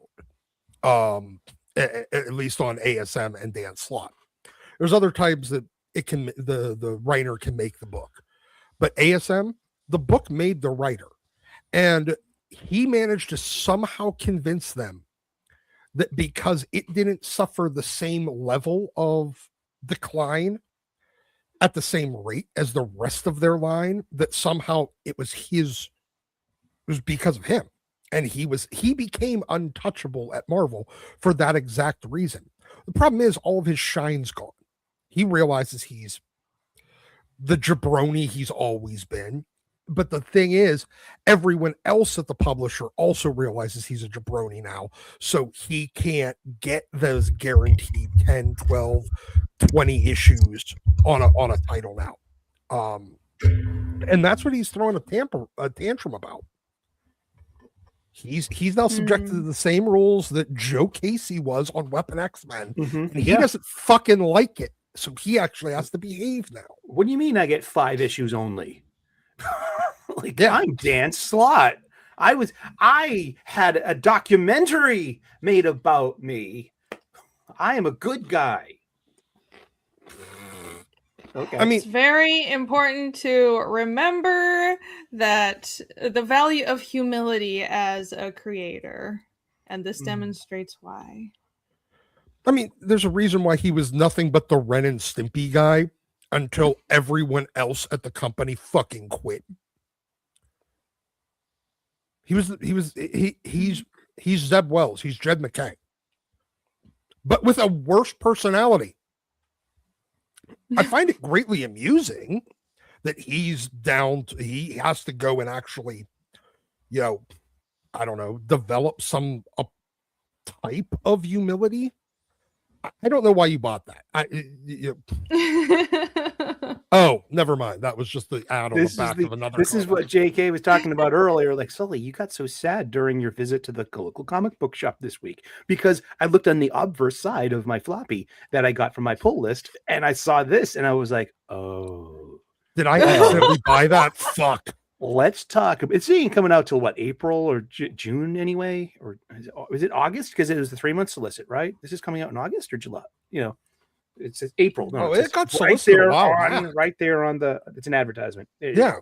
At least on ASM and Dan Slott. There's other times that it can the writer can make the book, but ASM, the book made the writer, and he managed to somehow convince them that because it didn't suffer the same level of decline at the same rate as the rest of their line, that somehow it was because of him. And he became untouchable at Marvel for that exact reason. The problem is all of his shine's gone. He realizes he's the jabroni he's always been. But the thing is, everyone else at the publisher also realizes he's a jabroni now. So he can't get those guaranteed 10, 12, 20 issues on a title now. And that's what he's throwing a tantrum about. He's now subjected to the same rules that Joe Casey was on Weapon X-Men. And he doesn't fucking like it. So he actually has to behave now. What do you mean I get 5 issues only? I'm Dan Slott. I had a documentary made about me. I am a good guy. Okay. I mean, it's very important to remember that the value of humility as a creator, and this demonstrates why. I mean, there's a reason why he was nothing but the Ren and Stimpy guy until everyone else at the company fucking quit. He's Zeb Wells. He's Jed McKay, but with a worse personality. I find it greatly amusing that he has to go and actually, you know, I don't know, develop some type of humility. I don't know why you bought that. Oh, never mind. That was just the ad on the back of another. This is what JK was talking about earlier. Like, Sully, you got so sad during your visit to the local comic book shop this week because I looked on the obverse side of my floppy that I got from my pull list, and I saw this, and I was like, "Oh, did I accidentally buy that? Fuck." Let's talk. It's ain't coming out till what, April or June anyway, or is it August? Because it was the 3-month solicit, right? This is coming out in August or July. You know, it's April. No, it got right solicited there right there on the. It's an advertisement. Yeah,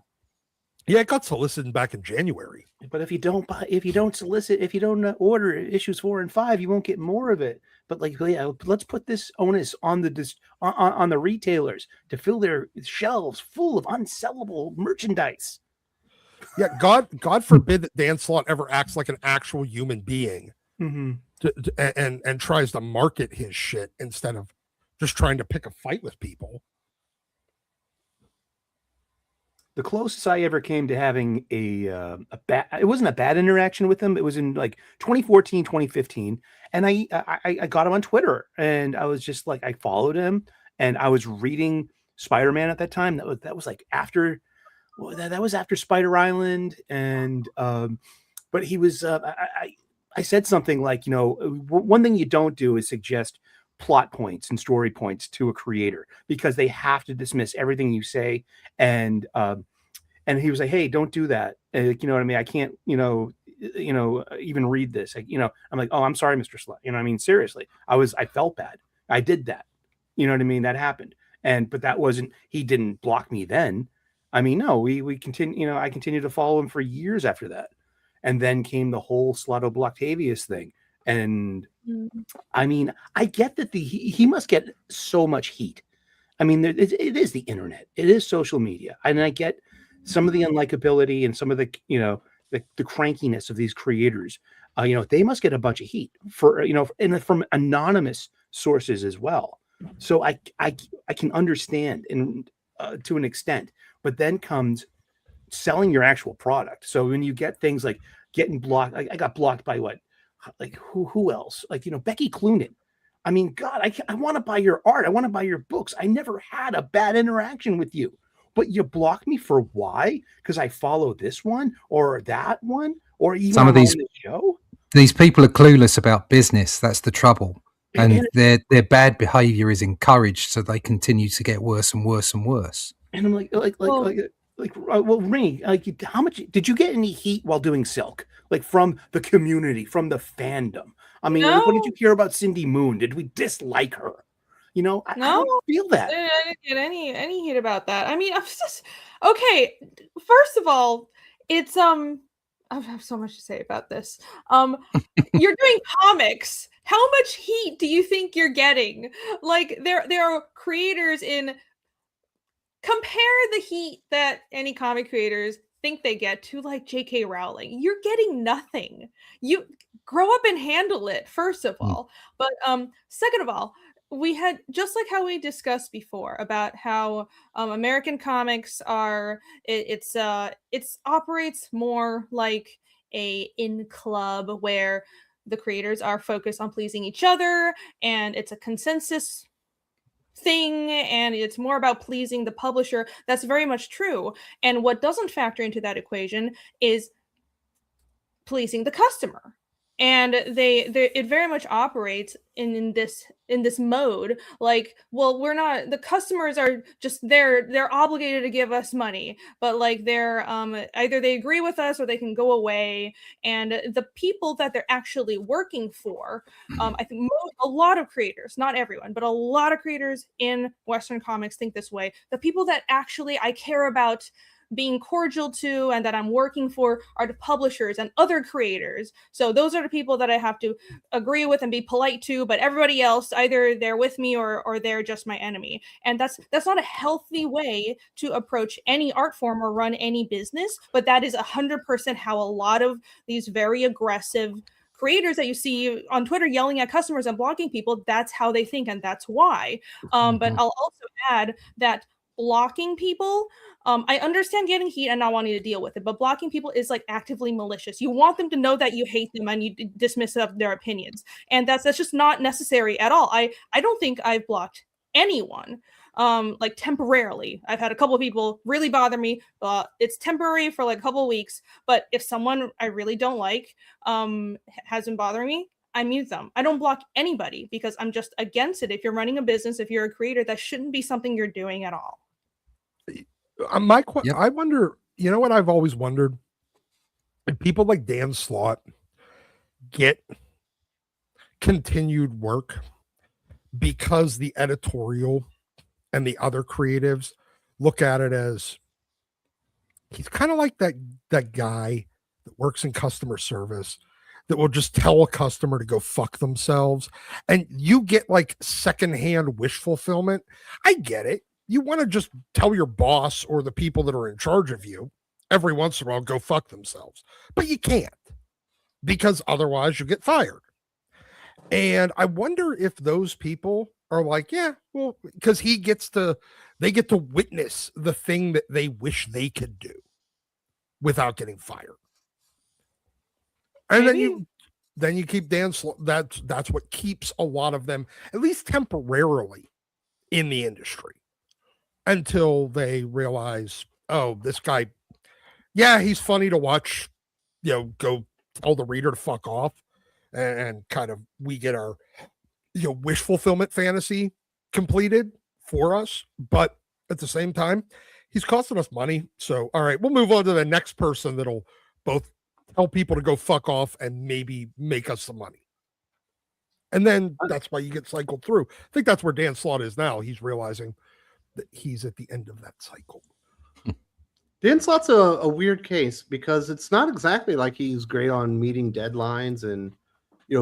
it got solicited back in January. But if you don't order issues 4 and 5, you won't get more of it. But let's put this onus on the retailers to fill their shelves full of unsellable merchandise. Yeah, God forbid that Dan Slott ever acts like an actual human being and tries to market his shit instead of just trying to pick a fight with people. the closest I ever came to having a bad, it wasn't a bad interaction with him. It was in like 2014, 2015. And I got him on Twitter, and I was just like, I followed him, and I was reading Spider-Man at that time. That was like after, well, that was after Spider Island. And, but he was, I said something like, one thing you don't do is suggest plot points and story points to a creator, because they have to dismiss everything you say. And he was like, hey, don't do that. You know what I mean? I can't, even read this. I'm like, oh, I'm sorry, Mr. Slott. You know what I mean? Seriously, I felt bad. I did that. You know what I mean? That happened. But that wasn't, he didn't block me then. I mean, no, we continue, I continued to follow him for years after that. And then came the whole Slotto Bloctavius thing. And I mean, I get that he must get so much heat. I mean, it is the internet. It is social media. And I get some of the unlikability and some of the, the crankiness of these creators. They must get a bunch of heat for, and from anonymous sources as well. So I can understand and to an extent, but then comes selling your actual product. So when you get things like getting blocked, I got blocked by what? Like who else? Like, Becky Cloonan. I mean, God, I want to buy your art. I want to buy your books. I never had a bad interaction with you, but you block me for why? Because I follow this one or that one, or even some of these the show. These people are clueless about business. That's the trouble. And their bad behavior is encouraged, so they continue to get worse and worse and worse. And I'm like, well, Rinny, like, how much did you get any heat while doing Silk? Like from the community, from the fandom? I mean, what did you hear about Cindy Moon? Did we dislike her? I don't feel that. I didn't get any heat about that. I mean, I was just okay. First of all, it's I have so much to say about this. You're doing comics. How much heat do you think you're getting? Like there are creators in. Compare the heat that any comic creators think they get to like J.K. Rowling. You're getting nothing. You grow up and handle it, first of all. But second of all, we had, just like how we discussed before about how American comics are, it operates more like a in club where the creators are focused on pleasing each other, and it's a consensus thing, and it's more about pleasing the publisher. That's very much true. And what doesn't factor into that equation is pleasing the customer. And it very much operates in this mode, like, well, we're not, the customers are just, they're obligated to give us money, but like they're either they agree with us or they can go away. And the people that they're actually working for, I think a lot of creators, not everyone, but a lot of creators in Western comics think this way. The people that actually I care about being cordial to and that I'm working for are the publishers and other creators. So those are the people that I have to agree with and be polite to, but everybody else, either they're with me or they're just my enemy. And that's not a healthy way to approach any art form or run any business, but that is 100% how a lot of these very aggressive creators that you see on Twitter yelling at customers and blocking people, that's how they think, and that's why. But I'll also add that blocking people, I understand getting heat and not wanting to deal with it, but blocking people is like actively malicious. You want them to know that you hate them and you dismiss their opinions, and that's just not necessary at all. I don't think I've blocked anyone like temporarily. I've had a couple of people really bother me, but it's temporary for like a couple of weeks. But if someone I really don't like has been bothering me, I mute them. I don't block anybody because I'm just against it. If you're running a business, if you're a creator, that shouldn't be something you're doing at all. I wonder, what I've always wondered, if people like Dan Slott get continued work because the editorial and the other creatives look at it as he's kind of like that guy that works in customer service that will just tell a customer to go fuck themselves, and you get like secondhand wish fulfillment. I get it. You want to just tell your boss or the people that are in charge of you every once in a while, go fuck themselves, but you can't, because otherwise you get fired. And I wonder if those people are like, yeah, well, because they get to witness the thing that they wish they could do without getting fired. And then you keep Dan Slott. That's what keeps a lot of them, at least temporarily, in the industry until they realize, oh, this guy, yeah, he's funny to watch, go tell the reader to fuck off, and kind of we get our wish fulfillment fantasy completed for us, but at the same time, he's costing us money. So, all right, we'll move on to the next person that'll both tell people to go fuck off and maybe make us some money. And then that's why you get cycled through. I think that's where Dan Slott is now. He's realizing that he's at the end of that cycle. Dan Slott's a weird case because it's not exactly like he's great on meeting deadlines and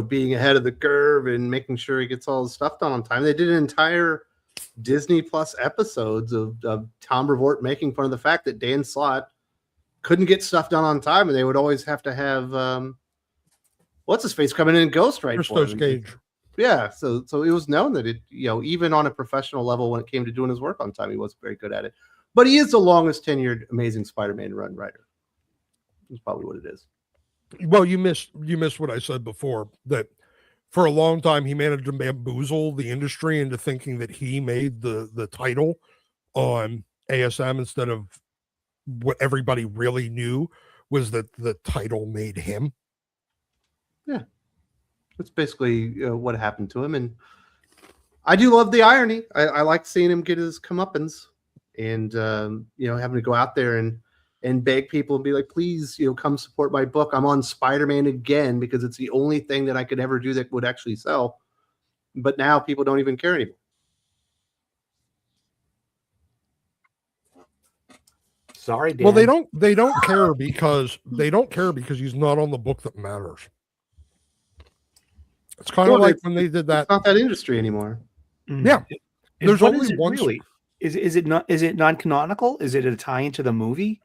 being ahead of the curve and making sure he gets all his stuff done on time. They did an entire Disney Plus episodes of Tom Brevoort making fun of the fact that Dan Slott couldn't get stuff done on time, and they would always have to have what's his face coming in and ghostwrite for him. Gage. Yeah, so it was known that it even on a professional level when it came to doing his work on time, he wasn't very good at it. But he is the longest tenured Amazing Spider-Man run writer. That's probably what it is. Well, you missed what I said before, that for a long time he managed to bamboozle the industry into thinking that he made the title on ASM instead of what everybody really knew was that the title made him. Yeah, that's basically what happened to him, and I do love the irony. I like seeing him get his comeuppance, and having to go out there and beg people and be like, please, come support my book. I'm on Spider-Man again because it's the only thing that I could ever do that would actually sell. But now people don't even care anymore. Sorry, Dan. Well, they don't care because he's not on the book that matters. It's kind of like when they did that. It's not that industry anymore. Yeah. There's only one. Really? Is it non-canonical? Is it a tie into the movie?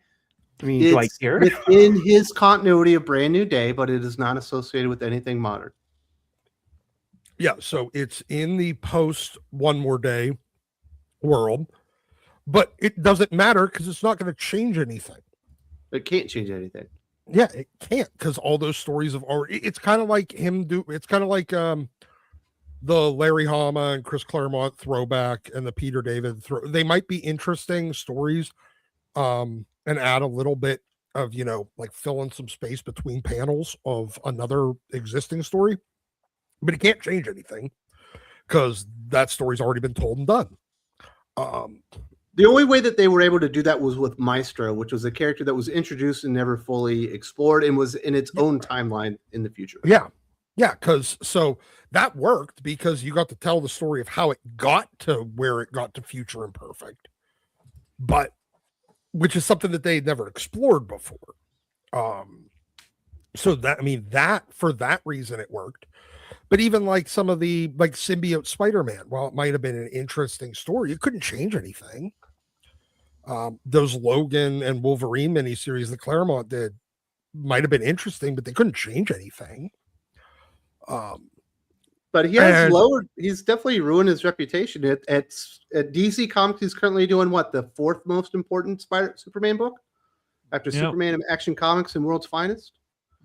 I mean, do I care? Within his continuity of Brand New Day, but it is not associated with anything modern. Yeah, so it's in the post One More Day world, but it doesn't matter because it's not going to change anything. It can't change anything. Yeah, it can't, because all those stories have already. It's kind of like it's kind of like the Larry Hama and Chris Claremont throwback and the Peter David they might be interesting stories, and add a little bit of like fill in some space between panels of another existing story, but it can't change anything because that story's already been told and done. The only way that they were able to do that was with Maestro, which was a character that was introduced and never fully explored and was in its own timeline in the future. Yeah, because so that worked because you got to tell the story of how it got to where it got to Future Imperfect, but which is something that they'd never explored before. So that for that reason it worked. But even like some of the symbiote Spider-Man, while it might have been an interesting story, it couldn't change anything. Those Logan and Wolverine miniseries that Claremont did might have been interesting, but they couldn't change anything. But he's definitely ruined his reputation. At DC Comics, he's currently doing the fourth most important Superman book after Superman and Action Comics and World's Finest.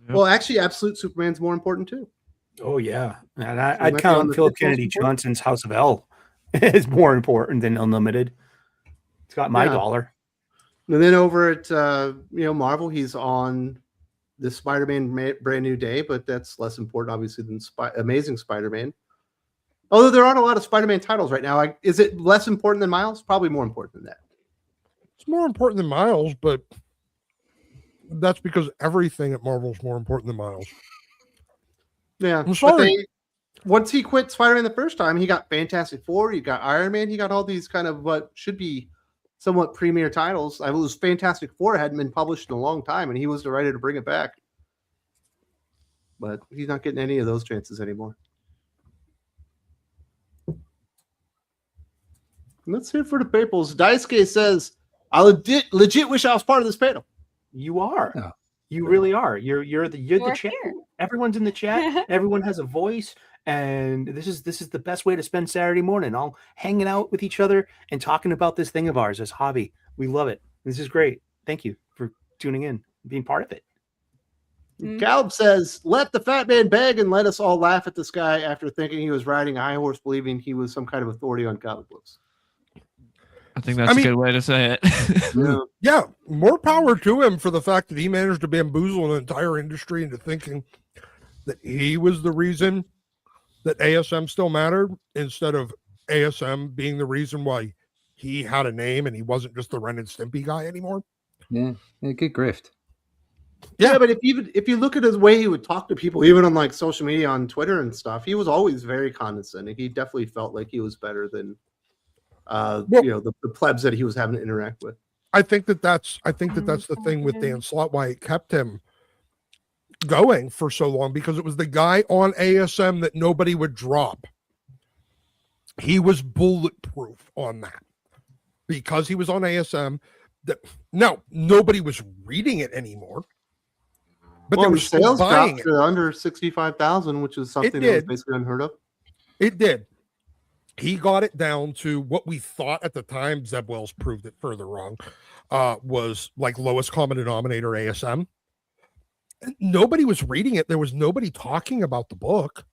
Yep. Well, actually, Absolute Superman's more important too. Oh yeah, and I'd count Philip Kennedy Johnson's House of L as more important than Unlimited. It's got my dollar. And then over at Marvel, he's on the Spider-Man Brand New Day, but that's less important, obviously, than Amazing Spider-Man. Although there aren't a lot of Spider-Man titles right now. Is it less important than Miles? Probably more important than that. It's more important than Miles, but that's because everything at Marvel is more important than Miles. Yeah. I'm sorry. Once he quit Spider-Man the first time, he got Fantastic Four, he got Iron Man, he got all these kind of what should be somewhat premier titles. I was Fantastic Four hadn't been published in a long time, and he was the writer to bring it back. But he's not getting any of those chances anymore. Let's hear for the Papals. Daisuke says, I legit wish I was part of this panel. You are. Yeah. You really are. You're the chat. Here. Everyone's in the chat. Everyone has a voice. And this is the best way to spend Saturday morning, all hanging out with each other and talking about this thing of ours, this hobby. We love it. This is great. Thank you for tuning in, being part of it. Caleb says, let the fat man beg and let us all laugh at this guy after thinking he was riding a high horse, believing he was some kind of authority on comic books. I think that's a good way to say it. Yeah, more power to him for the fact that he managed to bamboozle an entire industry into thinking that he was the reason that ASM still mattered, instead of ASM being the reason why he had a name and he wasn't just the Ren and Stimpy guy anymore. Yeah, good grift. Yeah, but if you look at his way he would talk to people, even on like social media, on Twitter and stuff, he was always very condescending. He definitely felt like he was better than the plebs that he was having to interact with. I think that's the thing with Dan Slott, why it kept him going for so long, because it was the guy on ASM that nobody would drop. He was bulletproof on that because he was on ASM. Now nobody was reading it anymore, but they were still sales buying dropped to under 65,000, which is something that was basically unheard of. It did. He got it down to what we thought at the time. Zeb Wells proved it further wrong. Was like lowest common denominator ASM. Nobody was reading it. There was nobody talking about the book.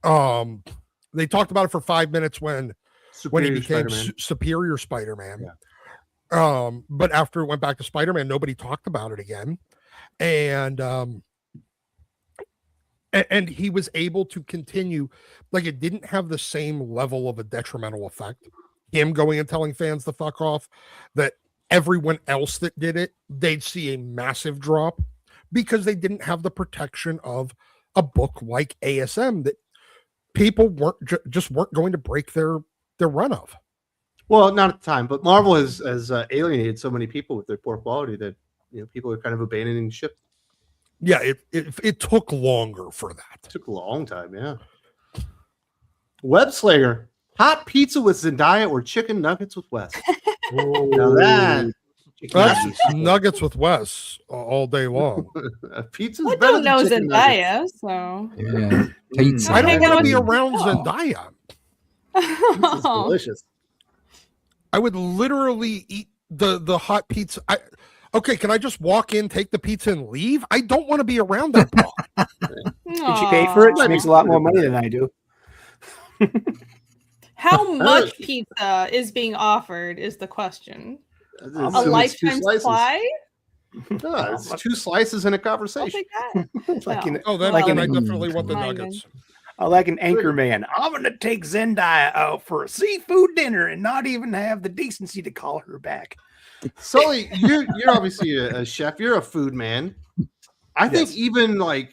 They talked about it for 5 minutes when he became Superior Spider-Man. Yeah. But after it went back to Spider-Man, nobody talked about it again. And he was able to continue, like, it didn't have the same level of a detrimental effect. Him going and telling fans to fuck off, that everyone else that did it, they'd see a massive drop because they didn't have the protection of a book like ASM that people weren't going to break their run of. Well, not at the time, but Marvel has alienated so many people with their poor quality that people are kind of abandoning ship. Yeah, it took longer for that. It took a long time, yeah. Web Slayer, hot pizza with Zendaya or chicken nuggets with Wes? Now that's nuggets with Wes all day long. Pizza's I better don't know than Zendaya, so Yeah, pizza. I don't want to be around Zendaya. Pizza's delicious. I would literally eat the hot pizza. Okay, can I just walk in, take the pizza, and leave? I don't want to be around that broad. Did she pay for it? She makes a lot more money than I do. How much pizza is being offered is the question. A lifetime supply? No, it's 2 slices in a conversation. I'll take that. Then I definitely want the nuggets. Like an anchor man. I'm going to take Zendaya out for a seafood dinner and not even have the decency to call her back. Sully, you're obviously a chef. You're a food man. I think even like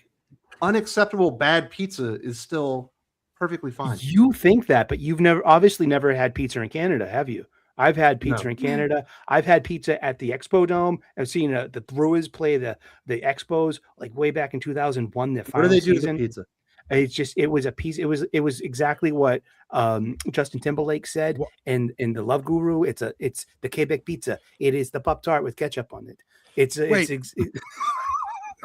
unacceptable bad pizza is still perfectly fine. You think that, but you've obviously never had pizza in Canada, have you? I've had pizza in Canada. I've had pizza at the Expo Dome. I've seen the Brewers play the Expos like way back in 2001. The final what do they do season. to the pizza? It was a piece. It was exactly what Justin Timberlake said in the Love Guru. It's the Quebec pizza. It is the Pop-Tart with ketchup on it.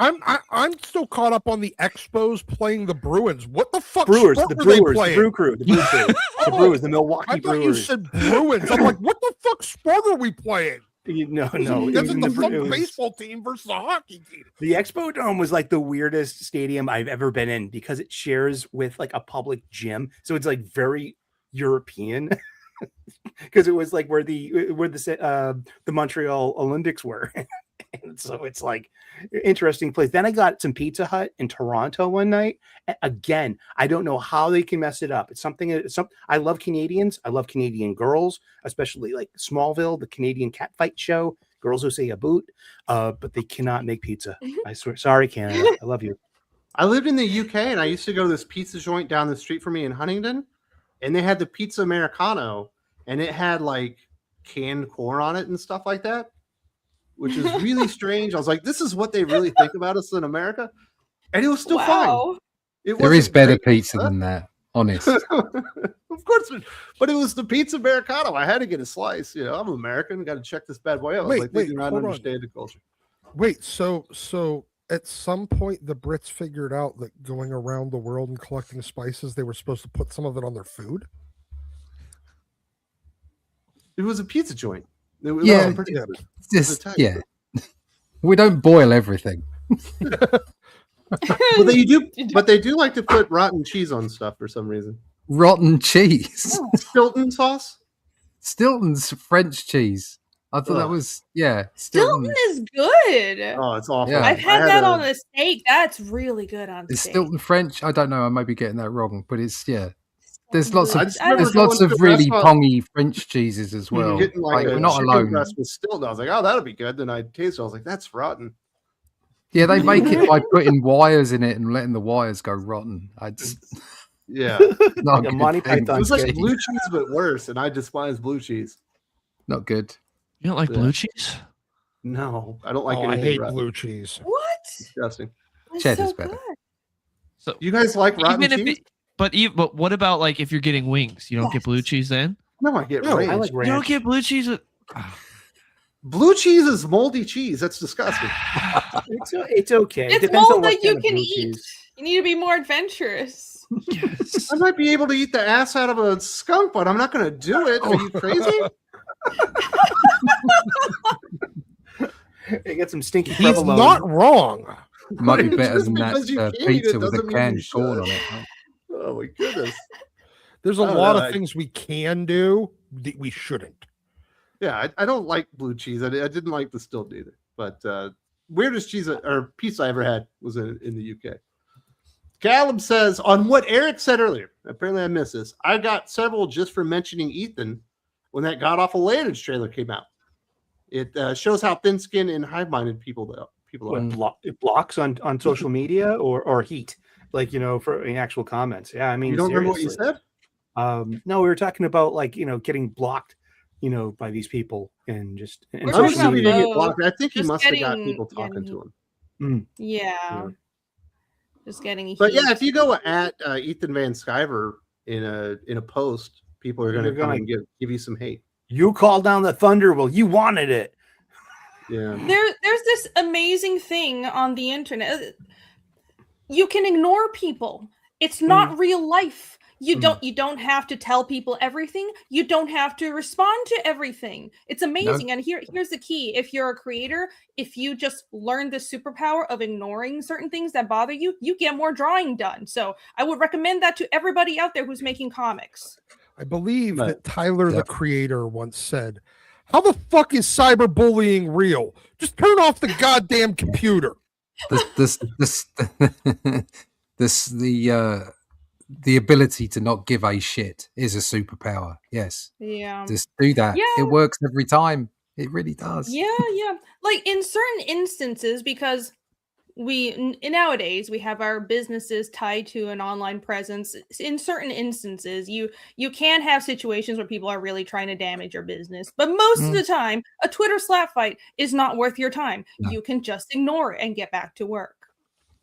I'm still caught up on the Expos playing the Bruins. What the fuck? Brewers, the Brew Crew, the Brewers, the Milwaukee I Brewers. thought you said Bruins. I'm like, what the fuck sport are we playing? No. That's the fucking baseball team versus the hockey team. The Expo Dome was like the weirdest stadium I've ever been in because it shares with like a public gym, so it's like very European. Because it was like where the Montreal Olympics were. And so it's like interesting place. Then I got some Pizza Hut in Toronto one night. Again, I don't know how they can mess it up. It's something. I love Canadians. I love Canadian girls, especially like Smallville, the Canadian catfight show. Girls who say a boot, but they cannot make pizza. I swear. Sorry, Canada. I love you. I lived in the UK and I used to go to this pizza joint down the street from me in Huntingdon, and they had the pizza Americano, and it had like canned corn on it and stuff like that, which is really strange. I was like, this is what they really think about us in America. And it was still fine. There is better pizza than that, honest. Of course. But it was the pizza Americano. I had to get a slice. I'm American. Got to check this bad boy out. I was like, I don't understand the culture. Wait, so at some point the Brits figured out that going around the world and collecting spices, they were supposed to put some of it on their food. It was a pizza joint. It Yeah, wasn't pretty good. Just, Italian. yeah. We don't boil everything. Well, they do, but they do like to put rotten cheese on stuff for some reason. Rotten cheese. Stilton sauce. Stilton's French cheese. I thought that Ugh. was, yeah. Stilton is good. Oh, it's awful. Yeah. I've had that on a steak. That's really good on Is steak. Stilton French? I don't know. I may be getting that wrong, but it's, yeah. There's lots I of just remember there's lots going of to a really restaurant- pongy French cheeses as well. Getting like Like, a we're not chicken alone. breast with Stilton. I was like, oh, that'll be good. Then I tasted it. I was like, that's rotten. Yeah, they make it by putting wires in it and letting the wires go rotten. Yeah. Not Like a a good Monty thing. Python It was like sketch. blue cheese, but worse. And I despise blue cheese. Not good. You don't like Yeah. blue cheese? No, I don't like I anything hate rotten. blue cheese. What? Disgusting. It's Cheddar's so better. good. So You guys like rotten even if cheese? but what about like if you're getting wings? You don't get blue cheese then? No, I get No, ranch. I like You don't ranch. get blue cheese with Blue cheese is moldy cheese. That's disgusting. It's okay. It It's depends on mold what that you kind of can blue eat. cheese. You need to be more adventurous. yes. I might be able to eat the ass out of a skunk, but I'm not going to do it. Are you crazy? You get some stinky He's provolone. not wrong. Might be better Just than that because you can't eat pizza it with the doesn't mean you canned corn should. on it. Right? Oh my goodness. There's a I don't lot know, of things we can do that we shouldn't. Yeah, I don't like blue cheese. I didn't like the Stilton either. But weirdest cheese or pizza I ever had was in the UK. Callum says, on what Eric said earlier, apparently I missed this. I got several just for mentioning Ethan when that god awful Lanterns trailer came out. It shows how thin-skinned and high-minded people are. It blocks on social media or heat, like, for in actual comments. Yeah, I mean, You don't remember what you seriously. said? No, we were talking about like getting blocked, by these people and just. And We're I'm talking assuming he about didn't get both. blocked. I think he Just must have got getting- people talking to him. Yeah. Just getting But heat. yeah, if you go at Ethan Van Sciver in a post, people are going to You're come gonna- and give you some hate. You called down the thunder. Well, you wanted it. Yeah. There's this amazing thing on the internet. You can ignore people. It's not real life. You don't have to tell people everything. You don't have to respond to everything. It's amazing. And here's the key. If you're a creator, if you just learn the superpower of ignoring certain things that bother you, you get more drawing done. So I would recommend that to everybody out there who's making comics. I believe Right. that Tyler, Yeah. the creator, once said, "How the fuck is cyberbullying real? Just turn off the goddamn computer." The ability to not give a shit is a superpower. Yes, Yeah. just do that. Yeah. It works every time. It really does. Yeah. Like in certain instances, because nowadays we have our businesses tied to an online presence. In certain instances, you can have situations where people are really trying to damage your business, but most of the time, a Twitter slap fight is not worth your time. No. You can just ignore it and get back to work.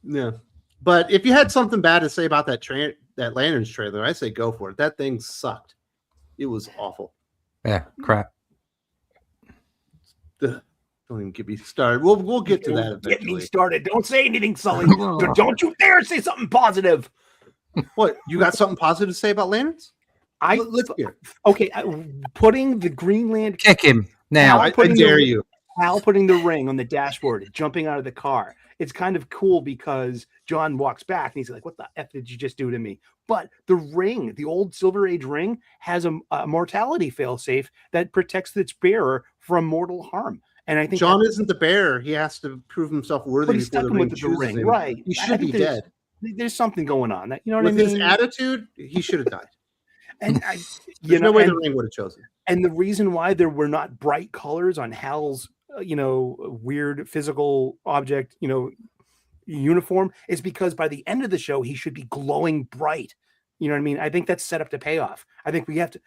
Yeah. But if you had something bad to say about that Lanterns trailer, I say go for it. That thing sucked. It was awful. Yeah, crap. Ugh. Don't even get me started. We'll get to that Get me eventually. started. Don't say anything, Sully. Don't you dare say something positive. What? You got something positive to say about Lanterns? Let's hear. Okay, putting the Green Lantern. Kick him now. I putting dare the- you. Hal putting the ring on the dashboard, jumping out of the car. It's kind of cool because John walks back and he's like, "What the F did you just do to me?" But the ring, the old Silver Age ring, has a mortality failsafe that protects its bearer from mortal harm. And I think John isn't the bearer. He has to prove himself worthy but he's before the stuck ring with the chooses ring, him. right? He I should be think there's- dead. There's something going on that With I mean. his attitude, he should have died. And There's no way the ring would have chosen. And the reason why there were not bright colors on Hal's, weird physical object, uniform is because by the end of the show, he should be glowing bright. You know what I mean? I think that's set up to pay off. I think we have to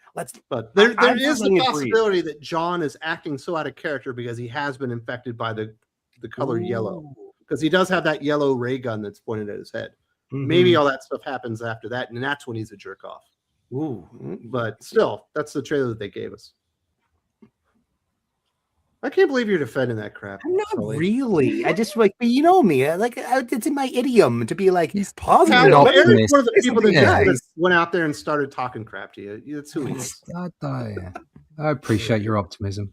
But there I'm is the feeling it for you. possibility that John is acting so out of character because he has been infected by the color yellow. Because he does have that yellow ray gun that's pointed at his head. Maybe all that stuff happens after that, and that's when he's a jerk off. Ooh. But still, that's the trailer that they gave us. I can't believe you're defending that crap. I'm not Sully. really. I just like, you know me. It's in my idiom to be like He's positive. an Cal, but optimist. Eric's one of the people that Yeah. just went out there and started talking crap to you. That's who he is. I appreciate your optimism.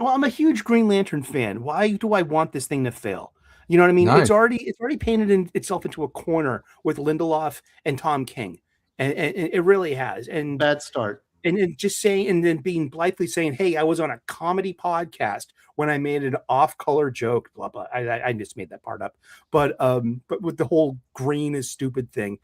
well, I'm a huge Green Lantern fan. Why do I want this thing to fail? You know what I mean? No. It's already painted itself into a corner with Lindelof and Tom King, and it really has. And Bad start. and just saying, and then being blithely saying, "Hey, I was on a comedy podcast when I made an off-color joke." Blah blah. I just made that part up. But with the whole green is stupid thing,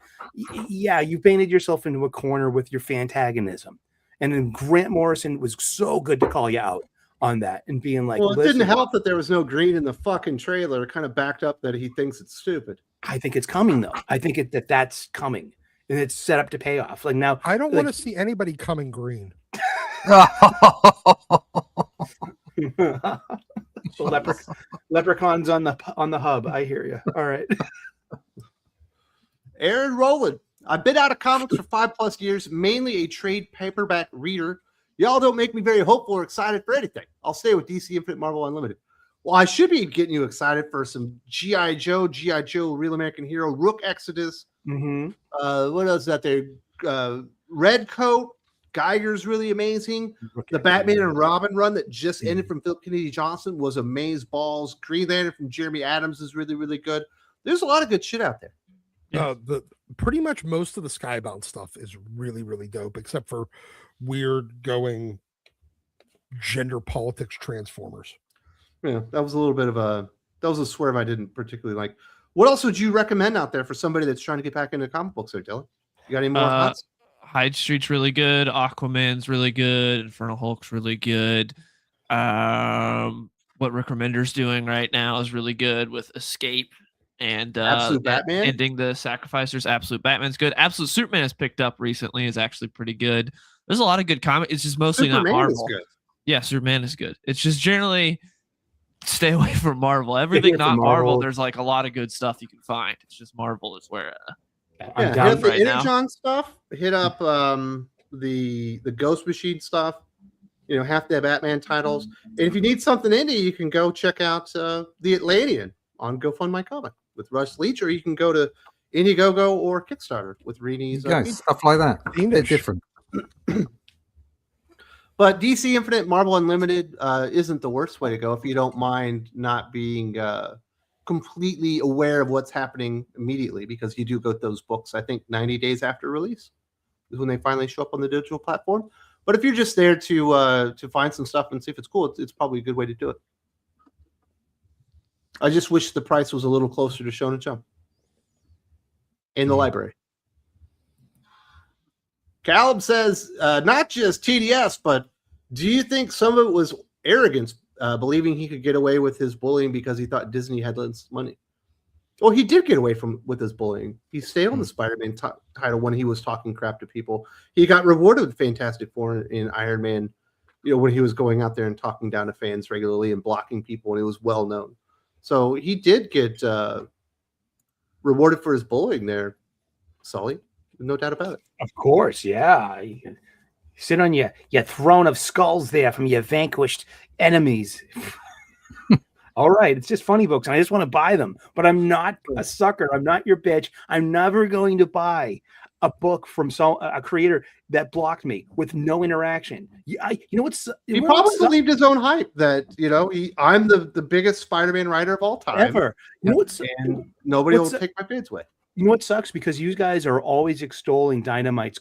yeah, you painted yourself into a corner with your fantagonism. And then Grant Morrison was so good to call you out on that and being like, Well, it "Listen, didn't help that there was no green in the fucking trailer. It kind of backed up that he thinks it's stupid. I think it's coming though. I think that's coming, and it's set up to pay off. Like now, I don't like- want to see anybody coming green. Leprechauns on the hub. I hear you. All right. Aaron Rowland. I've been out of comics for 5+ years, mainly a trade paperback reader. Y'all don't make me very hopeful or excited for anything. I'll stay with DC Infinite Marvel Unlimited. Well, I should be getting you excited for some G.I. Joe, Real American Hero, Rook Exodus. Mm-hmm. What else is that there? Red Coat, Geiger's really amazing. The Batman and Robin run that just ended from Philip Kennedy Johnson was amaze balls. Green Lantern from Jeremy Adams is really, really good. There's a lot of good shit out there. The pretty much most of the Skybound stuff is really, really dope, except for weird going gender politics Transformers. Yeah, that was a little bit of a swerve I didn't particularly like. What else would you recommend out there for somebody that's trying to get back into comic books there, Dylan? You got any more thoughts? Hyde Street's really good. Aquaman's really good. Infernal Hulk's really good. What Rick Remender's doing right now is really good with Escape and Absolute Batman? ending the Sacrificers. Absolute Batman's good. Absolute Superman has picked up recently, is actually pretty good. There's a lot of good comics. It's just mostly Superman not is Marvel. good. Yeah, Superman is good. It's just generally stay away from Marvel. Everything from not Marvel, Marvel. there's like a lot of good stuff you can find. It's just Marvel is where Yeah, I'm hit down up the right now. Energon stuff. Hit up the Ghost Machine stuff. You know, half the Batman titles. And if you need something indie, you can go check out the Atlantean on GoFundMy Comic with Russ Leach, or you can go to Indiegogo or Kickstarter with Reenie's. Stuff like that. They're different. But DC Infinite Marvel Unlimited isn't the worst way to go if you don't mind not being completely aware of what's happening immediately, because you do get those books, I think, 90 days after release is when they finally show up on the digital platform. But if you're just there to find some stuff and see if it's cool, it's probably a good way to do it. I just wish the price was a little closer to Shonen Jump in the library. Caleb says, not just TDS, but do you think some of it was arrogance, believing he could get away with his bullying because he thought Disney had less money? Well, he did get away with his bullying. He stayed on the Spider-Man title when he was talking crap to people. He got rewarded with Fantastic Four in Iron Man, you know, when he was going out there and talking down to fans regularly and blocking people, and it was well known. So he did get rewarded for his bullying there, Sully. No doubt about it. Of course, yeah. You can sit on your throne of skulls there from your vanquished enemies. All right, it's just funny books, and I just want to buy them. But I'm not a sucker. I'm not your bitch. I'm never going to buy a book from a creator that blocked me with no interaction. You know what's He probably believed his own hype that, you know, I'm the biggest Spider-Man writer of all time ever. You know what's and nobody will take my bids away. You know what sucks? Because you guys are always extolling Dynamite's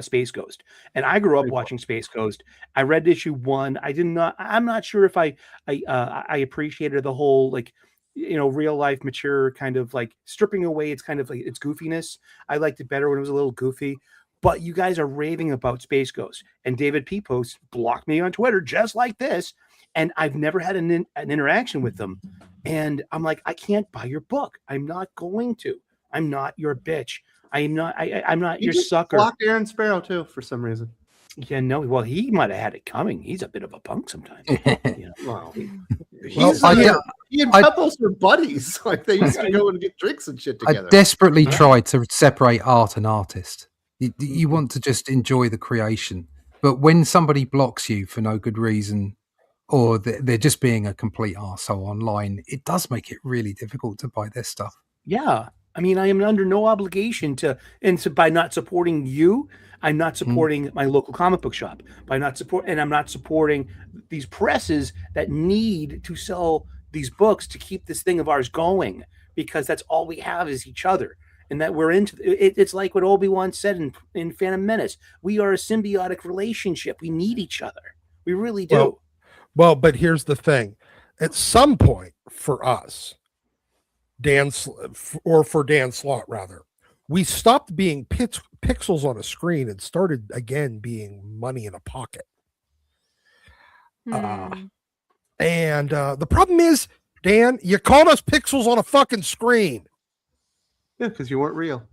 Space Ghost, and I grew up watching Space Ghost. I read issue 1. I'm not sure if I appreciated the whole, like, you know, real life mature kind of like stripping away its kind of like its goofiness. I liked it better when it was a little goofy. But you guys are raving about Space Ghost, and David P. Post blocked me on Twitter just like this, and I've never had an interaction with them. And I'm like, I can't buy your book. I'm not going to. I'm not your bitch. I'm not your sucker. Blocked Aaron Sparrow too for some reason. Yeah, no. Well, he might have had it coming. He's a bit of a punk sometimes. Well, Well, he and Peppos were buddies. Like they used to go and get drinks and shit I together. desperately tried to separate art and artist. You want to just enjoy the creation, but when somebody blocks you for no good reason, or they're just being a complete arsehole online, it does make it really difficult to buy their stuff. Yeah. I mean, I am under no obligation by not supporting you, I'm not supporting my local comic book shop. I'm not supporting these presses that need to sell these books to keep this thing of ours going, because that's all we have is each other. And that we're into it. It's like what Obi-Wan said in Phantom Menace. We are a symbiotic relationship. We need each other. We really do. Well, but here's the thing. At some point for us, for Dan Slott, rather, we stopped being pixels on a screen and started again being money in a pocket. And the problem is, Dan, you called us pixels on a fucking screen. Yeah, because you weren't real.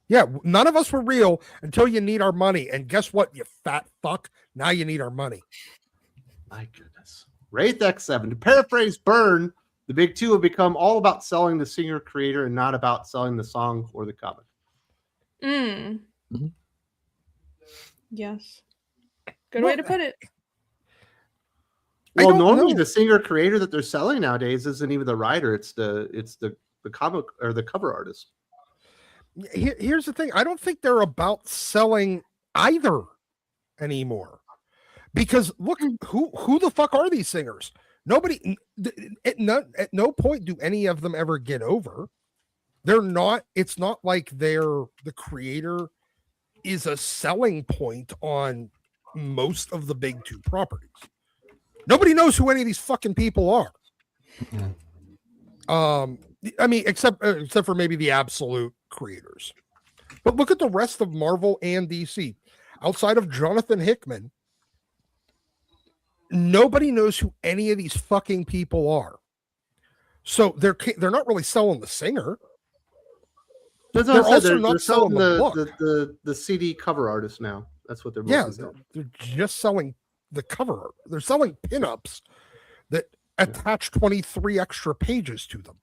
Yeah, none of us were real until you need our money. And guess what, you fat fuck? Now you need our money. My goodness. Wraith X7. To paraphrase Byrne, the big two have become all about selling the singer creator and not about selling the song or the comic. Yes. Good way to put it. Well, normally the singer creator that they're selling nowadays isn't even the writer. It's the comic or the cover artist. Here's the thing. I don't think they're about selling either anymore. Because look, who the fuck are these singers? Nobody, at no point do any of them ever get over. They're not, it's not like the creator is a selling point on most of the big two properties. Nobody knows who any of these fucking people are. I mean, except for maybe the absolute creators. But look at the rest of Marvel and DC. Outside of Jonathan Hickman, nobody knows who any of these fucking people are. So they're not really selling the singer. They're also not selling the CD cover artist now. That's what they're mostly selling. They're just selling the cover art. They're selling pinups that attach 23 extra pages to them.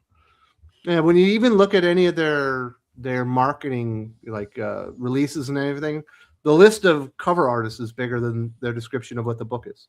Yeah, when you even look at any of their marketing, like releases and everything, the list of cover artists is bigger than their description of what the book is.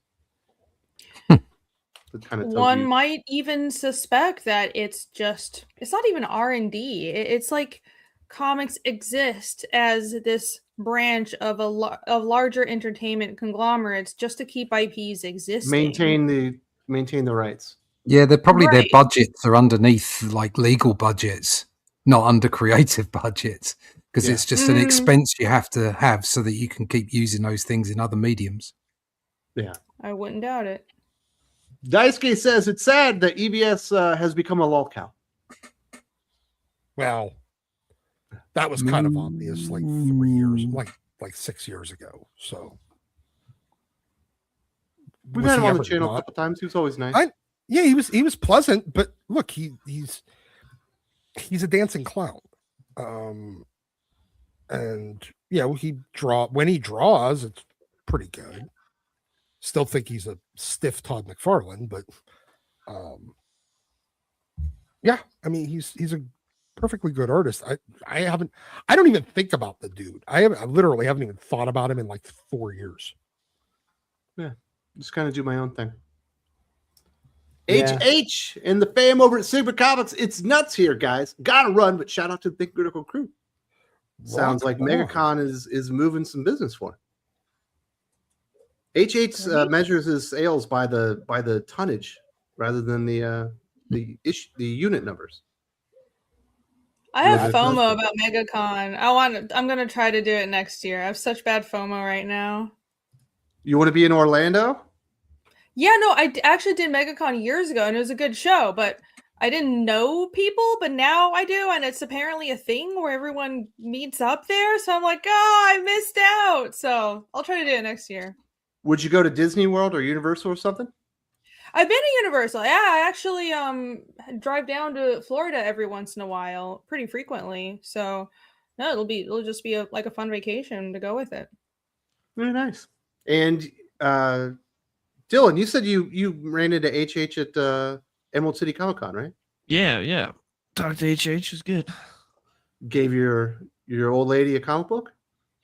One might even suspect that it's not even R&D. It's like comics exist as this branch of larger entertainment conglomerates just to keep IPs existing. Maintain the rights. Yeah, they're probably their budgets are underneath like legal budgets, not under creative budgets, because it's just an expense you have to have so that you can keep using those things in other mediums. Yeah, I wouldn't doubt it. Daisuke says it's sad that EBS has become a lol cow. Well, that was kind of obvious like 3 years, like 6 years ago. So we've had him on the channel a couple times. He was always nice. Yeah, he was pleasant, but look, he's a dancing clown. And yeah, when he draws, it's pretty good. Still think he's a stiff Todd McFarlane, but yeah, I mean he's a perfectly good artist. I don't even think about the dude. I literally haven't even thought about him in like 4 years. Yeah, just kind of do my own thing. Yeah. HH and the fam over at Sigma Comics. It's nuts here, guys. Gotta run, but shout out to the Big Critical crew. Sounds like MegaCon is moving some business for him. HH measures his sales by the tonnage rather than the unit numbers. I have FOMO about MegaCon. I'm gonna try to do it next year. I have such bad FOMO right now. You want to be in Orlando? Yeah, no, I actually did MegaCon years ago, and it was a good show, but I didn't know people, but now I do, and it's apparently a thing where everyone meets up there, so I'm like, oh, I missed out. So I'll try to do it next year. Would you go to Disney World or Universal or something? I've been to Universal. Yeah, I actually drive down to Florida every once in a while, pretty frequently. So no, it'll just be a fun vacation to go with it. Very nice. And Dylan, you said you ran into HH at Emerald City Comic Con, right? Yeah. Talked to HH, was good. Gave your old lady a comic book?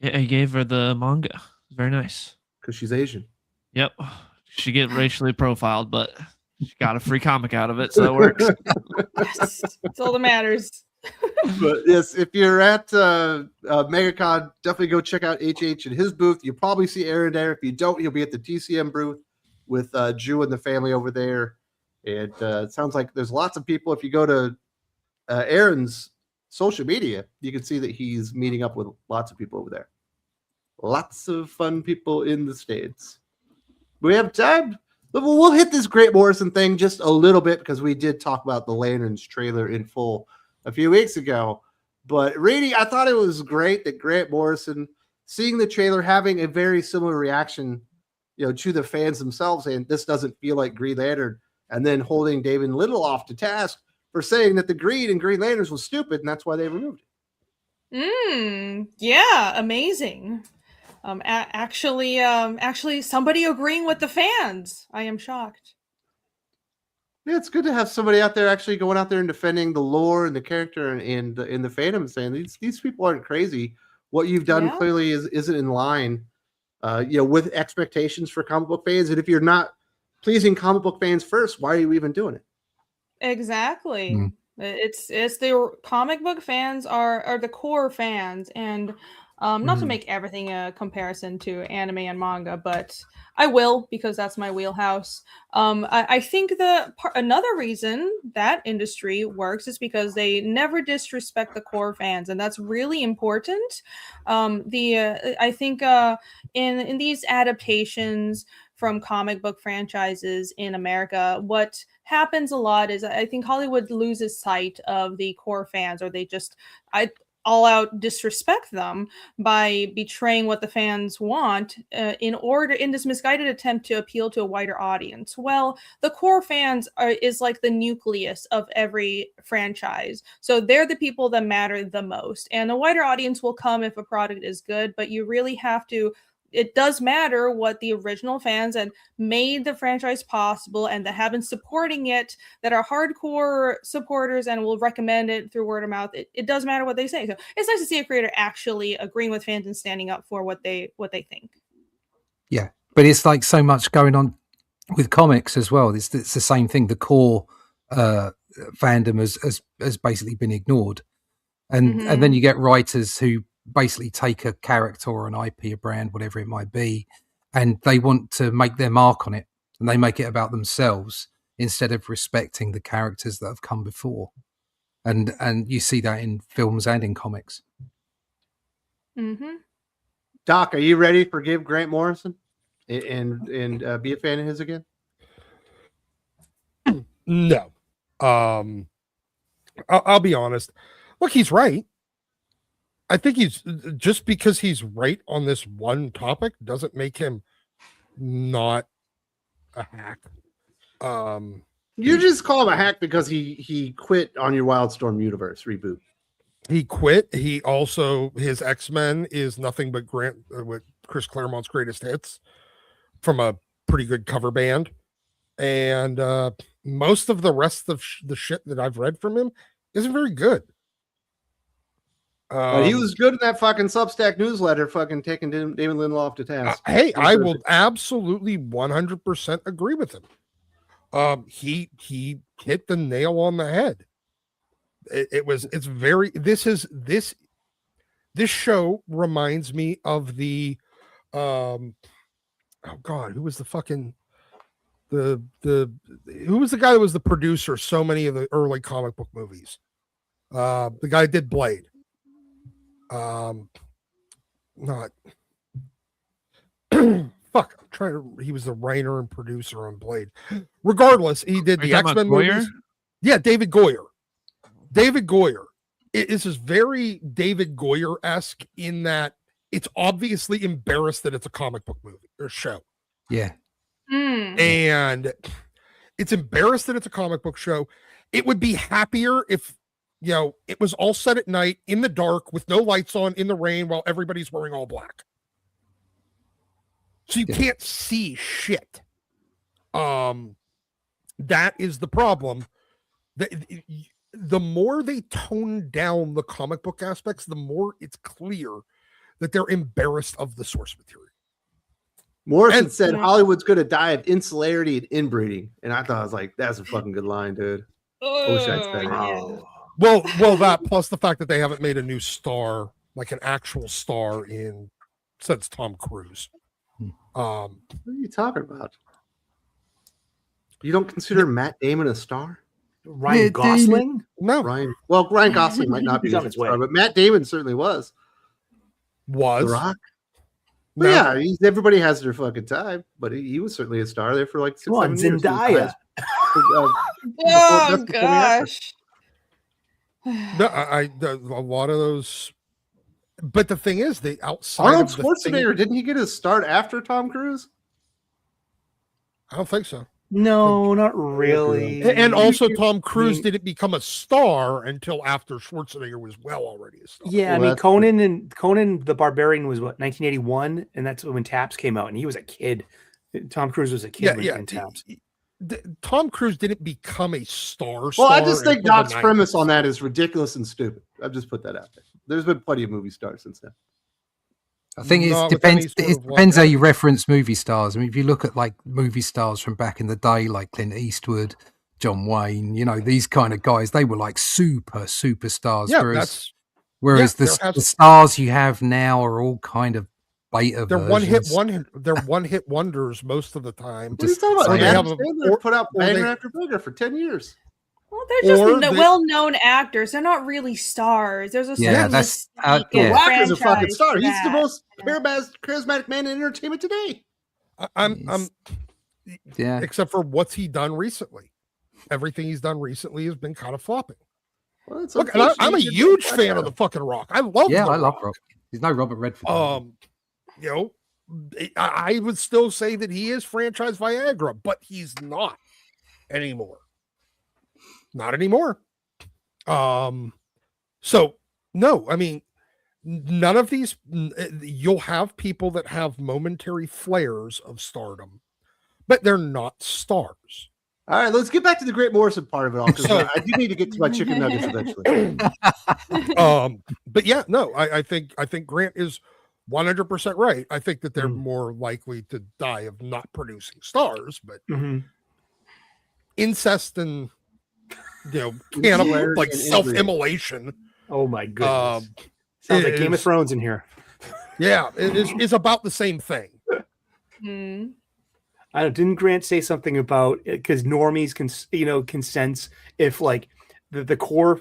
Yeah, I gave her the manga. Very nice. Because she's Asian. Yep. She get racially profiled, but she got a free comic out of it, so it works. Yes, that's all that matters. But yes, if you're at MegaCon, definitely go check out HH and his booth. You'll probably see Aaron there. If you don't, he'll be at the TCM booth with Drew and the family over there. And it sounds like there's lots of people. If you go to Aaron's social media, you can see that he's meeting up with lots of people over there. Lots of fun people in the States. We have time. We'll hit this Grant Morrison thing just a little bit because we did talk about the Lanterns trailer in full a few weeks ago. But really, I thought it was great that Grant Morrison, seeing the trailer, having a very similar reaction, to the fans themselves, and this doesn't feel like Green Lantern, and then holding David Lindelof to task for saying that the green in Green Lanterns was stupid, and that's why they removed it. Yeah, amazing. Actually, somebody agreeing with the fans. I am shocked. Yeah, it's good to have somebody out there actually going out there and defending the lore and the character and in the fandom, and saying these people aren't crazy. What you've done clearly isn't in line, with expectations for comic book fans. And if you're not pleasing comic book fans first, why are you even doing it? Exactly. It's the comic book fans are the core fans, and not to make everything a comparison to anime and manga, but I will, because that's my wheelhouse. I think another reason that industry works is because they never disrespect the core fans, and that's really important. I think in these adaptations from comic book franchises in America, what happens a lot is I think Hollywood loses sight of the core fans, or they just all out disrespect them by betraying what the fans want in this misguided attempt to appeal to a wider audience. Well, the core fans is like the nucleus of every franchise. So they're the people that matter the most. And a wider audience will come if a product is good, but you really have to. It does matter what the original fans that made the franchise possible and that have been supporting it, that are hardcore supporters and will recommend it through word of mouth. It does matter what they say. So it's nice to see a creator actually agreeing with fans and standing up for what they think. Yeah, but it's like so much going on with comics as well. It's the same thing. The core fandom has basically been ignored, and then you get writers who basically take a character or an IP, a brand, whatever it might be, and they want to make their mark on it, and they make it about themselves instead of respecting the characters that have come before. And you see that in films and in comics. Doc, are you ready for Give Grant Morrison and be a fan of his again? No. I'll be honest. Look, he's right. I think he's just because he's right on this one topic doesn't make him not a hack. You just call him a hack because he quit on your Wildstorm universe reboot. He quit. He also, his X-Men is nothing but with Chris Claremont's greatest hits from a pretty good cover band. And most of the rest of the shit that I've read from him isn't very good. But he was good in that fucking Substack newsletter, fucking taking David Lindelof to task. Hey, I will absolutely 100% agree with him. He hit the nail on the head. This show reminds me of the oh god, who was the fucking who was the guy that was the producer of so many of the early comic book movies? The guy that did Blade. Not fuck. I'm trying to. He was the writer and producer on Blade. Regardless, he did the X-Men movies. Yeah, David Goyer. David Goyer. This is very David Goyer-esque in that it's obviously embarrassed that it's a comic book movie or show. Yeah. And it's embarrassed that it's a comic book show. It would be happier if it was all set at night in the dark with no lights on in the rain while everybody's wearing all black. So you can't see shit. That is the problem. The more they tone down the comic book aspects, the more it's clear that they're embarrassed of the source material. Morrison And- said Hollywood's going to die of insularity and inbreeding. And I thought, I was like, that's a fucking good line, dude. I wish I'd said it. Yeah. Well, that plus the fact that they haven't made a new star, like an actual star, since Tom Cruise. What are you talking about? You don't consider Matt Damon a star? Ryan Gosling? No, Ryan Gosling might not be He's on a his star, way. but Matt Damon certainly was. The was Rock. no. But yeah, everybody has their fucking time, but he was certainly a star there for like 6, Come on, 7 years. Zendaya. Oh Before Coming After. gosh. No, a lot of those. But the thing is, the outside Arnold of the thing, Schwarzenegger, didn't he get his start after Tom Cruise? I don't think so. No, not really. And also, Tom Cruise didn't become a star until after Schwarzenegger was already a star. Yeah, I Well, mean that's Conan the Barbarian was what 1981, and that's when Taps came out, and he was a kid. Tom Cruise was a kid when Taps. Tom Cruise didn't become a star. Well, I just think until the Doc's 90s. premise on that is ridiculous and stupid. I've just put that out there. There's been plenty of movie stars since then. I think Not it with any depends. sort It of depends how like- you reference movie stars. I mean, if you look at like movie stars from back in the day, like Clint Eastwood, John Wayne, these kind of guys, they were like superstars. Yeah, whereas there the has- stars you have now are all kind of beta They're versions. they're one hit wonders most of the time. What are you talking about? or they Adam have a- Sandler or- put out or they- banger after banger for 10 years. Well, they're just Or they- well-known actors. They're not really stars. There's a Yeah, certain that's- mystique yeah. and The Rock is a fucking franchise star. to He's the that. most charismatic man in entertainment today. I'm Yeah, except for what's he done recently. Everything he's done recently has been kind of flopping. Well, it's Look, and I'm a unfortunate. huge fan of the fucking Rock. I love. yeah, The I love Rock. Rock. There's no Robert Redford. I would still say that he is franchise Viagra, but he's not anymore. Not anymore. So no, I mean, none of these. You'll have people that have momentary flares of stardom, but they're not stars. All right, let's get back to the Grant Morrison part of it all because So- I do need to get to my chicken nuggets eventually. But yeah, no, I think Grant is 100% right. I think that they're more likely to die of not producing stars, but Mhm. incest and cannibal, Insularity like and self-immolation. Oh my goodness! Um, Sounds like Game of is- Thrones in here. Yeah, it is about the same thing. Hmm. I don't, didn't Grant say something about because normies can sense if like the core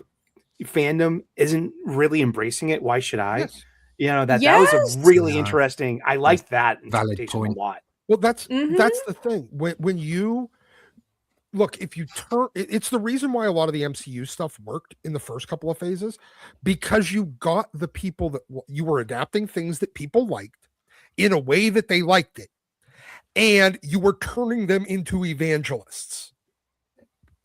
fandom isn't really embracing it. Why should I? Yes. That was Yes. a really No. interesting. I liked that Valid interpretation point. a lot. Well, that's Mhm. the thing. When you look, if you turn, it's the reason why a lot of the MCU stuff worked in the first couple of phases, because you got the people that you were adapting things that people liked in a way that they liked it, and you were turning them into evangelists.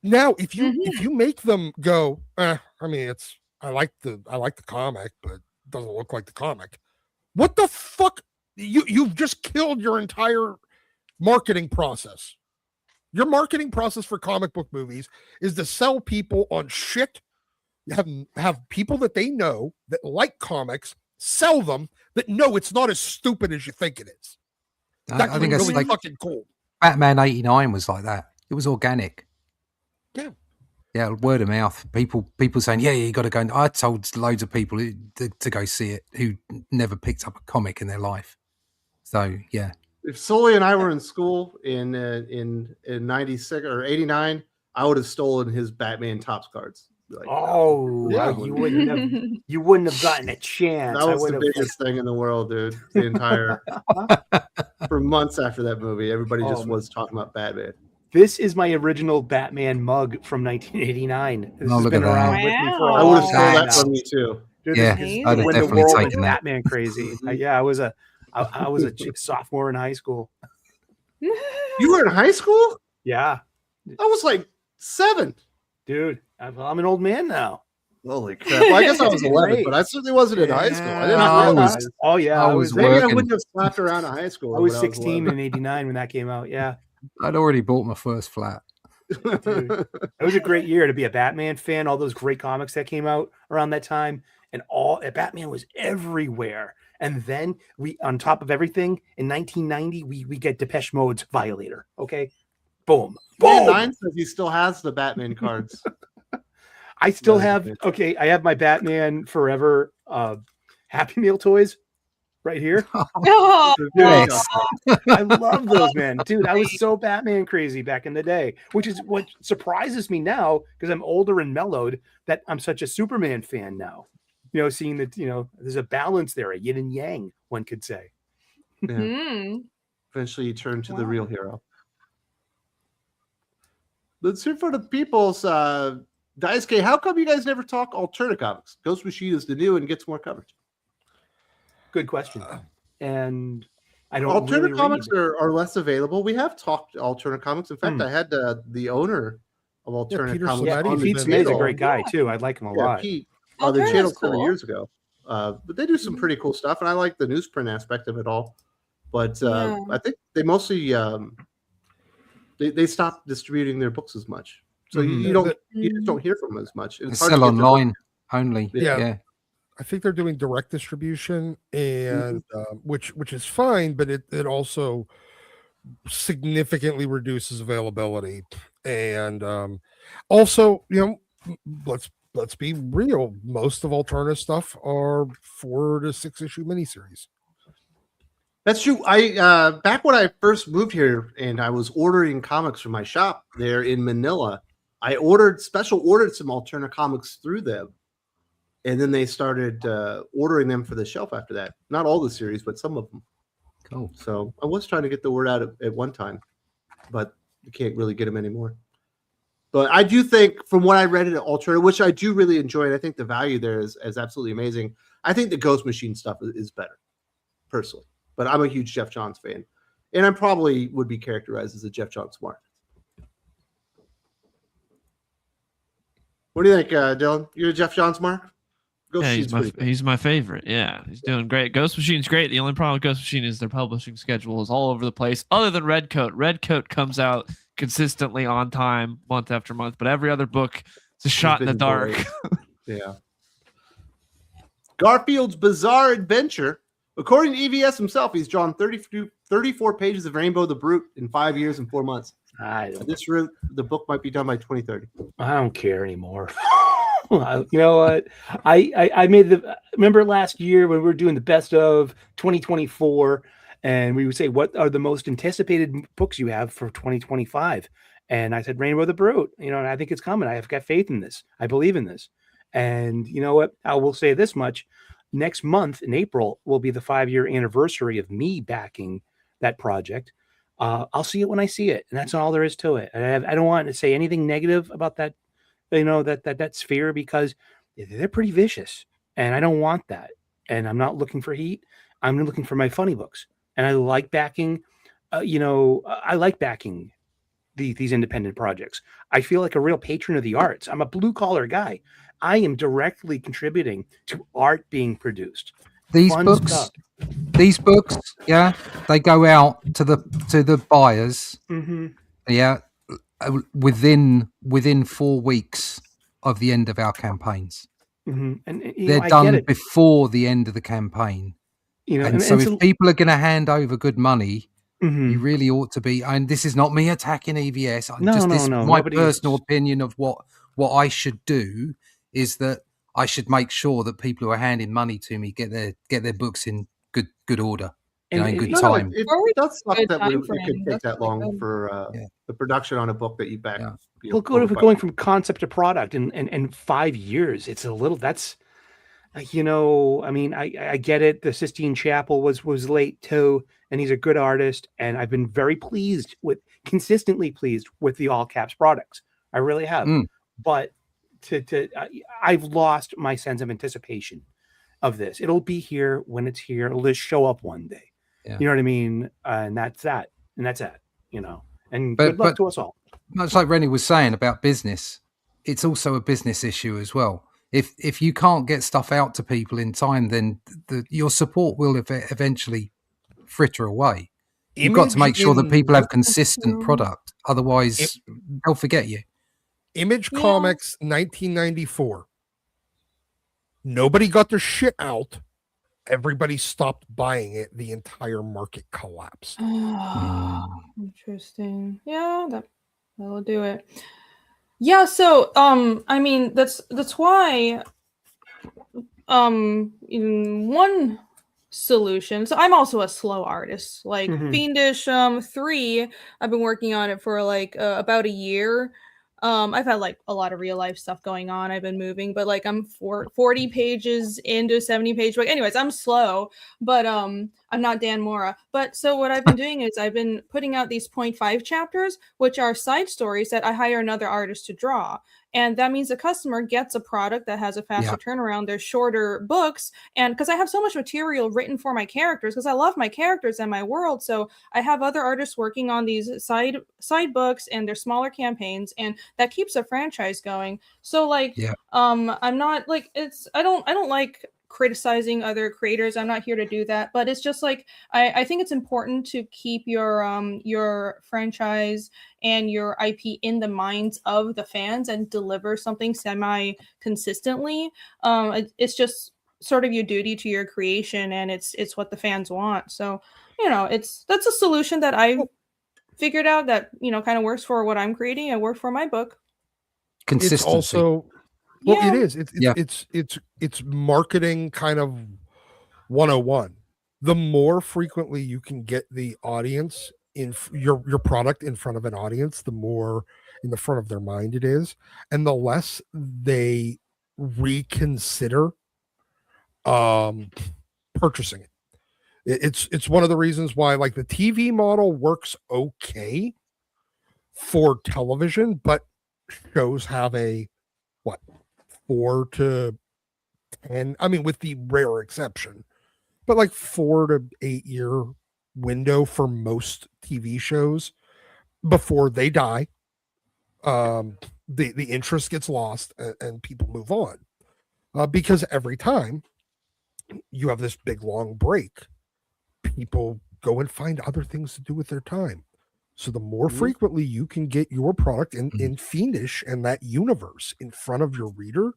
Now, if you make them go, I mean, I like the comic, but it doesn't look like the comic. What the fuck? You've just killed your entire marketing process. Your marketing process for comic book movies is to sell people on shit. You have people that they know that like comics, sell them that no, it's not as stupid as you think it is. That's I think that's really like fucking cool. Batman '89 was like that. It was organic. Yeah, word of mouth. People saying, yeah, you got to go. I told loads of people to go see it who never picked up a comic in their life. So yeah, If Sully and I were in school in 96 or 89, I would have stolen his Batman Topps cards. Like, Oh, Yeah, you wouldn't have gotten a chance. that I was would the have. biggest thing in the world, dude. The entire for months after that movie, everybody just Oh, was talking about Batman. This is my original Batman mug from 1989. This Oh, has look been at that. around with me for a Wow. I would have long stole time that now. from you too. Dude, Yeah, this is I'd have when the definitely world went taken that. Batman crazy. I was a sophomore in high school. You were in high school? Yeah, I was like 7. dude, I'm an old man now. Holy crap! Well, I guess I was 11, but I certainly wasn't in high school. I didn't I realize. was- Oh yeah, I I was was. Maybe I working. wouldn't have slapped around in high school. I was when 16 11. in '89 when that came out. Yeah, I'd already bought my first flat. dude. It was a great year to be a Batman fan. All those great comics that came out around that time, and Batman was everywhere. And then on top of everything, in 1990, we get Depeche Mode's Violator. Okay, boom, boom. Nine says he still has the Batman cards. I still have. Okay, I have my Batman Forever Happy Meal toys right here. Oh, Nice. I love those, man. Dude, I was so Batman crazy back in the day, which is what surprises me now because I'm older and mellowed that I'm such a Superman fan now. Seeing that, there's a balance there, a yin and yang, one could say. Yeah. Mhm. Eventually you turn to the real hero. Let's hear for the people's Daisuke, how come you guys never talk alternate comics? Ghost Machine is the new and gets more coverage. Good question. And I don't alternate really comics are less available. We have talked alternate comics. In fact, I had the owner of alternate Peter comics. Saletti, on the Pete Smith's a channel. great guy too. I like him a lot. Pete on the channel Alternate's several cool. years ago. But they do some pretty cool stuff, and I like the newsprint aspect of it all. But Yeah. I think they mostly they stopped distributing their books as much, so you just don't hear from them as much. It's hard to sell get the online only. Yeah. Yeah. I think they're doing direct distribution, and which is fine, but it also significantly reduces availability. And also, let's be real. Most of alternative stuff are 4 to 6 issue miniseries. That's true. I back when I first moved here and I was ordering comics from my shop there in Manila, I ordered some alternate comics through them. And then they started ordering them for the shelf after that. Not all the series, but some of them. Cool. So I was trying to get the word out at one time, but you can't really get them anymore. But I do think, from what I read in Alternative, which I do really enjoy, and I think the value there is absolutely amazing. I think the Ghost Machine stuff is better, personally. But I'm a huge Jeff Johns fan, and I probably would be characterized as a Jeff Johns mark. What do you think, Dylan? You're a Jeff Johns mark? Ghost Yeah, Machine's pretty good. he's my favorite. Yeah, he's doing great. Ghost Machine's great. The only problem with Ghost Machine is their publishing schedule is all over the place. Other than Red Coat. Red Coat comes out consistently on time, month after month. But every other book is a shot in the dark. Yeah. Garfield's Bizarre Adventure. According to EVS himself, he's drawn 34 pages of Rainbow the Brute in 5 years and 4 months. At this rate, the book might be done by 2030. I don't care anymore. You know what? I made remember last year when we were doing the best of 2024, and we would say, what are the most anticipated books you have for 2025? And I said, Rainbow the Brute. And I think it's coming. I have got faith in this. I believe in this. And you know what? I will say this much. Next month in April will be the 5-year anniversary of me backing that project. I'll see it when I see it. And that's all there is to it. I don't want to say anything negative about that, that sphere, because they're pretty vicious and I don't want that. And I'm not looking for heat. I'm looking for my funny books. And I like backing, I like backing these independent projects. I feel like a real patron of the arts. I'm a blue collar guy. I am directly contributing to art being produced. These books, yeah, they go out to the buyers, yeah, within 4 weeks of the end of our campaigns. And they're done before the end of the campaign. And so if people are going to hand over good money, you really ought to be. And this is not me attacking EVS. My personal opinion of what I should do is that I should make sure that people who are handing money to me get their books in good order, in good time. It does suck that it could take that long for the production on a book that you back. Yeah. Well, good if we're going from concept to product in 5 years. It's a little. That's, I get it. The Sistine Chapel was late too, and he's a good artist, and I've been very consistently pleased with the all caps products. I really have, but. I've lost my sense of anticipation of this. It'll be here when it's here. It'll just show up one day. Yeah. You know what I mean? And that's that. And that's it. And good luck to us all. Much like Rennie was saying about business, it's also a business issue as well. If you can't get stuff out to people in time, then your support will eventually fritter away. You've got to make sure that people have consistent product. Otherwise, they'll forget you. Image Comics 1994. Nobody got their shit out. Everybody stopped buying it. The entire market collapsed. Interesting. Yeah, that'll do it. Yeah, so I mean that's why in one solution. So I'm also a slow artist. Like Fiendish 3, I've been working on it for like about a year. I've had like a lot of real life stuff going on. I've been moving, but like I'm 40 pages into a 70-page book. Anyways, I'm slow, but I'm not Dan Mora. But so what I've been doing is I've been putting out these 0.5 chapters, which are side stories that I hire another artist to draw. And that means the customer gets a product that has a faster turnaround. They're shorter books. And because I have so much material written for my characters, because I love my characters and my world. So I have other artists working on these side books, and they're smaller campaigns, and that keeps a franchise going. So like, I'm not like, I don't like criticizing other creators. I'm not here to do that, but it's just like I think it's important to keep your franchise and your IP in the minds of the fans and deliver something semi consistently. It's just sort of your duty to your creation, and it's what the fans want. So that's a solution that I figured out that kind of works for what I'm creating and worked for my book. Consistency. It's also it is. It's marketing kind of 101. The more frequently you can get the audience in your product in front of an audience, the more in the front of their mind it is, and the less they reconsider purchasing it. It's one of the reasons why like the TV model works okay for television, but shows have a 4 to 10, I mean with the rare exception, but like 4 to 8 year window for most TV shows before they die. The interest gets lost and people move on because every time you have this big long break, people go and find other things to do with their time. So the more frequently you can get your product in Fiendish and that universe in front of your reader,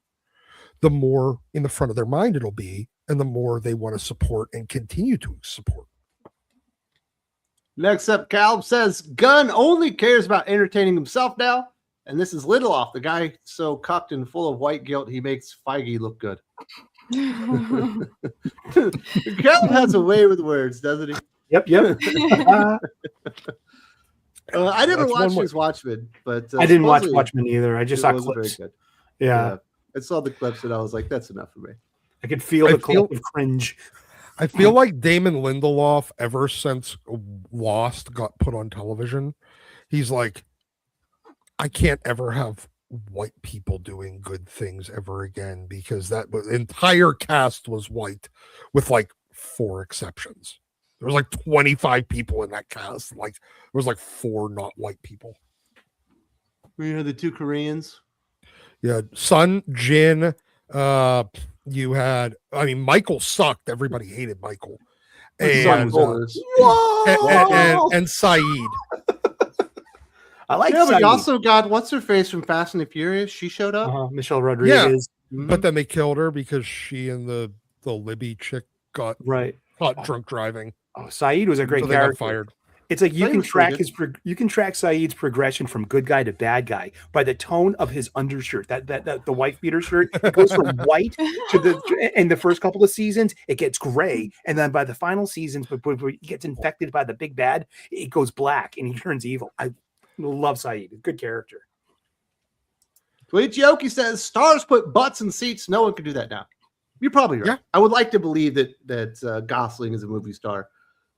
the more in the front of their mind it'll be, and the more they want to support and continue to support. Next up, Caleb says Gunn only cares about entertaining himself now. And this is Lindelof, the guy so cucked and full of white guilt he makes Feige look good. Caleb has a way with words, doesn't he? Yep. I never watched his Watchmen, but I didn't watch Watchmen either. I just saw clips. Very good. Yeah, I saw the clips and I was like, "That's enough for me." I could feel the collective cringe. I feel like Damon Lindelof, ever since Lost got put on television, he's like, I can't ever have white people doing good things ever again, because that entire cast was white with like 4 exceptions. There was like 25 people in that cast. Like there was like 4 not white people. We had the 2 Koreans. Yeah, Sun, Jin. You had, I mean, Michael sucked. Everybody hated Michael. And Saeed. I like. Yeah, but you also got what's her face from Fast and the Furious. She showed up. Michelle Rodriguez. Yeah, but then they killed her because she and the Libby chick got caught drunk driving. Oh, Saeed was a great character. Got fired. It's like you can track Saeed's progression from good guy to bad guy by the tone of his undershirt. That the white beater shirt, it goes from white to in the first couple of seasons, it gets gray, and then by the final seasons, but he gets infected by the big bad, it goes black and he turns evil. I love Saeed. Good character. Twitchioki says stars put butts in seats. No one can do that now. You're probably right. Yeah. I would like to believe that Gosling is a movie star.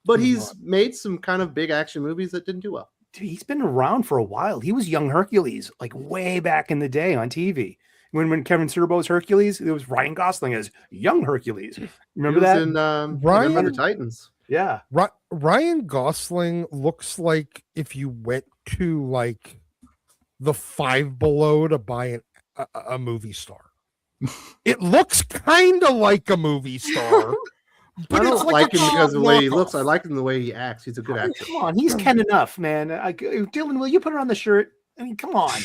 But he's made some kind of big action movies that didn't do well. Dude, he's been around for a while. He was young Hercules, like way back in the day on TV. When Kevin Sorbo's Hercules, it was Ryan Gosling as young Hercules. Remember that? In Ryan the Titans. Yeah. Ryan Gosling looks like if you went to like the Five Below to buy a movie star. It looks kind of like a movie star. But I don't like him because of the way he looks. I like him the way he acts. He's a good actor. Come on, he's Ken enough, man. Dylan, will you put it on the shirt? I mean, come on.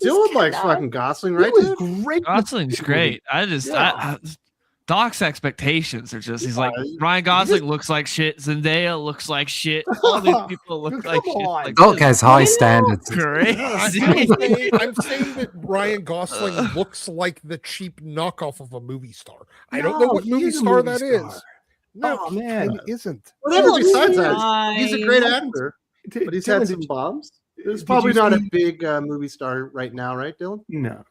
Dylan likes fucking Gosling, right? He was Dude? great. Gosling's great. Doc's expectations are just, he's like, Ryan Gosling looks like shit. Zendaya looks like shit. All these people look like shit. Like, Doc has high standards. crazy. I'm saying that Ryan Gosling looks like the cheap knockoff of a movie star. I don't know what movie star that is. No, Oh, man. he isn't. Whatever He besides looks that, he's a fine. great actor, but he's had Dylan, some bombs. There's did probably you not a see- big movie star right now, right, Dylan? No.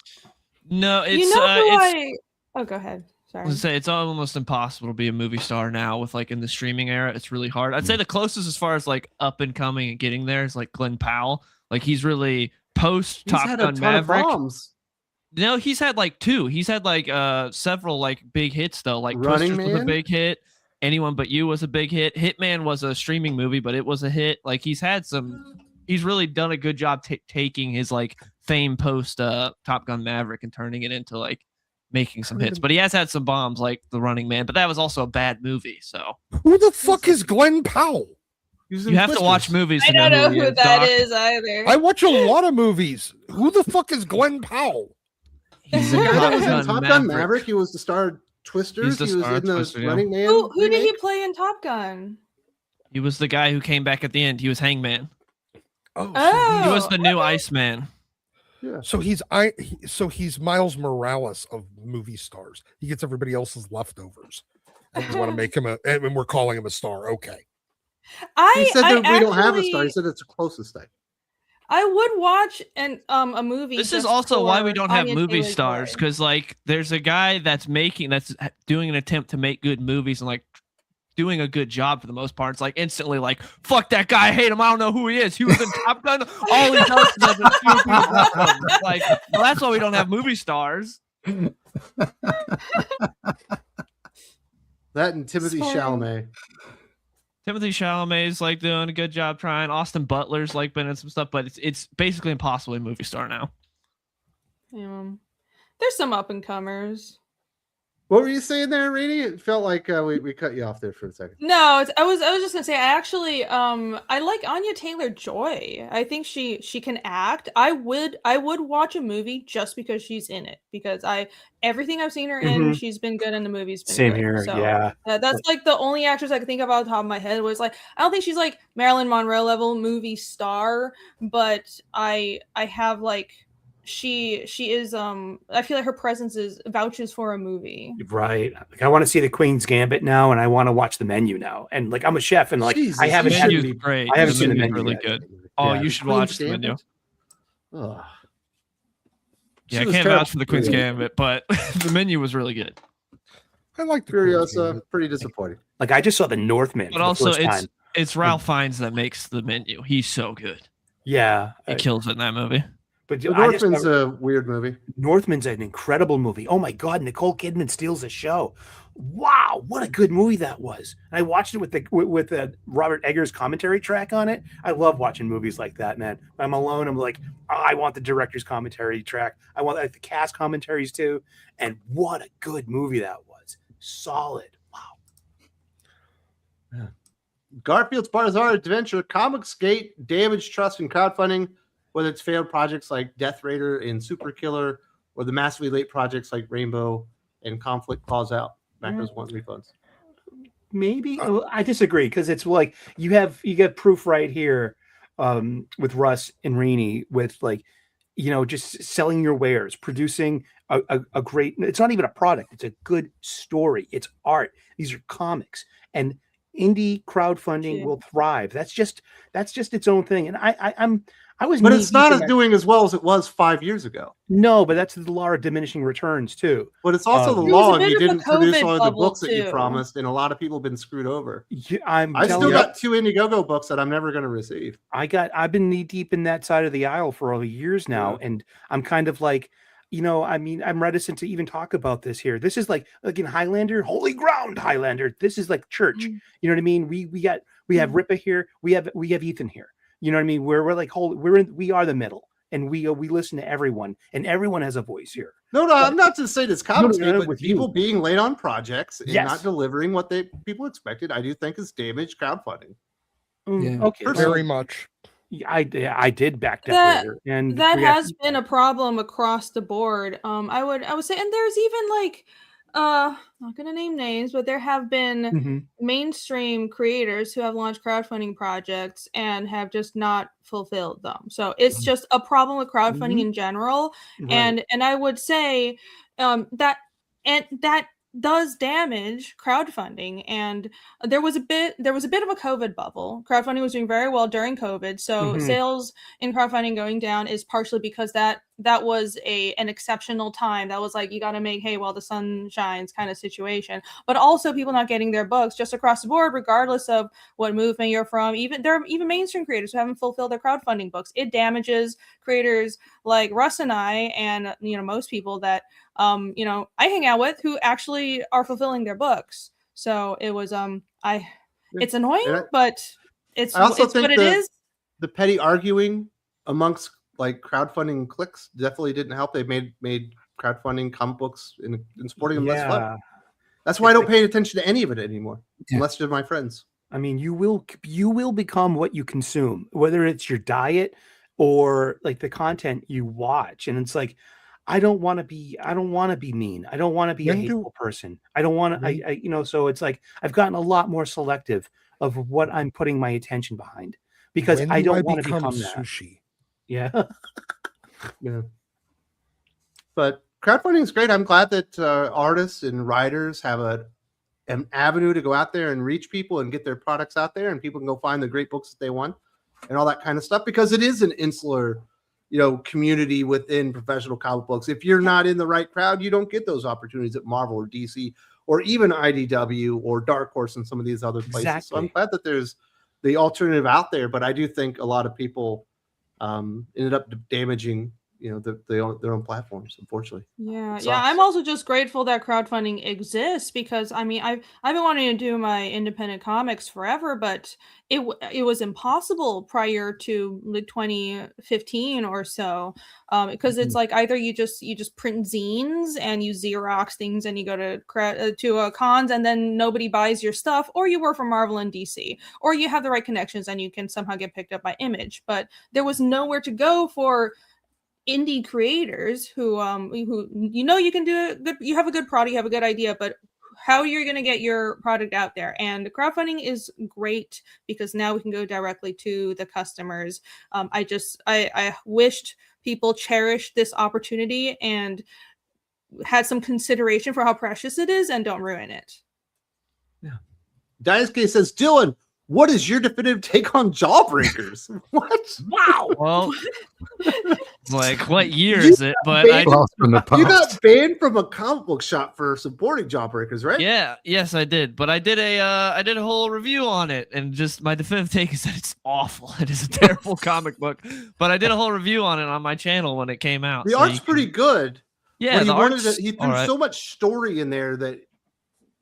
No, it's You know who it's Oh, go ahead. Sorry. I was gonna say it's almost impossible to be a movie star now with like in the streaming era. It's really hard. I'd say the closest as far as like up and coming and getting there is like Glenn Powell. Like he's really post He's Top had Gun a ton of Maverick. bombs. No, he's had like two. He's had like several like big hits though. Like Running Twisters was a Man? big hit. Anyone But You was a big hit. Hitman was a streaming movie, but it was a hit. Like he's had some. He's really done a good job taking his like fame post Top Gun Maverick and turning it into like making some hits. But he has had some bombs like The Running Man. But that was also a bad movie. So Who the fuck is Glenn Powell? you have to watch movies. I To don't know who he who is, that Doc. is either. I watch a lot of movies. Who the fuck is Glenn Powell? He's The in guy that Top was in Gun Top Gun Maverick. Maverick. He was the star of Twisters. He's the He was star of in the Twister, yeah. Running Man. Who did he remake. play in Top Gun? He was the guy who came back at the end. He was Hangman. Oh, He was the new Iceman. So he's Miles Morales of movie stars. He gets everybody else's leftovers. And we want to make him and we're calling him a star. Okay. He said that we don't have a actually- star. He said it's the closest thing. I would watch a movie. This is just also why we for don't have Anya movie Taylor-Joy. stars, because like there's a guy that's doing an attempt to make good movies and like doing a good job for the most part. It's like instantly like, fuck that guy, I hate him, I don't know who he is. He was in Top Gun. All he does is have a few people. Like, well, that's why we don't have movie stars. That and Timothy Sorry. Chalamet. Timothy Chalamet's like doing a good job trying. Austin Butler's like been in some stuff, but it's basically impossible to be a movie star now. There's some up and comers. What were you saying there, Rainey? It felt like we cut you off there for a second. No, I was just gonna say I actually I like Anya Taylor-Joy. I think she can act. I would watch a movie just because she's in it, because everything I've seen her in, she's been good in the movies. Same good. here. So, Yeah. that's like the only actress I can think of off the top of my head. Was like I don't think she's like Marilyn Monroe level movie star, but I have like she is I feel like her presence vouches for a movie. Right. Like I want to see the Queen's Gambit now, and I want to watch The Menu now. And like I'm a chef, and like Jesus, I haven't you had. Menu's great. I haven't The seen the Menu's Menu really yet. good. Oh, Yeah. you should Queen's watch the Menu. Gambit? Ugh. Yeah, I Shit was can't terrible. vouch for the Queen's Gambit, but the Menu was really good. I like the Queen's Furiosa, Gambit. pretty disappointing. Like I just saw The Northman. But for the also, first it's time. it's Ralph Fiennes that makes the Menu. He's so good. Yeah. He kills it in that movie. But The I just Northman's never- a weird movie. Northman's an incredible movie. Oh my God, Nicole Kidman steals the show. Wow, what a good movie that was. And I watched it with the Robert Eggers commentary track on it. I love watching movies like that, man. When I'm alone, I'm like, oh, I want the director's commentary track. I want like, the cast commentaries too. And what a good movie that was. Solid. Wow. Garfield's Bizarre Adventure, Comicsgate, damage, trust, and crowdfunding, whether it's failed projects like Death Raider and Super Killer, or the massively late projects like Rainbow and Conflict Claws Out. Backers want refunds. Maybe I disagree, because it's like you get proof right here with Russ and Rainey with like, just selling your wares, producing a great, it's not even a product, it's a good story, it's art, these are comics, and indie crowdfunding will thrive. That's just its own thing. And I was, but it's not knee-deep in that. doing as well as it was 5 years ago. No, but that's the law of diminishing returns too. But it's also the There was law a if bit you of a didn't produce COVID all of the bubble, books that you too. promised, and a lot of people have been screwed over. I'm I telling still you, got 2 Indiegogo books that I'm never going to receive. I've been knee deep in that side of the aisle for all years now, and I'm kind of like, I'm reticent to even talk about this here. This is like in Highlander, holy ground, Highlander. This is like church. You know what I mean? We have Ripa here. We have Ethan here. You know what I mean? We're like we are the middle, and we listen to everyone, and everyone has a voice here. No, I'm not just saying it's comics, No, but with people you. being late on projects and Yes. not delivering what people expected, I do think is damaged crowdfunding. Yeah. Okay. Personally. Very much. I did back That- Decorator, and That yeah, has been a problem across the board. I would say, and there's even like, not gonna name names, but there have been mhm, mainstream creators who have launched crowdfunding projects and have just not fulfilled them. So it's just a problem with crowdfunding Mhm. in general. right. And I would say that does damage crowdfunding. And there was a bit of a COVID bubble. Crowdfunding was doing very well during COVID. So Mhm. sales in crowdfunding going down is partially because that was an exceptional time. That was like, you got to make hay while the sun shines kind of situation. But also people not getting their books just across the board, regardless of what movement you're from. There are even mainstream creators who haven't fulfilled their crowdfunding books. It damages creators like Russ and I, and most people that I hang out with who actually are fulfilling their books. So it was it's annoying, And but it's I also it's what think it is. the petty arguing amongst like crowdfunding cliques definitely didn't help. They made crowdfunding comic books and supporting them less fun. Yeah. That's why I don't pay attention to any of it anymore, Yeah. unless they're my friends. I mean, you will become what you consume, whether it's your diet or like the content you watch. And it's like, I don't want to be mean. I don't want to be a When do- hateful person. I don't want to, so it's like, I've gotten a lot more selective of what I'm putting my attention behind because When I do don't want to become that. sushi? Yeah. Yeah. But crowdfunding is great. I'm glad that artists and writers have an avenue to go out there and reach people and get their products out there, and people can go find the great books that they want and all that kind of stuff, because it is an insular, community within professional comic books. If you're not in the right crowd, you don't get those opportunities at Marvel or DC or even IDW or Dark Horse and some of these other places. So I'm Exactly. glad that there's the alternative out there, but I do think a lot of people ended up damaging their own platforms, unfortunately. Yeah, It yeah. sucks. I'm also just grateful that crowdfunding exists, because I mean, I've been wanting to do my independent comics forever, but it was impossible prior to like 2015 or so, because it's like either you just print zines and you Xerox things and you go to cons and then nobody buys your stuff, or you work for Marvel and DC, or you have the right connections and you can somehow get picked up by Image. But there was nowhere to go for indie creators who you can do it good, you have a good product, you have a good idea, but how you're going to get your product out there. And crowdfunding is great because now we can go directly to the customers. I wished people cherished this opportunity and had some consideration for how precious it is and don't ruin it. Daisuke says, Dylan, what is your definitive take on Jawbreakers? What? Wow. Well, like what year You is it? But I, Blast from the You past. got banned from a comic book shop for supporting Jawbreakers, right? yes, I did. But I did a whole review on it, and just my definitive take is that it's awful. It is a terrible comic book. But I did a whole review on it on my channel when it came out. The so art's you can- pretty good. Yeah, But the art's he all threw right. so much story in there that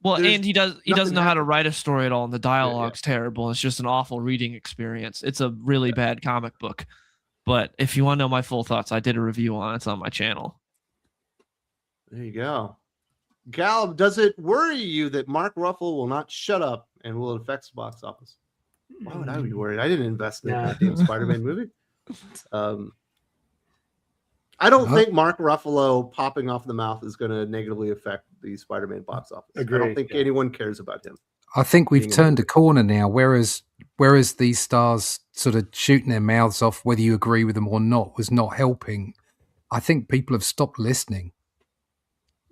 Well, there's and he doesn't nothing know how to happening. write a story at all, and the dialogue's terrible. It's just an awful reading experience. It's a really bad comic book. But if you want to know my full thoughts, I did a review on it. It's on my channel. There you go. Gal, does it worry you that Mark Ruffalo will not shut up and will it affect the box office? Why would I be worried? I didn't invest in that goddamn Spider-Man movie. I don't think Mark Ruffalo popping off the mouth is going to negatively affect the Spider-Man box office. I don't think anyone cares about him. I think we've turned a corner now, whereas these stars sort of shooting their mouths off, whether you agree with them or not, was not helping. I think people have stopped listening.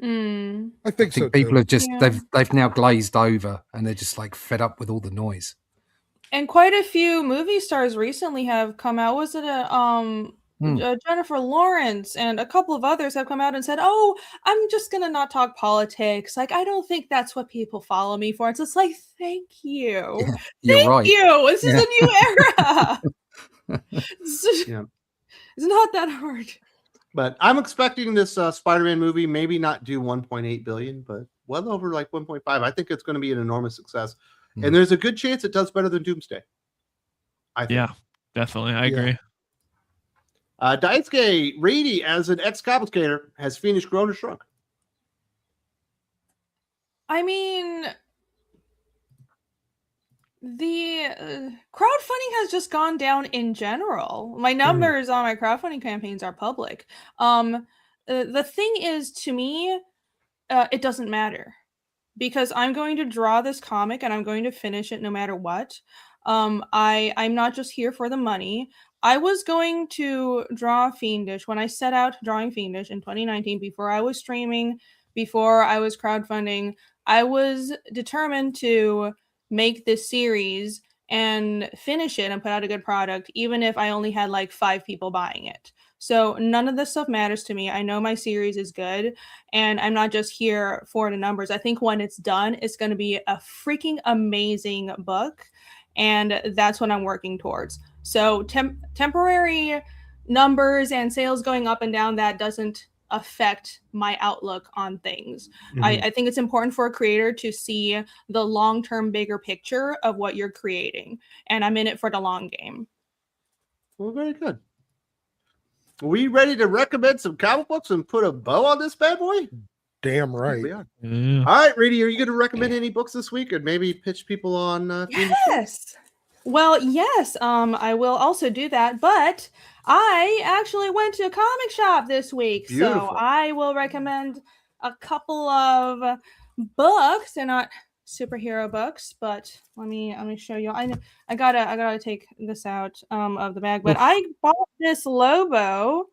I think so people too. have just Yeah. they've now glazed over and they're just like fed up with all the noise. And quite a few movie stars recently have come out. Was it Jennifer Lawrence and a couple of others have come out and said, "Oh, I'm just gonna not talk politics. Like, I don't think that's what people follow me for." It's just like, thank you, Yeah, you're thank right. you. This is Yeah. a new era. Yeah. It's not that hard. But I'm expecting this Spider-Man movie maybe not do 1.8 billion, but well over like 1.5. I think it's going to be an enormous success. And there's a good chance it does better than Doomsday. I think. Yeah, definitely. I agree. Daisuke Reedy, as an ex-complicator, has finished grown or shrunk? I mean, The crowdfunding has just gone down in general. My numbers on my crowdfunding campaigns are public. The thing is, to me, it doesn't matter because I'm going to draw this comic and I'm going to finish it no matter what. I'm not just here for the money. I was going to draw Fiendish when I set out drawing Fiendish in 2019 before I was streaming, before I was crowdfunding. I was determined to make this series and finish it and put out a good product, even if I only had like 5 people buying it. So none of this stuff matters to me. I know my series is good, and I'm not just here for the numbers. I think when it's done, it's going to be a freaking amazing book, and that's what I'm working towards. So temporary numbers and sales going up and down, that doesn't affect my outlook on things. I think it's important for a creator to see the long-term bigger picture of what you're creating, and I'm in it for the long game. Well, very good. Are we ready to recommend some comic books and put a bow on this bad boy? Damn right. We are. Yeah. All right, Reedy, are you going to recommend any books this week, and maybe pitch people on? Yes. Well, yes. I will also do that, but I actually went to a comic shop this week, Beautiful. so I will recommend a couple of books. They're not superhero books, but let me show you. I gotta take this out of the bag, but I bought this Lobo,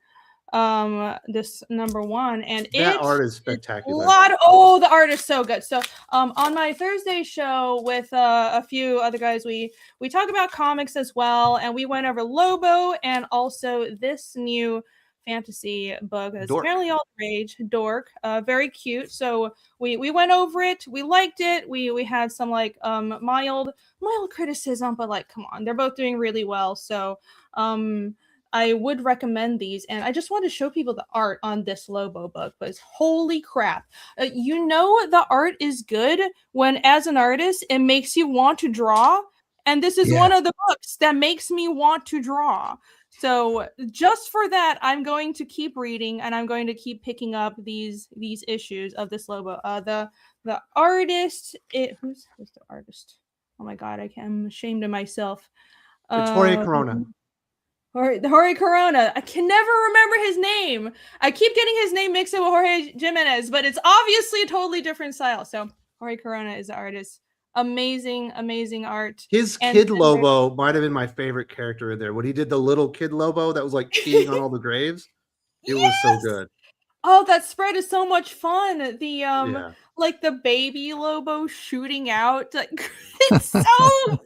this #1, and That it art is spectacular. the art is so good. So on my Thursday show with a few other guys, we talk about comics as well, and we went over Lobo and also this new fantasy book that's Dork. apparently all the rage, Dork. Very cute. So we went over it, we liked it, we had some like mild criticism, but like, come on, they're both doing really well. So I would recommend these, and I just want to show people the art on this Lobo book, because holy crap. The art is good when, as an artist, it makes you want to draw, and this is one of the books that makes me want to draw. So just for that, I'm going to keep reading, and I'm going to keep picking up these issues of this Lobo. The artist, who's the artist? Oh my god, I'm ashamed of myself. It's Jorge Corona. Jorge Corona. I can never remember his name. I keep getting his name mixed up with Jorge Jimenez, but it's obviously a totally different style. So Jorge Corona is the artist. Amazing, amazing art. His Kid Lobo might have been my favorite character in there. When he did the little Kid Lobo that was like cheating on all the graves. It was so good. Oh, that spread is so much fun. The like the baby Lobo shooting out. Like, it's so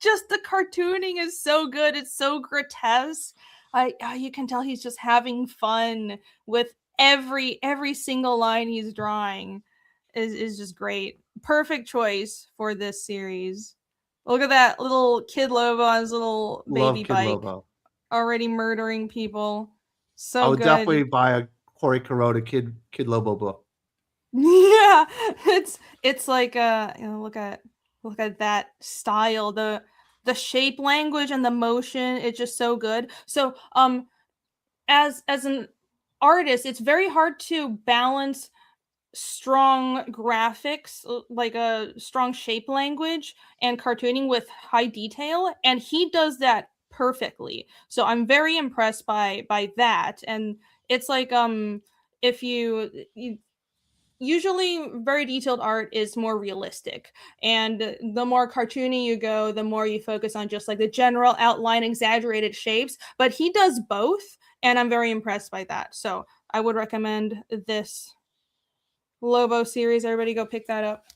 just the cartooning is so good. It's so grotesque. You can tell he's just having fun with every single line he's drawing is just great. Perfect choice for this series. Look at that little Kid Lobo on his little baby bike. Lobo. Already murdering people. So I would good. definitely buy a Jorge Corona Kid Lobo book. Yeah, it's like look at that style, the shape language and the motion. It's just so good. So as an artist, it's very hard to balance strong graphics, like a strong shape language, and cartooning with high detail, and he does that perfectly. So I'm very impressed by that. And it's like if you usually very detailed art is more realistic, and the more cartoony you go, the more you focus on just like the general outline, exaggerated shapes, but he does both, and I'm very impressed by that. So I would recommend this Lobo series. Everybody go pick that up.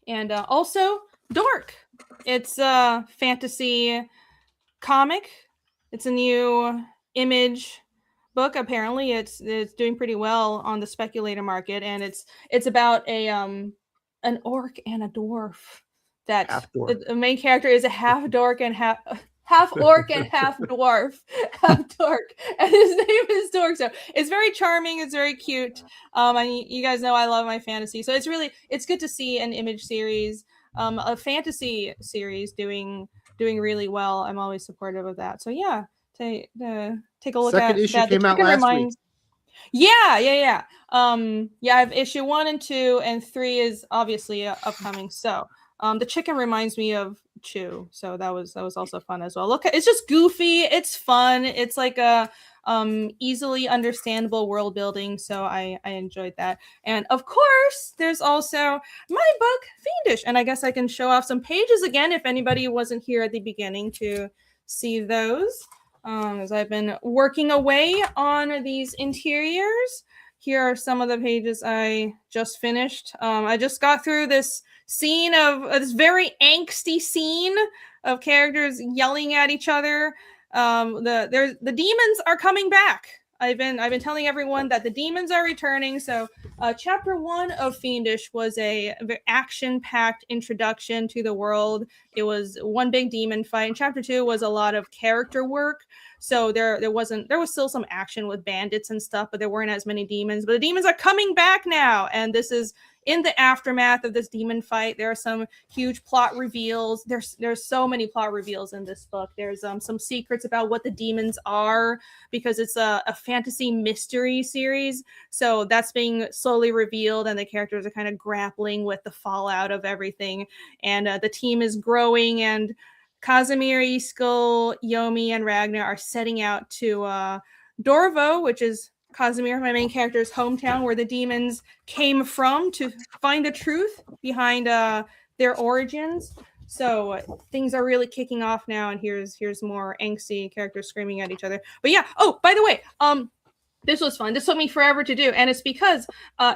And also Dork. It's a fantasy comic. It's a new Image book. Apparently it's doing pretty well on the speculator market, and it's about an orc and a dwarf. That the main character is a half dork and half orc and half dwarf, half dork, and his name is Dork. So it's very charming. It's very cute. And you guys know I love my fantasy, so it's good to see an Image series, a fantasy series doing really well. I'm always supportive of that. So yeah, take a look Second at issue that. came out last week. Yeah. I have issue 1 and 2, and 3 is obviously upcoming. So The chicken reminds me of Chew, so that was also fun as well. Look, it's just goofy, it's fun, it's like a easily understandable world building, so I enjoyed that. And of course there's also my book Fiendish, and I guess I can show off some pages again if anybody wasn't here at the beginning to see those, as I've been working away on these interiors. Here are some of the pages I just finished. I just got through this scene of this very angsty scene of characters yelling at each other. The demons are coming back. I've been telling everyone that the demons are returning. So chapter 1 of Fiendish was a action-packed introduction to the world. It was one big demon fight. And chapter 2 was a lot of character work. So there was still some action with bandits and stuff, but there weren't as many demons. But the demons are coming back now, and this is in the aftermath of this demon fight. There are some huge plot reveals. There's so many plot reveals in this book. There's some secrets about what the demons are, because it's a fantasy mystery series. So that's being slowly revealed, and the characters are kind of grappling with the fallout of everything. And the team is growing, and Casimir, Iskil, Yomi, and Ragnar are setting out to Dorvo, which is Casimir, my main character's hometown, where the demons came from, to find the truth behind their origins. So things are really kicking off now, and here's more angsty characters screaming at each other. But yeah, oh, by the way, this was fun. This took me forever to do, and it's because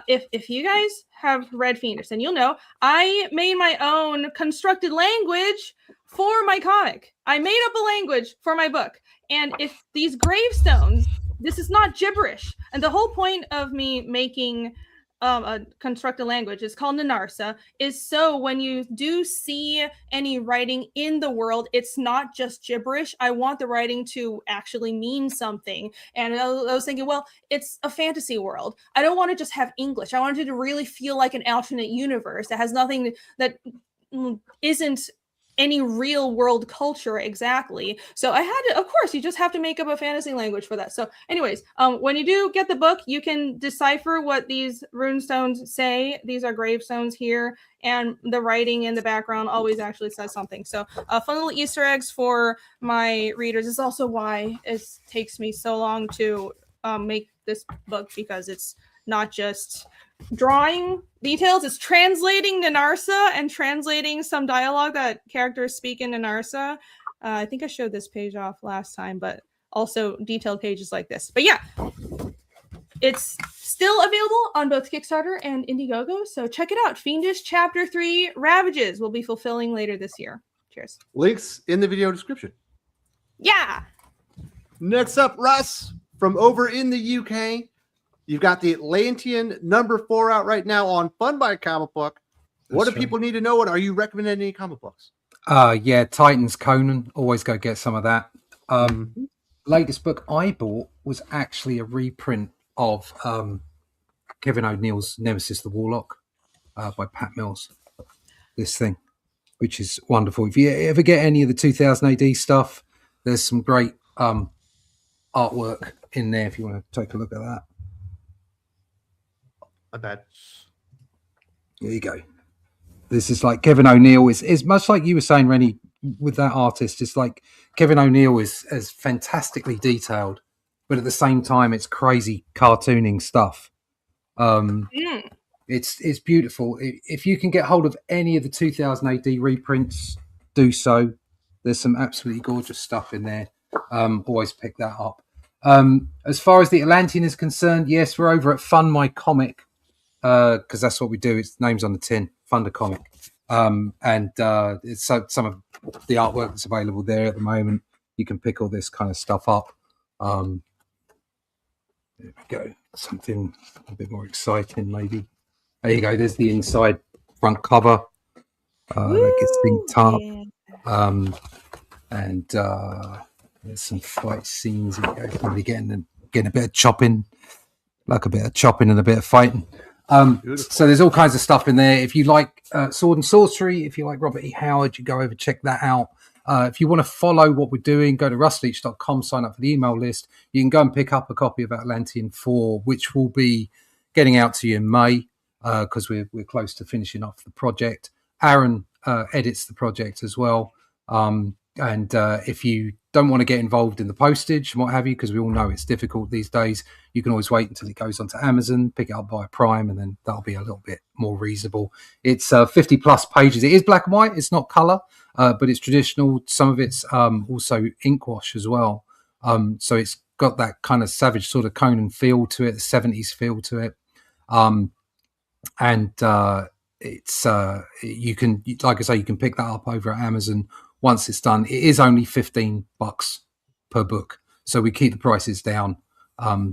if you guys have read Fiendish, then you'll know I made my own constructed language for my comic. I made up a language for my book, and if these gravestones, this is not gibberish. And the whole point of me making a constructed language, is called Nanarsa, is so when you do see any writing in the world, it's not just gibberish. I want the writing to actually mean something. And I was thinking, well, it's a fantasy world. I don't want to just have English. I wanted it to really feel like an alternate universe that has nothing, that isn't any real world culture exactly. So I had to, of course, you just have to make up a fantasy language for that. So anyways, when you do get the book, you can decipher what these runestones say. These are gravestones here, and the writing in the background always actually says something. So fun little Easter eggs for my readers. It's also why it takes me so long to make this book, because it's not just drawing details, it's translating Nanarsa and translating some dialogue that characters speak in Nanarsa. I think I showed this page off last time, but also detailed pages like this. But yeah, it's still available on both Kickstarter and Indiegogo, so check it out. Fiendish Chapter 3 Ravages will be fulfilling later this year. Cheers. Links in the video description. Yeah. Next up, Russ, from over in the UK. You've got the Atlantean #4 out right now on Fun by Comic Book. What do people need to know? And are you recommending any comic books? Yeah, Titans Conan. Always go get some of that. Latest book I bought was actually a reprint of Kevin O'Neill's Nemesis the Warlock by Pat Mills. This thing, which is wonderful. If you ever get any of the 2000 AD stuff, there's some great artwork in there if you want to take a look at that. My bad. There you go. This is like Kevin O'Neill is much like you were saying, Rennie, with that artist. It's like Kevin O'Neill is fantastically detailed, but at the same time, it's crazy cartooning stuff. It's beautiful. If you can get hold of any of the 2000 AD reprints, do so. There's some absolutely gorgeous stuff in there. Always pick that up. As far as the Atlantean is concerned, yes, we're over at Fund My Comic, because that's what we do. It's names on the tin, Fund a Comic. And it's some of the artwork that's available there at the moment. You can pick all this kind of stuff up. There we go. Something a bit more exciting, maybe. There you go. There's the inside front cover. That gets linked up. And there's some fight scenes. Probably getting a bit of chopping, like a bit of chopping and a bit of fighting. So there's all kinds of stuff in there. If you like Sword and Sorcery, if you like Robert E. Howard, you go over, check that out. If you want to follow what we're doing, go to rustleach.com, sign up for the email list. You can go and pick up a copy of Atlantean 4, which will be getting out to you in May, because we're close to finishing off the project. Aaron edits the project as well. And if you don't want to get involved in the postage and what have you, because we all know it's difficult these days, you can always wait until it goes onto Amazon, pick it up via Prime, and then that'll be a little bit more reasonable. It's 50 plus pages. It is black and white. It's not color, but it's traditional. Some of it's also ink wash as well. So it's got that kind of savage sort of Conan feel to it, the 70s feel to it. It's you can, like I say, you can pick that up over at Amazon once it's done. It is only $15 per book, so we keep the prices down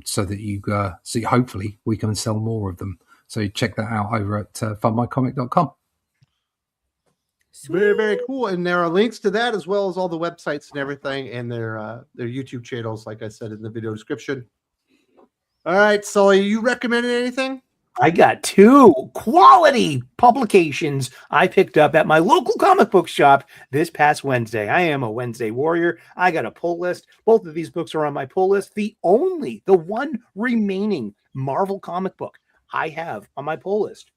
so that hopefully we can sell more of them. So check that out over at fundmycomic.com. Very, very cool. And there are links to that as well as all the websites and everything, and their YouTube channels, like I said in the video description. All right, Sully, you recommended anything? I got 2 quality publications I picked up at my local comic book shop this past Wednesday. I am a Wednesday warrior. I got a pull list. Both of these books are on my pull list. The one remaining Marvel comic book I have on my pull list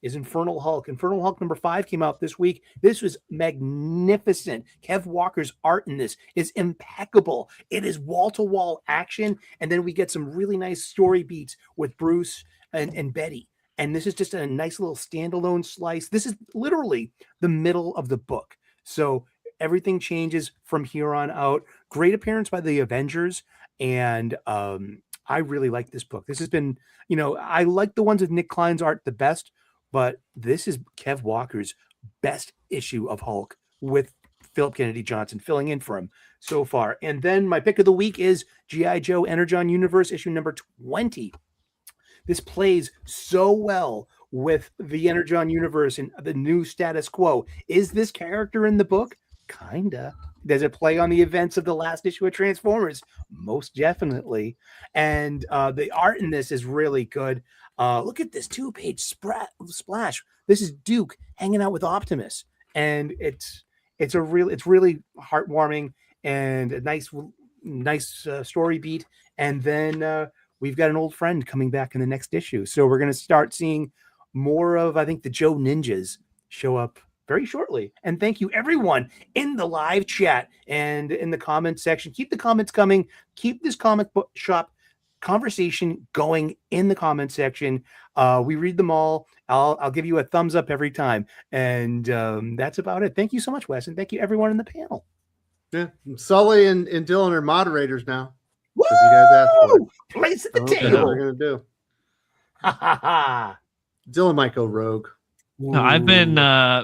is Infernal Hulk. Infernal Hulk number 5 came out this week. This was magnificent. Kev Walker's art in this is impeccable. It is wall-to-wall action, and then we get some really nice story beats with Bruce and Betty. And this is just a nice little standalone slice. This is literally the middle of the book. So everything changes from here on out. Great appearance by the Avengers. And I really like this book. This has been, I like the ones with Nick Klein's art the best, but this is Kev Walker's best issue of Hulk with Philip Kennedy Johnson filling in for him so far. And then my pick of the week is G.I. Joe Energon Universe issue number 20. This plays so well with the Energon universe and the new status quo. Is this character in the book? Kinda. Does it play on the events of the last issue of Transformers? Most definitely. And the art in this is really good. Look at this 2-page splash. This is Duke hanging out with Optimus, and it's really heartwarming and a nice story beat. And then we've got an old friend coming back in the next issue. So we're going to start seeing more of, I think, the Joe Ninjas show up very shortly. And thank you, everyone, in the live chat and in the comment section. Keep the comments coming. Keep this comic book shop conversation going in the comment section. We read them all. I'll give you a thumbs up every time. And that's about it. Thank you so much, Wes. And thank you, everyone in the panel. Yeah. Sully and Dylan are moderators now. Because you guys asked for it. Place at the Okay, table. what we're gonna do. Dylan might go rogue. No, I've been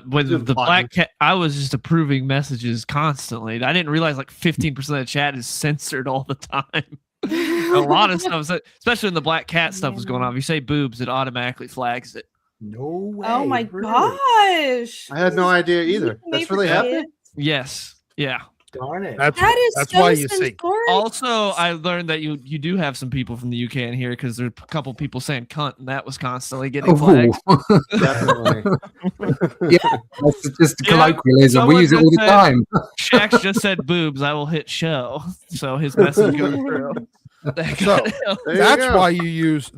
with Good the fun. Black Cat. I was just approving messages constantly. I didn't realize like 15% of the chat is censored all the time. A lot of stuff, especially when the Black Cat stuff was going on. If you say boobs, it automatically flags it. No way. Oh my really? gosh. I had no idea either. That's really happening. Yes. Yeah. Darn it. That is That's so why you see. sensorial. Also, I learned that you do have some people from the UK in here because there's a couple people saying cunt, and that was constantly getting flagged. Definitely. Yeah, that's just a Yeah, colloquialism. We someone use it all the just said- time. Shax just said boobs. I will hit show, so his message goes through. That So, kind of- There you That's go. why you use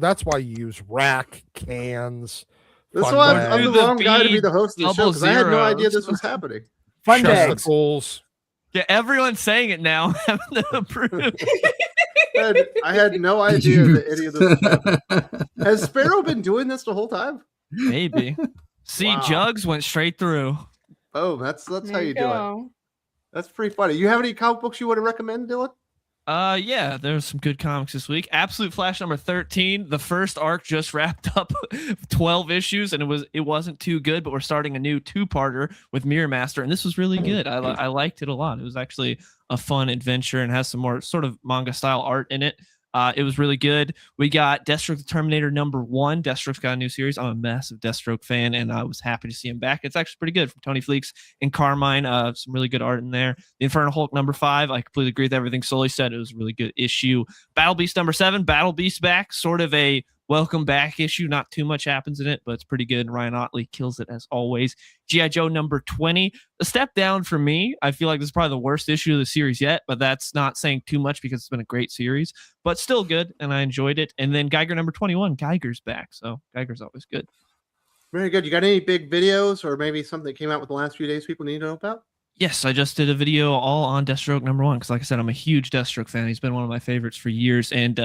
rack cans. That's fun why bags, I'm the The wrong guy to be B the host of the show double because I had no idea zeros. this was happening. Fun bags. chesticles. yeah, everyone's saying it now. Having to approve. I had no idea that any of this. Has Sparrow been doing this the whole time? Maybe. See, Wow. Jugs went straight through. Oh, that's how There you do it. go. That's pretty funny. You have any comic books you want to recommend, Dylan? Yeah, there's some good comics this week. Absolute Flash number 13. The first arc just wrapped up 12 issues, and it wasn't too good, but we're starting a new 2-parter with Mirror Master, and this was really good. I liked it a lot. It was actually a fun adventure and has some more sort of manga style art in it. It was really good. We got Deathstroke the Terminator number 1. Deathstroke's got a new series. I'm a massive Deathstroke fan, and I was happy to see him back. It's actually pretty good from Tony Fleeks and Carmine. Some really good art in there. The Infernal Hulk number 5. I completely agree with everything Sully said. It was a really good issue. Battle Beast number 7. Battle Beast back. Sort of a welcome back issue. Not too much happens in it, but it's pretty good. Ryan Otley kills it as always. G.I. Joe number 20. A step down for me. I feel like this is probably the worst issue of the series yet, but that's not saying too much because it's been a great series, but still good, and I enjoyed it. And then Geiger number 21. Geiger's back, so Geiger's always good. Very good. You got any big videos or maybe something that came out with the last few days people need to know about? Yes, I just did a video all on Deathstroke #1 because, like I said, I'm a huge Deathstroke fan. He's been one of my favorites for years, and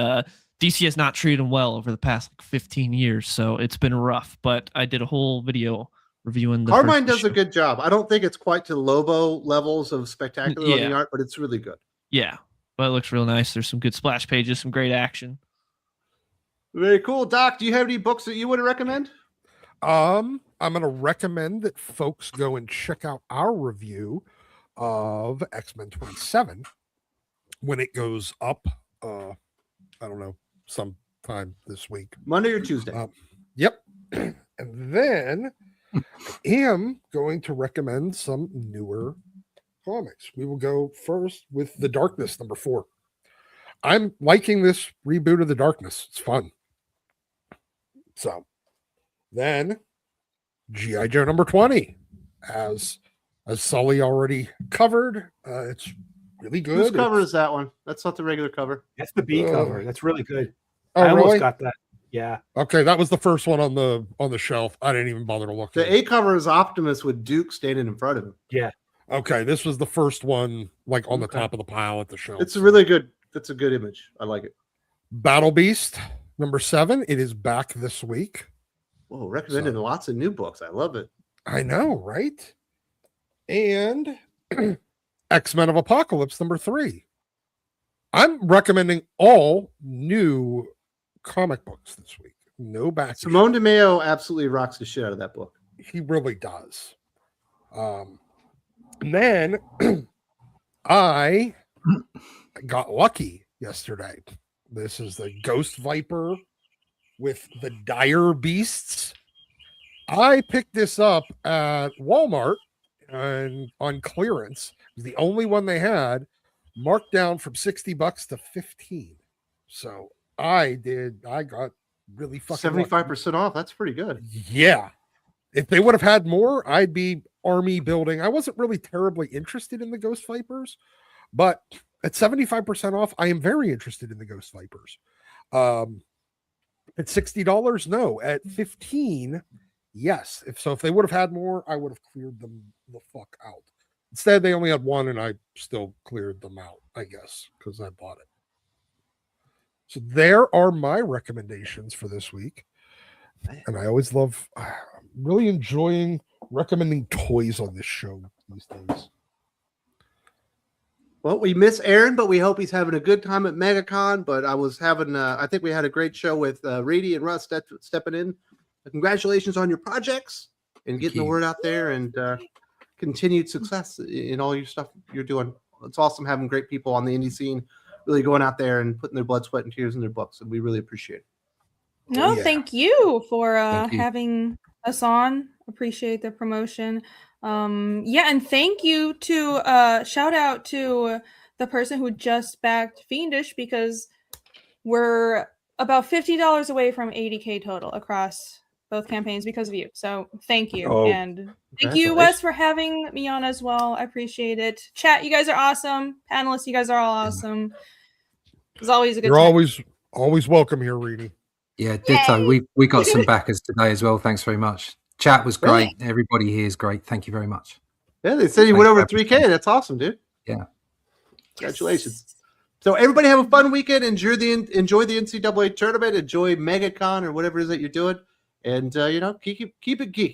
DC has not treated him well over the past 15 years, so it's been rough. But I did a whole video reviewing the Carmine first does a issue. good job. I don't think it's quite to Lobo levels of spectacular on the art, but it's really good. Yeah, but it looks real nice. There's some good splash pages, some great action. Very cool. Doc, do you have any books that you would recommend? I'm going to recommend that folks go and check out our review of X-Men 27 when it goes up. I don't know, sometime this week. Monday or Tuesday. Yep. And then I am going to recommend some newer comics. We will go first with The Darkness #4. I'm liking this reboot of The Darkness. It's fun. So then G.I. Joe #20, as Sully already covered. It's really good. Whose cover is that one? That's not the regular cover. That's the B cover. That's really good. Oh, I almost really? got that. Yeah. Okay, that was the first one on the shelf. I didn't even bother to look. The A cover is Optimus with Duke standing in front of him. Yeah. Okay, this was the first one, like on the top of the pile at the shelf. It's a really good. That's a good image. I like it. Battle Beast #7. It is back this week. Whoa, recommending lots of new books. I love it. I know, right? And X-Men of Apocalypse #3. I'm recommending all new comic books this week. No back. Simone DeMeo absolutely rocks the shit out of that book. He really does. And then I got lucky yesterday. This is the Ghost Viper with the Dire Beasts. I picked this up at Walmart and on clearance. It was the only one they had, marked down from $60 to $15. So I got really fucking 75% off. That's pretty good. Yeah. If they would have had more, I'd be army building. I wasn't really terribly interested in the Ghost Vipers, but at 75% off, I am very interested in the Ghost Vipers. At $60, no. At $15, yes. If they would have had more, I would have cleared them the fuck out. Instead, they only had one, and I still cleared them out, I guess, because I bought it. So there are my recommendations for this week. And I always I'm really enjoying recommending toys on this show these days. Well, we miss Aaron, but we hope he's having a good time at MegaCon. But I think we had a great show with Reedy and Russ stepping in. Congratulations on your projects and getting the word out there, and continued success in all your stuff you're doing. It's awesome having great people on the indie scene really going out there and putting their blood, sweat, and tears in their books, and we really appreciate it. No, thank you for having us on. Appreciate the promotion. And thank you to shout out to the person who just backed Fiendish, because we're about $50 away from 80K total across both campaigns because of you. So thank you. And thank you, Wes, for having me on as well. I appreciate it. Chat, you guys are awesome. Panelists, you guys are all awesome. It's always a good time. You're always welcome here, Reedy. Yeah, ditto. We got some backers today as well. Thanks very much. Chat was great. Everybody here is great. Thank you very much. Yeah, they said you went over 3K. That's awesome, dude. Yeah. Congratulations. So everybody have a fun weekend. Enjoy the NCAA tournament. Enjoy MegaCon or whatever it is that you're doing. And, keep it geek.